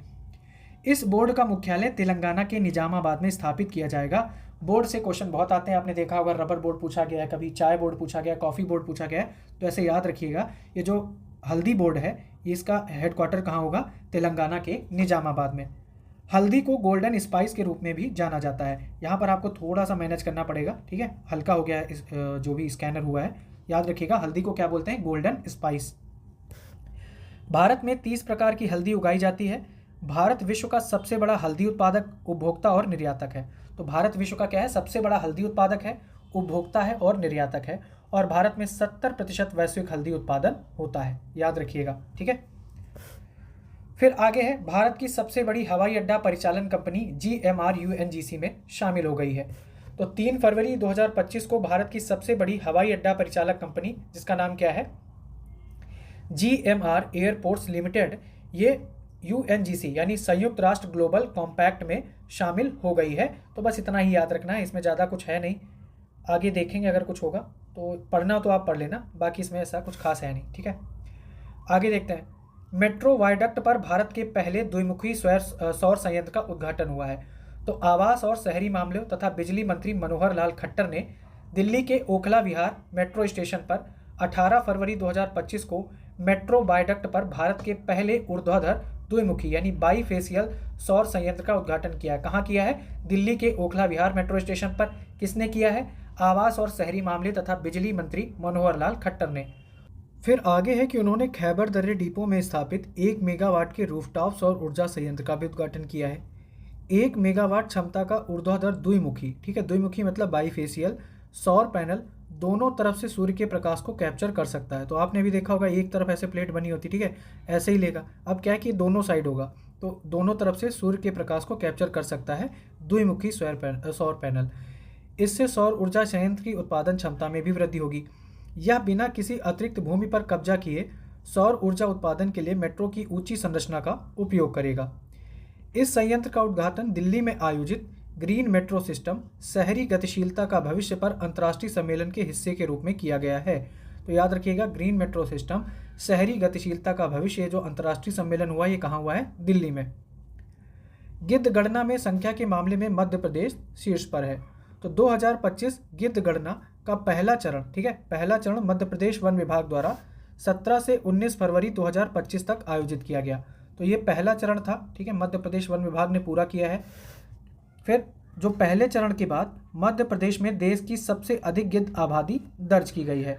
इस बोर्ड का मुख्यालय तेलंगाना के निजामाबाद में स्थापित किया जाएगा। बोर्ड से क्वेश्चन बहुत आते हैं, आपने देखा होगा, रबर बोर्ड पूछा गया है, कभी चाय बोर्ड पूछा गया, कॉफ़ी बोर्ड पूछा गया है। तो ऐसे याद रखिएगा, ये जो हल्दी बोर्ड है इसका हेडक्वार्टर कहाँ होगा? तेलंगाना के निजामाबाद में। हल्दी को गोल्डन स्पाइस के रूप में भी जाना जाता है। यहाँ पर आपको थोड़ा सा मैनेज करना पड़ेगा। ठीक है, हल्का हो गया है जो भी स्कैनर हुआ है। याद रखिएगा, हल्दी को क्या बोलते हैं? Golden spice. भारत में 30 प्रकार की हल्दी उगाई जाती है। भारत विश्व का सबसे बड़ा हल्दी उत्पादक, उपभोक्ता और निर्यातक है। तो भारत विश्व का क्या है? सबसे बड़ा हल्दी उत्पादक है, उपभोक्ता है और निर्यातक है। और भारत में 70% वैश्विक हल्दी उत्पादन होता है, याद रखिएगा। ठीक है, फिर आगे है, भारत की सबसे बड़ी हवाई अड्डा परिचालन कंपनी GMR UNGC में शामिल हो गई है। तो 3 फरवरी 2025 को भारत की सबसे बड़ी हवाई अड्डा परिचालक कंपनी, जिसका नाम क्या है? GMR एयरपोर्ट्स लिमिटेड, ये UNGC यानी संयुक्त राष्ट्र ग्लोबल कॉम्पैक्ट में शामिल हो गई है। तो बस इतना ही याद रखना है, इसमें ज़्यादा कुछ है नहीं। आगे देखेंगे अगर कुछ होगा तो पढ़ना तो आप पढ़ लेना, बाकी इसमें ऐसा कुछ खास है नहीं। ठीक है, आगे देखते हैं। मेट्रो वायडक्ट पर भारत के पहले द्विमुखी सौर संयंत्र का उद्घाटन हुआ है। तो आवास और शहरी मामलों तथा बिजली मंत्री मनोहर लाल खट्टर ने दिल्ली के ओखला विहार मेट्रो स्टेशन पर 18 फरवरी 2025 को मेट्रो वायडक्ट पर भारत के पहले ऊर्ध्वाधर द्विमुखी यानी बाईफेसियल सौर संयंत्र का उद्घाटन किया है। कहाँ किया है? दिल्ली के ओखला विहार मेट्रो स्टेशन पर। किसने किया है? आवास और शहरी मामले तथा बिजली मंत्री मनोहर लाल खट्टर ने। फिर आगे है कि उन्होंने खैबर दर्रे डिपो में स्थापित 1 मेगावाट के रूफटॉप सौर ऊर्जा संयंत्र का भी उद्घाटन किया है। 1 मेगावाट क्षमता का ऊर्ध्वाधर द्विमुखी, ठीक है, द्विमुखी मतलब बाईफेसियल सौर पैनल दोनों तरफ से सूर्य के प्रकाश को कैप्चर कर सकता है। तो आपने भी देखा होगा, एक तरफ ऐसे प्लेट बनी होती, ठीक है, ऐसे ही लेगा। अब क्या है कि दोनों साइड होगा, तो दोनों तरफ से सूर्य के प्रकाश को कैप्चर कर सकता है द्विमुखी सौर पैनल। इससे सौर ऊर्जा संयंत्र की उत्पादन क्षमता में भी वृद्धि होगी। यह बिना किसी अतिरिक्त भूमि पर कब्जा किए सौर ऊर्जा उत्पादन के लिए मेट्रो की ऊंची संरचना का उपयोग करेगा। इस संयंत्र का उद्घाटन दिल्ली में आयोजित ग्रीन मेट्रो सिस्टम शहरी गतिशीलता का भविष्य पर अंतर्राष्ट्रीय सम्मेलन के हिस्से के रूप में किया गया है। तो याद रखिएगा, ग्रीन मेट्रो सिस्टम शहरी गतिशीलता का भविष्य, जो अंतर्राष्ट्रीय सम्मेलन हुआ, ये कहाँ हुआ है? दिल्ली में। गिद्ध गणना में संख्या के मामले में मध्य प्रदेश शीर्ष पर है। तो 2025 गिद्ध गणना का पहला चरण, ठीक है, पहला चरण मध्य प्रदेश वन विभाग द्वारा 17 से 19 फरवरी 2025 तक आयोजित किया गया। तो ये पहला चरण था, ठीक है, मध्य प्रदेश वन विभाग ने पूरा किया है। फिर जो पहले चरण के बाद मध्य प्रदेश में देश की सबसे अधिक गिद्ध आबादी दर्ज की गई है।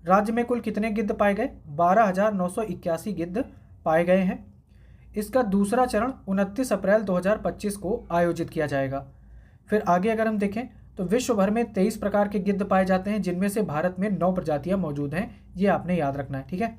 राज्य में कुल कितने गिद्ध पाए गए? 12,981 गिद्ध पाए गए हैं। इसका दूसरा चरण 29 अप्रैल 2025 को आयोजित किया जाएगा। फिर आगे अगर हम देखें, तो विश्व भर में 23 प्रकार के गिद्ध पाए जाते हैं, जिनमें से भारत में 9 प्रजातियां मौजूद हैं। ये आपने याद रखना है, ठीक है।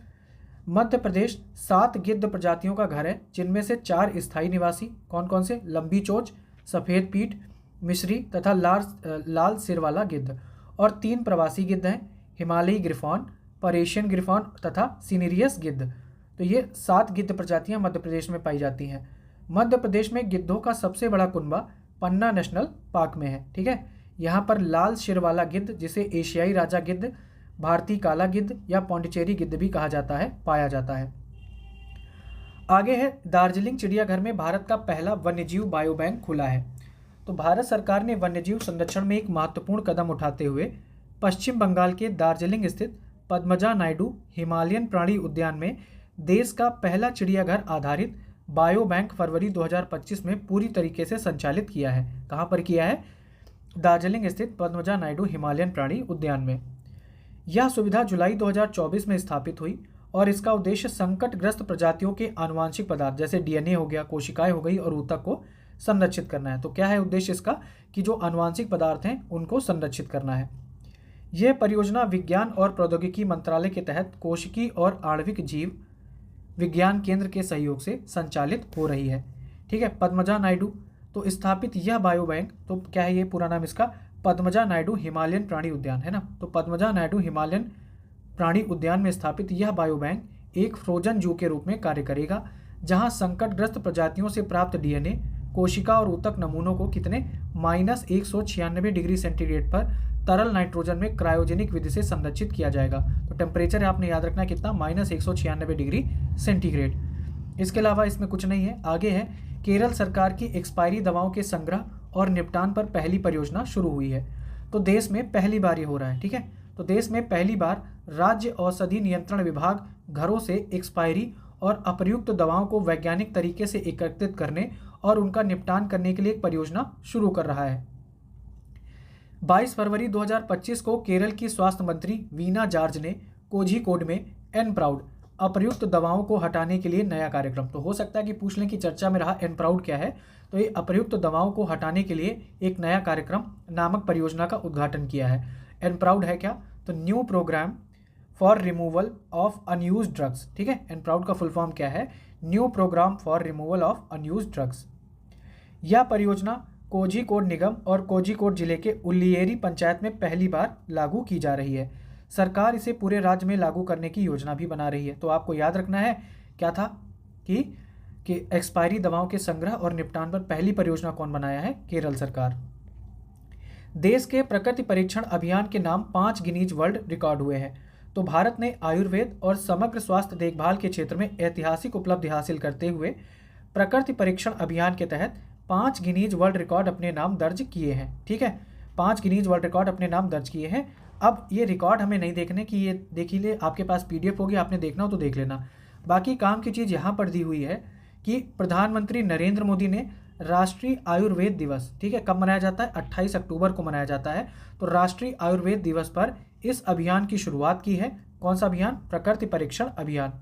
मध्य प्रदेश 7 गिद्ध प्रजातियों का घर है, जिनमें से 4 स्थायी निवासी। कौन कौन से? लंबी चोंच, सफ़ेद पीठ, मिस्री तथा लाल सिर वाला गिद्ध। और 3 प्रवासी गिद्ध हैं, हिमालयी ग्रिफॉन, परेशियन ग्रिफॉन तथा सिनेरियस गिद्ध। तो ये 7 गिद्ध प्रजातियां मध्य प्रदेश में पाई जाती हैं। मध्य प्रदेश में गिद्धों का सबसे बड़ा कुनबा पन्ना नेशनल पार्क में है, ठीक है। यहाँ पर लाल सिर वाला गिद्ध, जिसे एशियाई राजा गिद्ध, भारतीय काला गिद्ध या पौंडीचेरी गिद्ध भी कहा जाता है, पाया जाता है। आगे है, दार्जिलिंग चिड़ियाघर में भारत का पहला वन्यजीव बायो बैंक खुला है। तो भारत सरकार ने वन्यजीव संरक्षण में एक महत्वपूर्ण कदम उठाते हुए पश्चिम बंगाल के दार्जिलिंग स्थित पद्मजा नायडू हिमालयन प्राणी उद्यान में देश का पहला चिड़ियाघर आधारित बायो बैंक फरवरी 2025 में पूरी तरीके से संचालित किया है। कहाँ पर किया है? दार्जिलिंग स्थित पद्मजा नायडू हिमालयन प्राणी उद्यान में। यह सुविधा जुलाई 2024 में स्थापित हुई और इसका उद्देश्य संकटग्रस्त प्रजातियों के आनुवांशिक पदार्थ जैसे डीएनए हो गया, कोशिकाएं हो गई और ऊतक को संरक्षित करना है। तो क्या है उद्देश्य इसका? कि जो आनुवांशिक पदार्थ हैं उनको संरक्षित करना है। यह परियोजना विज्ञान और प्रौद्योगिकी मंत्रालय के तहत कोशिकी और आणविक जीव विज्ञान केंद्र के सहयोग से संचालित हो रही है, ठीक है। पद्मजा नायडू तो स्थापित यह बायो बैंक, तो क्या है ये पूरा नाम इसका? पद्मजा नायडू हिमालयन प्राणी उद्यान है ना। तो पद्मजा नायडू हिमालयन प्राणी उद्यान में स्थापित यह बायो बैंक एक फ्रोजन जू के रूप में कार्य करेगा, जहां संकटग्रस्त प्रजातियों से प्राप्त डीएनए, कोशिका और ऊतक नमूनों को कितने -196 डिग्री सेंटीग्रेड पर तरल नाइट्रोजन में क्रायोजेनिक विधि से संरक्षित किया जाएगा। तो टेम्परेचर आपने याद रखना है कितना? -196 डिग्री सेंटीग्रेड। इसके अलावा इसमें कुछ नहीं है। आगे है, केरल सरकार की एक्सपायरी दवाओं के संग्रह और निपटान पर पहली परियोजना शुरू हुई है। तो देश में पहली बार ये हो रहा है, ठीक है। तो देश में पहली बार राज्य औषधि नियंत्रण विभाग घरों से एक्सपायरी और अप्रयुक्त दवाओं को वैज्ञानिक तरीके से एकत्रित करने और उनका निपटान करने के लिए एक परियोजना शुरू कर रहा है। 22 फरवरी 2025 को केरल की स्वास्थ्य मंत्री वीना जॉर्ज ने कोझिकोड में एन प्राउड अप्रयुक्त दवाओं को हटाने के लिए नया कार्यक्रम, तो हो सकता है कि पूछ लें कि चर्चा में रहा एन प्राउड क्या है, तो ये अप्रयुक्त दवाओं को हटाने के लिए एक नया कार्यक्रम नामक परियोजना का उद्घाटन किया है। एन प्राउड है क्या? तो new programme for removal of unused drugs, ठीक है। एन प्राउड का फुल फॉर्म क्या है? New programme for removal of unused drugs. यह परियोजना कोझिकोड निगम और कोझिकोड जिले के उल्लियेरी पंचायत में पहली बार लागू की जा रही है। सरकार इसे पूरे राज्य में लागू करने की योजना भी बना रही है। तो आपको याद रखना है क्या था कि एक्सपायरी दवाओं के संग्रह और निपटान पर पहली परियोजना कौन बनाया है? केरल सरकार। देश के प्रकृति परीक्षण अभियान के नाम 5 गिनीज वर्ल्ड रिकॉर्ड हुए हैं। तो भारत ने आयुर्वेद और समग्र स्वास्थ्य देखभाल के क्षेत्र में ऐतिहासिक उपलब्धि हासिल करते हुए प्रकृति परीक्षण अभियान के तहत 5 गिनीज वर्ल्ड रिकॉर्ड अपने नाम दर्ज किए हैं, ठीक है। 5 गिनीज वर्ल्ड रिकॉर्ड अपने नाम दर्ज किए हैं। अब ये रिकॉर्ड हमें नहीं देखने की, ये देखिए ले, आपके पास पीडीएफ होगी, आपने देखना हो तो देख लेना। बाकी काम की चीज़ यहाँ पर दी हुई है कि प्रधानमंत्री नरेंद्र मोदी ने राष्ट्रीय आयुर्वेद दिवस, ठीक है, कब मनाया जाता है? 28 अक्टूबर को मनाया जाता है। तो राष्ट्रीय आयुर्वेद दिवस पर इस अभियान की शुरुआत की है। कौन सा अभियान? प्रकृति परीक्षण अभियान।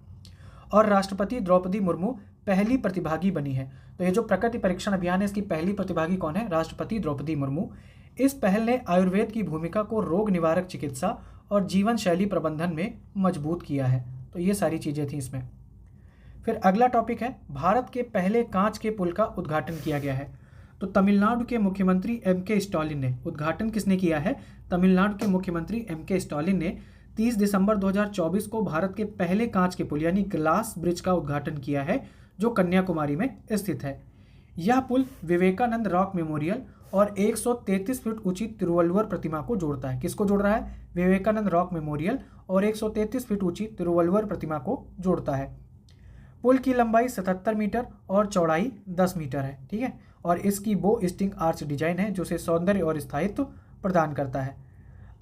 और राष्ट्रपति द्रौपदी मुर्मू पहली प्रतिभागी बनी है। तो ये जो प्रकृति परीक्षण अभियान है, इसकी पहली प्रतिभागी कौन है? राष्ट्रपति द्रौपदी मुर्मू। इस पहल ने आयुर्वेद की भूमिका को रोग निवारक चिकित्सा और जीवन शैली प्रबंधन में मजबूत किया है। तो ये सारी चीज़ें थी इसमें। फिर अगला टॉपिक है, भारत के पहले कांच के पुल का उद्घाटन किया गया है। तो तमिलनाडु के मुख्यमंत्री एम.के. स्टालिन ने, उद्घाटन किसने किया है? तमिलनाडु के मुख्यमंत्री एम.के. स्टालिन ने 30 दिसंबर 2024 को भारत के पहले कांच के पुल यानी ग्लास ब्रिज का उद्घाटन किया है, जो कन्याकुमारी में स्थित है। यह पुल विवेकानंद रॉक मेमोरियल और 133 फीट ऊंची तिरुवल्लुवर प्रतिमा को जोड़ता है। किसको जोड़ रहा है? विवेकानंद रॉक मेमोरियल और 133 फीट ऊंची तिरुवल्लुवर प्रतिमा को जोड़ता है। पुल की लंबाई 77 मीटर और चौड़ाई 10 मीटर है, ठीक है। और इसकी बो स्टिंग आर्च डिजाइन है, जो से सौंदर्य और स्थायित्व प्रदान करता है।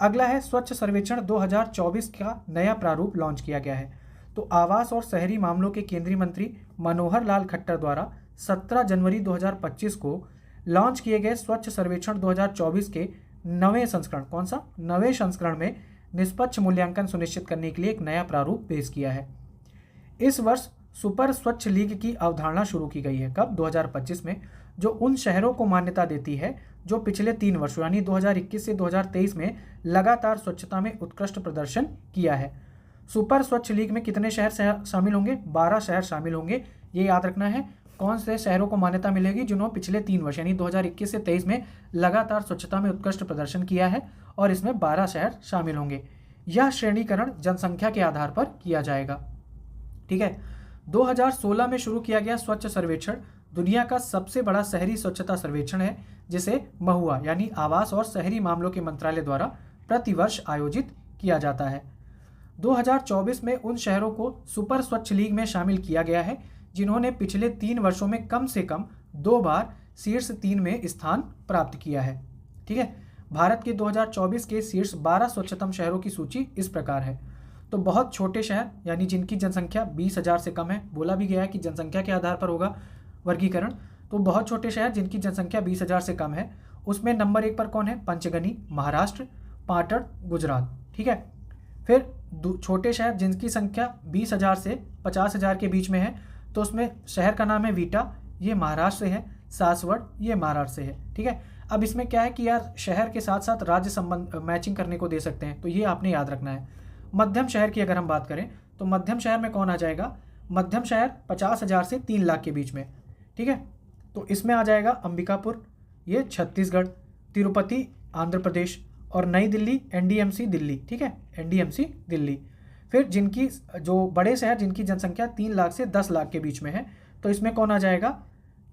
अगला है, स्वच्छ सर्वेक्षण 2024 का नया प्रारूप लॉन्च किया गया है। तो आवास और शहरी मामलों के केंद्रीय मंत्री मनोहर लाल खट्टर द्वारा 17 जनवरी 2025 को लॉन्च किए गए स्वच्छ सर्वेक्षण 2024 के नवे संस्करण, कौन सा? नवे संस्करण में निष्पक्ष मूल्यांकन सुनिश्चित करने के लिए एक नया प्रारूप पेश किया है। इस वर्ष सुपर स्वच्छ लीग की अवधारणा शुरू की गई है। कब? 2025 में, जो उन शहरों को मान्यता देती है जो पिछले 3 वर्षों यानी 2021 से 2023 में लगातार स्वच्छता में उत्कृष्ट प्रदर्शन किया है। सुपर स्वच्छ लीग में कितने शहर शामिल होंगे? 12 शहर शामिल होंगे। ये याद रखना है। कौन से शहरों को मान्यता मिलेगी? जिन्होंने पिछले 3 वर्ष यानी 2021 से 23 में लगातार स्वच्छता में उत्कृष्ट प्रदर्शन किया है, और इसमें 12 शहर शामिल होंगे। यह श्रेणीकरण जनसंख्या के आधार पर किया जाएगा। ठीक है। 2016 में शुरू किया गया स्वच्छ सर्वेक्षण दुनिया का सबसे बड़ा शहरी स्वच्छता सर्वेक्षण है, जिसे महुआ यानी आवास और शहरी मामलों के मंत्रालय द्वारा प्रतिवर्ष आयोजित किया जाता है। 2024 में उन शहरों को सुपर स्वच्छ लीग में शामिल किया गया है जिन्होंने पिछले 3 वर्षों में कम से कम 2 बार शीर्ष 3 में स्थान प्राप्त किया है। ठीक है। भारत के 2024 के शीर्ष 12 स्वच्छतम शहरों की सूची इस प्रकार है। तो बहुत छोटे शहर यानी जिनकी जनसंख्या 20,000 से कम है, बोला भी गया है कि जनसंख्या के आधार पर होगा वर्गीकरण। तो बहुत छोटे शहर जिनकी जनसंख्या 20,000 से कम है, उसमें नंबर 1 पर कौन है? पंचगनी महाराष्ट्र, पाटण गुजरात। ठीक है। फिर छोटे शहर जिनकी संख्या 20,000 से 50,000 के बीच में है, तो उसमें शहर का नाम है वीटा, ये महाराष्ट्र से है। सासवड़ ये महाराष्ट्र से है। ठीक है। अब इसमें क्या है कि यार शहर के साथ साथ राज्य संबंध मैचिंग करने को दे सकते हैं, तो ये आपने याद रखना है। मध्यम शहर की अगर हम बात करें तो मध्यम शहर में कौन आ जाएगा? मध्यम शहर 50,000 से 3 लाख के बीच में। ठीक है। तो इसमें आ जाएगा अंबिकापुर, ये छत्तीसगढ़, तिरुपति आंध्र प्रदेश, और नई दिल्ली एनडीएमसी दिल्ली। ठीक है, एनडीएमसी दिल्ली। फिर जिनकी जो बड़े शहर जिनकी जनसंख्या 3 लाख से 10 लाख के बीच में है, तो इसमें कौन आ जाएगा?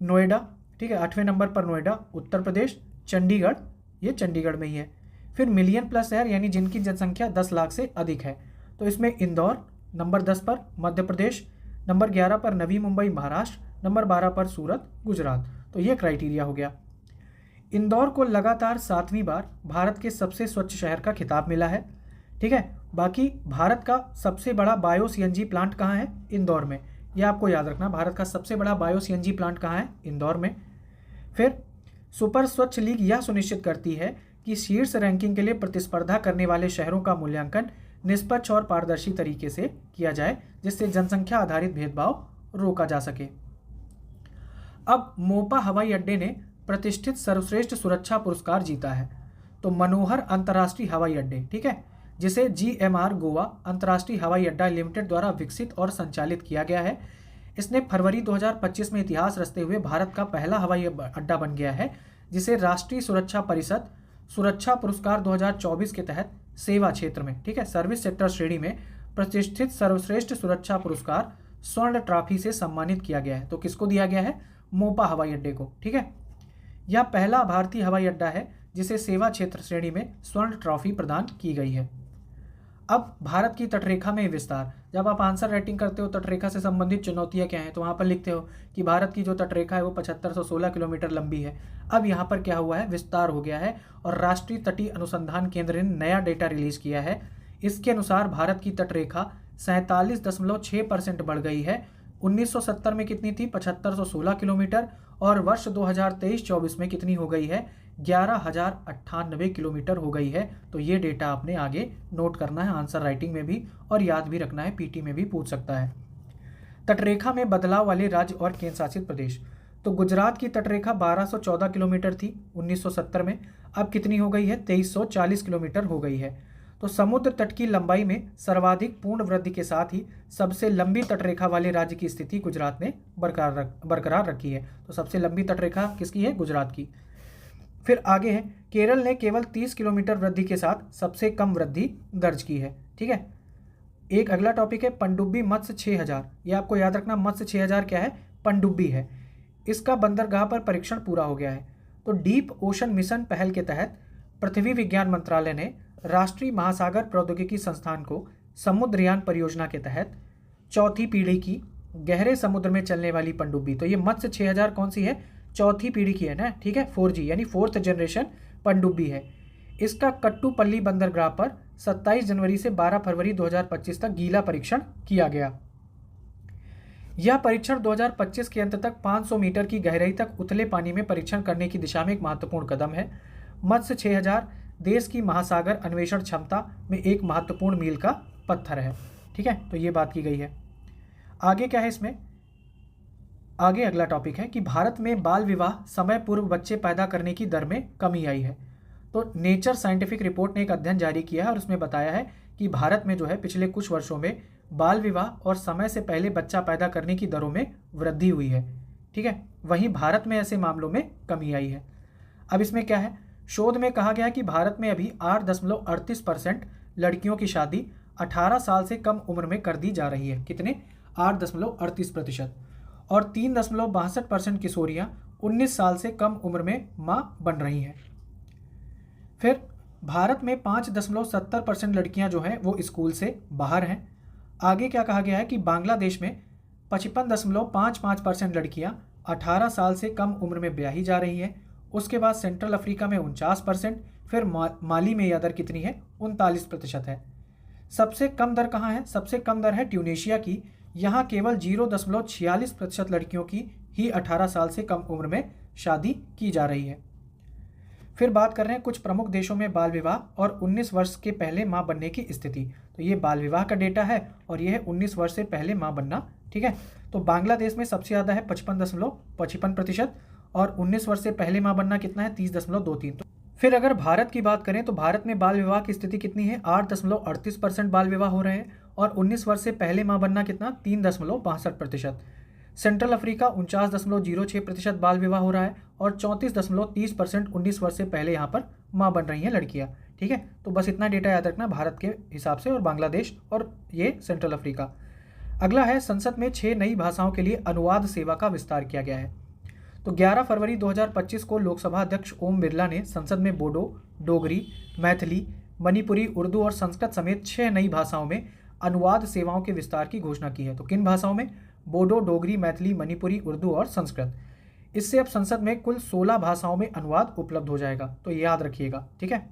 नोएडा। ठीक है, 8वें नंबर पर नोएडा उत्तर प्रदेश, चंडीगढ़ ये चंडीगढ़ में ही है। फिर मिलियन प्लस शहर यानी जिनकी जनसंख्या 10 लाख से अधिक है, तो इसमें इंदौर नंबर 10 पर मध्य प्रदेश, नंबर 11 पर नवी मुंबई महाराष्ट्र, नंबर 12 पर सूरत गुजरात। तो ये क्राइटेरिया हो गया। इंदौर को लगातार 7वीं बार भारत के सबसे स्वच्छ शहर का खिताब मिला है। ठीक है। बाकी भारत का सबसे बड़ा बायो सीएनजी प्लांट कहाँ है? इंदौर में। यह आपको याद रखना, भारत का सबसे बड़ा बायो सीएनजी प्लांट कहाँ है? इंदौर में। फिर सुपर स्वच्छ लीग यह सुनिश्चित करती है कि शीर्ष रैंकिंग के लिए प्रतिस्पर्धा करने वाले शहरों का मूल्यांकन निष्पक्ष और पारदर्शी तरीके से किया जाए, जिससे जनसंख्या आधारित भेदभाव रोका जा सके। अब मोपा हवाई अड्डे ने प्रतिष्ठित सर्वश्रेष्ठ सुरक्षा पुरस्कार जीता है। तो मनोहर अंतर्राष्ट्रीय हवाई अड्डे, ठीक है, जिसे GMR गोवा अंतर्राष्ट्रीय हवाई अड्डा लिमिटेड द्वारा विकसित और संचालित किया गया है। इसने फरवरी 2025 में इतिहास रचते हुए भारत का पहला हवाई अड्डा बन गया है, जिसे राष्ट्रीय सुरक्षा परिषद सुरक्षा पुरस्कार 2024 के तहत सेवा क्षेत्र में, ठीक है, सर्विस सेक्टर श्रेणी में प्रतिष्ठित सर्वश्रेष्ठ सुरक्षा पुरस्कार स्वर्ण ट्रॉफी से सम्मानित किया गया है। तो किसको दिया गया है? मोपा हवाई अड्डे को। ठीक है। यह पहला भारतीय हवाई अड्डा है जिसे सेवा क्षेत्र श्रेणी में स्वर्ण ट्रॉफी प्रदान की गई है। अब भारत की तटरेखा में विस्तार। जब आप आंसर राइटिंग करते हो तटरेखा से संबंधित चुनौतियां क्या हैं, तो वहां पर लिखते हो कि भारत की जो तटरेखा है वो 7516 किलोमीटर लंबी है। अब यहाँ पर क्या हुआ है? विस्तार हो गया है और राष्ट्रीय तटीय अनुसंधान केंद्र ने नया डेटा रिलीज किया है। इसके अनुसार भारत की तटरेखा 47.6% बढ़ गई है। 1970 में कितनी थी? 7516 किलोमीटर, और वर्ष 2023-24 में कितनी हो गई है? 11,098 किलोमीटर हो गई है। तो ये डेटा आपने आगे नोट करना है आंसर राइटिंग में भी, और याद भी रखना है, पीटी में भी पूछ सकता है। तटरेखा में बदलाव वाले राज्य और केंद्र शासित प्रदेश। तो गुजरात की तटरेखा 1214 किलोमीटर थी 1970 में, अब कितनी हो गई है? 2340 किलोमीटर हो गई है। तो समुद्र तट की लंबाई में सर्वाधिक पूर्ण वृद्धि के साथ ही सबसे लंबी तटरेखा वाले राज्य की स्थिति गुजरात ने बरकरार रखी है। तो सबसे लंबी तटरेखा किसकी है? गुजरात की। फिर आगे है, केरल ने केवल 30 किलोमीटर वृद्धि के साथ सबसे कम वृद्धि दर्ज की है। ठीक है। एक अगला टॉपिक है पनडुब्बी मत्स्य 6000। यह आपको याद रखना, मत्स्य 6000 क्या है? पनडुब्बी है। इसका बंदरगाह पर परीक्षण पूरा हो गया है। तो डीप ओशन मिशन पहल के तहत पृथ्वी विज्ञान मंत्रालय ने राष्ट्रीय महासागर प्रौद्योगिकी संस्थान को समुद्रयान परियोजना के तहत चौथी पीढ़ी की गहरे समुद्र में चलने वाली पनडुब्बी, तो ये मत्स्य 6000 कौन सी है? चौथी पीढ़ी की है ना, ठीक है, 4G यानी 4th जनरेशन पनडुब्बी है। इसका कट्टुपल्ली बंदरगाह पर 27 जनवरी से 12 फरवरी 2025 तक गीला परीक्षण किया गया। यह परीक्षण 2025 के अंत तक 500 मीटर की गहराई तक उथले पानी में परीक्षण करने की दिशा में एक महत्वपूर्ण कदम है। मत्स्य 6000 देश की महासागर अन्वेषण क्षमता में एक महत्वपूर्ण मील का पत्थर है। ठीक है, तो ये बात की गई है। आगे क्या है इसमें? आगे अगला टॉपिक है कि भारत में बाल विवाह समय पूर्व बच्चे पैदा करने की दर में कमी आई है। तो नेचर साइंटिफिक रिपोर्ट ने एक अध्ययन जारी किया है और उसमें बताया है कि भारत में जो है पिछले कुछ वर्षों में बाल विवाह और समय से पहले बच्चा पैदा करने की दरों में वृद्धि हुई है। ठीक है, वहीं भारत में ऐसे मामलों में कमी आई है। अब इसमें क्या है, शोध में कहा गया कि भारत में अभी 8.38% लड़कियों की शादी 18 साल से कम उम्र में कर दी जा रही है। कितने? 8.38%। और 3.62% किशोरियां 19 साल से कम उम्र में मां बन रही हैं। फिर भारत में 5.70% लड़कियां जो हैं वो स्कूल से बाहर हैं। आगे क्या कहा गया है कि बांग्लादेश में 55.55% लड़कियां 18 साल से कम उम्र में ब्याही जा रही हैं। उसके बाद सेंट्रल अफ्रीका में 49%, फिर माली में यह दर कितनी है? 39% है। सबसे कम दर कहाँ है? सबसे कम दर है ट्यूनीशिया की। यहाँ केवल 0.46% लड़कियों की ही 18 साल से कम उम्र में शादी की जा रही है। फिर बात कर रहे हैं कुछ प्रमुख देशों में बाल विवाह और 19 वर्ष के पहले मां बनने की स्थिति। तो ये बाल विवाह का डेटा है और ये है 19 वर्ष से पहले मां बनना। ठीक है, तो बांग्लादेश में सबसे ज़्यादा है 55.55% और 19 वर्ष से पहले मां बनना कितना है? 30.23। तो फिर अगर भारत की बात करें तो भारत में बाल विवाह की स्थिति कितनी है? 8.38% बाल विवाह हो रहे हैं और 19 वर्ष से पहले मां बनना कितना? 3.62%। सेंट्रल अफ्रीका 49.06% बाल विवाह हो रहा है और 34.30% 19 वर्ष से पहले यहाँ पर माँ बन रही हैं लड़कियाँ। ठीक है, तो बस इतना डेटा याद रखना भारत के हिसाब से, और बांग्लादेश और ये सेंट्रल अफ्रीका। अगला है संसद में 6 नई भाषाओं के लिए अनुवाद सेवा का विस्तार किया गया है। तो 11 फरवरी 2025 को लोकसभा अध्यक्ष ओम बिरला ने संसद में बोडो, डोगरी, मैथिली, मणिपुरी, उर्दू और संस्कृत समेत 6 नई भाषाओं में अनुवाद सेवाओं के विस्तार की घोषणा की है। तो किन भाषाओं में? बोडो, डोगरी, मैथिली, मणिपुरी, उर्दू और संस्कृत। इससे अब संसद में कुल 16 भाषाओं में अनुवाद उपलब्ध हो जाएगा, तो ये याद रखिएगा। ठीक है,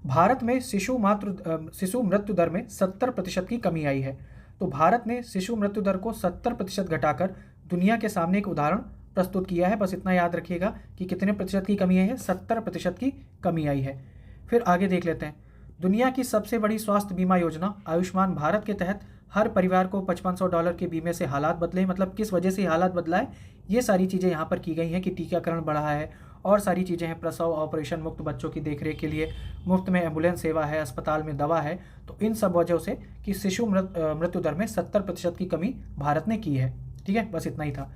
भारत में शिशु मृत्यु दर में 70% की कमी आई है। तो भारत ने शिशु मृत्यु दर को 70% घटाकर दुनिया के सामने एक उदाहरण प्रस्तुत किया है। बस इतना याद रखिएगा कि कितने प्रतिशत की कमी आई है? 70% की कमी आई है। फिर आगे देख लेते हैं, दुनिया की सबसे बड़ी स्वास्थ्य बीमा योजना आयुष्मान भारत के तहत हर परिवार को $5500 के बीमे से हालात बदले। मतलब किस वजह से हालात बदला है, ये सारी चीज़ें यहाँ पर की गई हैं कि टीकाकरण बढ़ा है और सारी चीज़ें हैं, प्रसव ऑपरेशन, मुफ्त बच्चों की देखरेख के लिए मुफ्त में एम्बुलेंस सेवा है, अस्पताल में दवा है। तो इन सब वजहों से कि शिशु मृत्यु दर में 70% की कमी भारत ने की है। ठीक है, बस इतना ही था।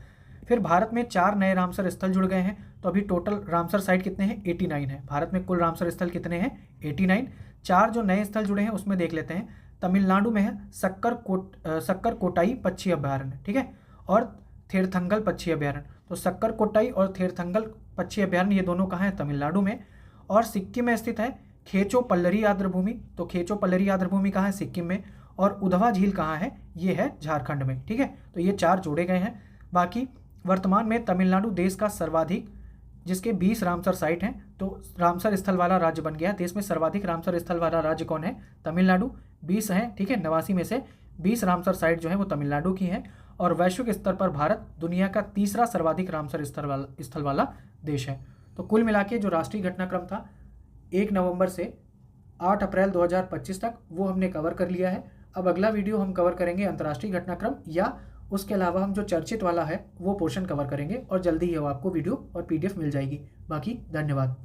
फिर भारत में 4 नए रामसर स्थल जुड़ गए हैं। तो अभी टोटल रामसर साइट कितने हैं? 89 है। भारत में कुल रामसर स्थल कितने हैं? 89। 4 जो नए स्थल जुड़े हैं उसमें देख लेते हैं। तमिलनाडु में है सक्कर कोटाई पक्षी अभयारण्य, ठीक है, और थेरथंगल पक्षी अभयारण्य। तो सक्कर कोटाई और थेरथंगल पक्षी अभयारण्य ये दोनों कहाँ हैं? तमिलनाडु में। और सिक्किम में स्थित है खेचो पल्लरी आर्द्रभूमि। तो खेचो पल्लरी आर्द्रभूमि कहाँ है? सिक्किम में। और उधवा झील कहाँ है? ये है झारखंड में। ठीक है, तो ये 4 जोड़े गए हैं। बाकी वर्तमान में तमिलनाडु देश का सर्वाधिक, जिसके 20 रामसर साइट हैं, तो रामसर स्थल वाला राज्य बन गया। देश में सर्वाधिक रामसर स्थल वाला राज्य कौन है? तमिलनाडु। 20 हैं। ठीक है, 89 में से 20 रामसर साइट जो है वो तमिलनाडु की हैं। और वैश्विक स्तर पर भारत दुनिया का तीसरा सर्वाधिक रामसर स्थल वाला देश है। तो कुल मिला के जो राष्ट्रीय घटनाक्रम था 1 नवंबर से 8 अप्रैल 2025 तक, वो हमने कवर कर लिया है। अब अगला वीडियो हम कवर करेंगे अंतर्राष्ट्रीय घटनाक्रम, या उसके अलावा हम जो चर्चित वाला है वो पोर्शन कवर करेंगे, और जल्दी ही आपको वीडियो और PDF मिल जाएगी। बाकी धन्यवाद।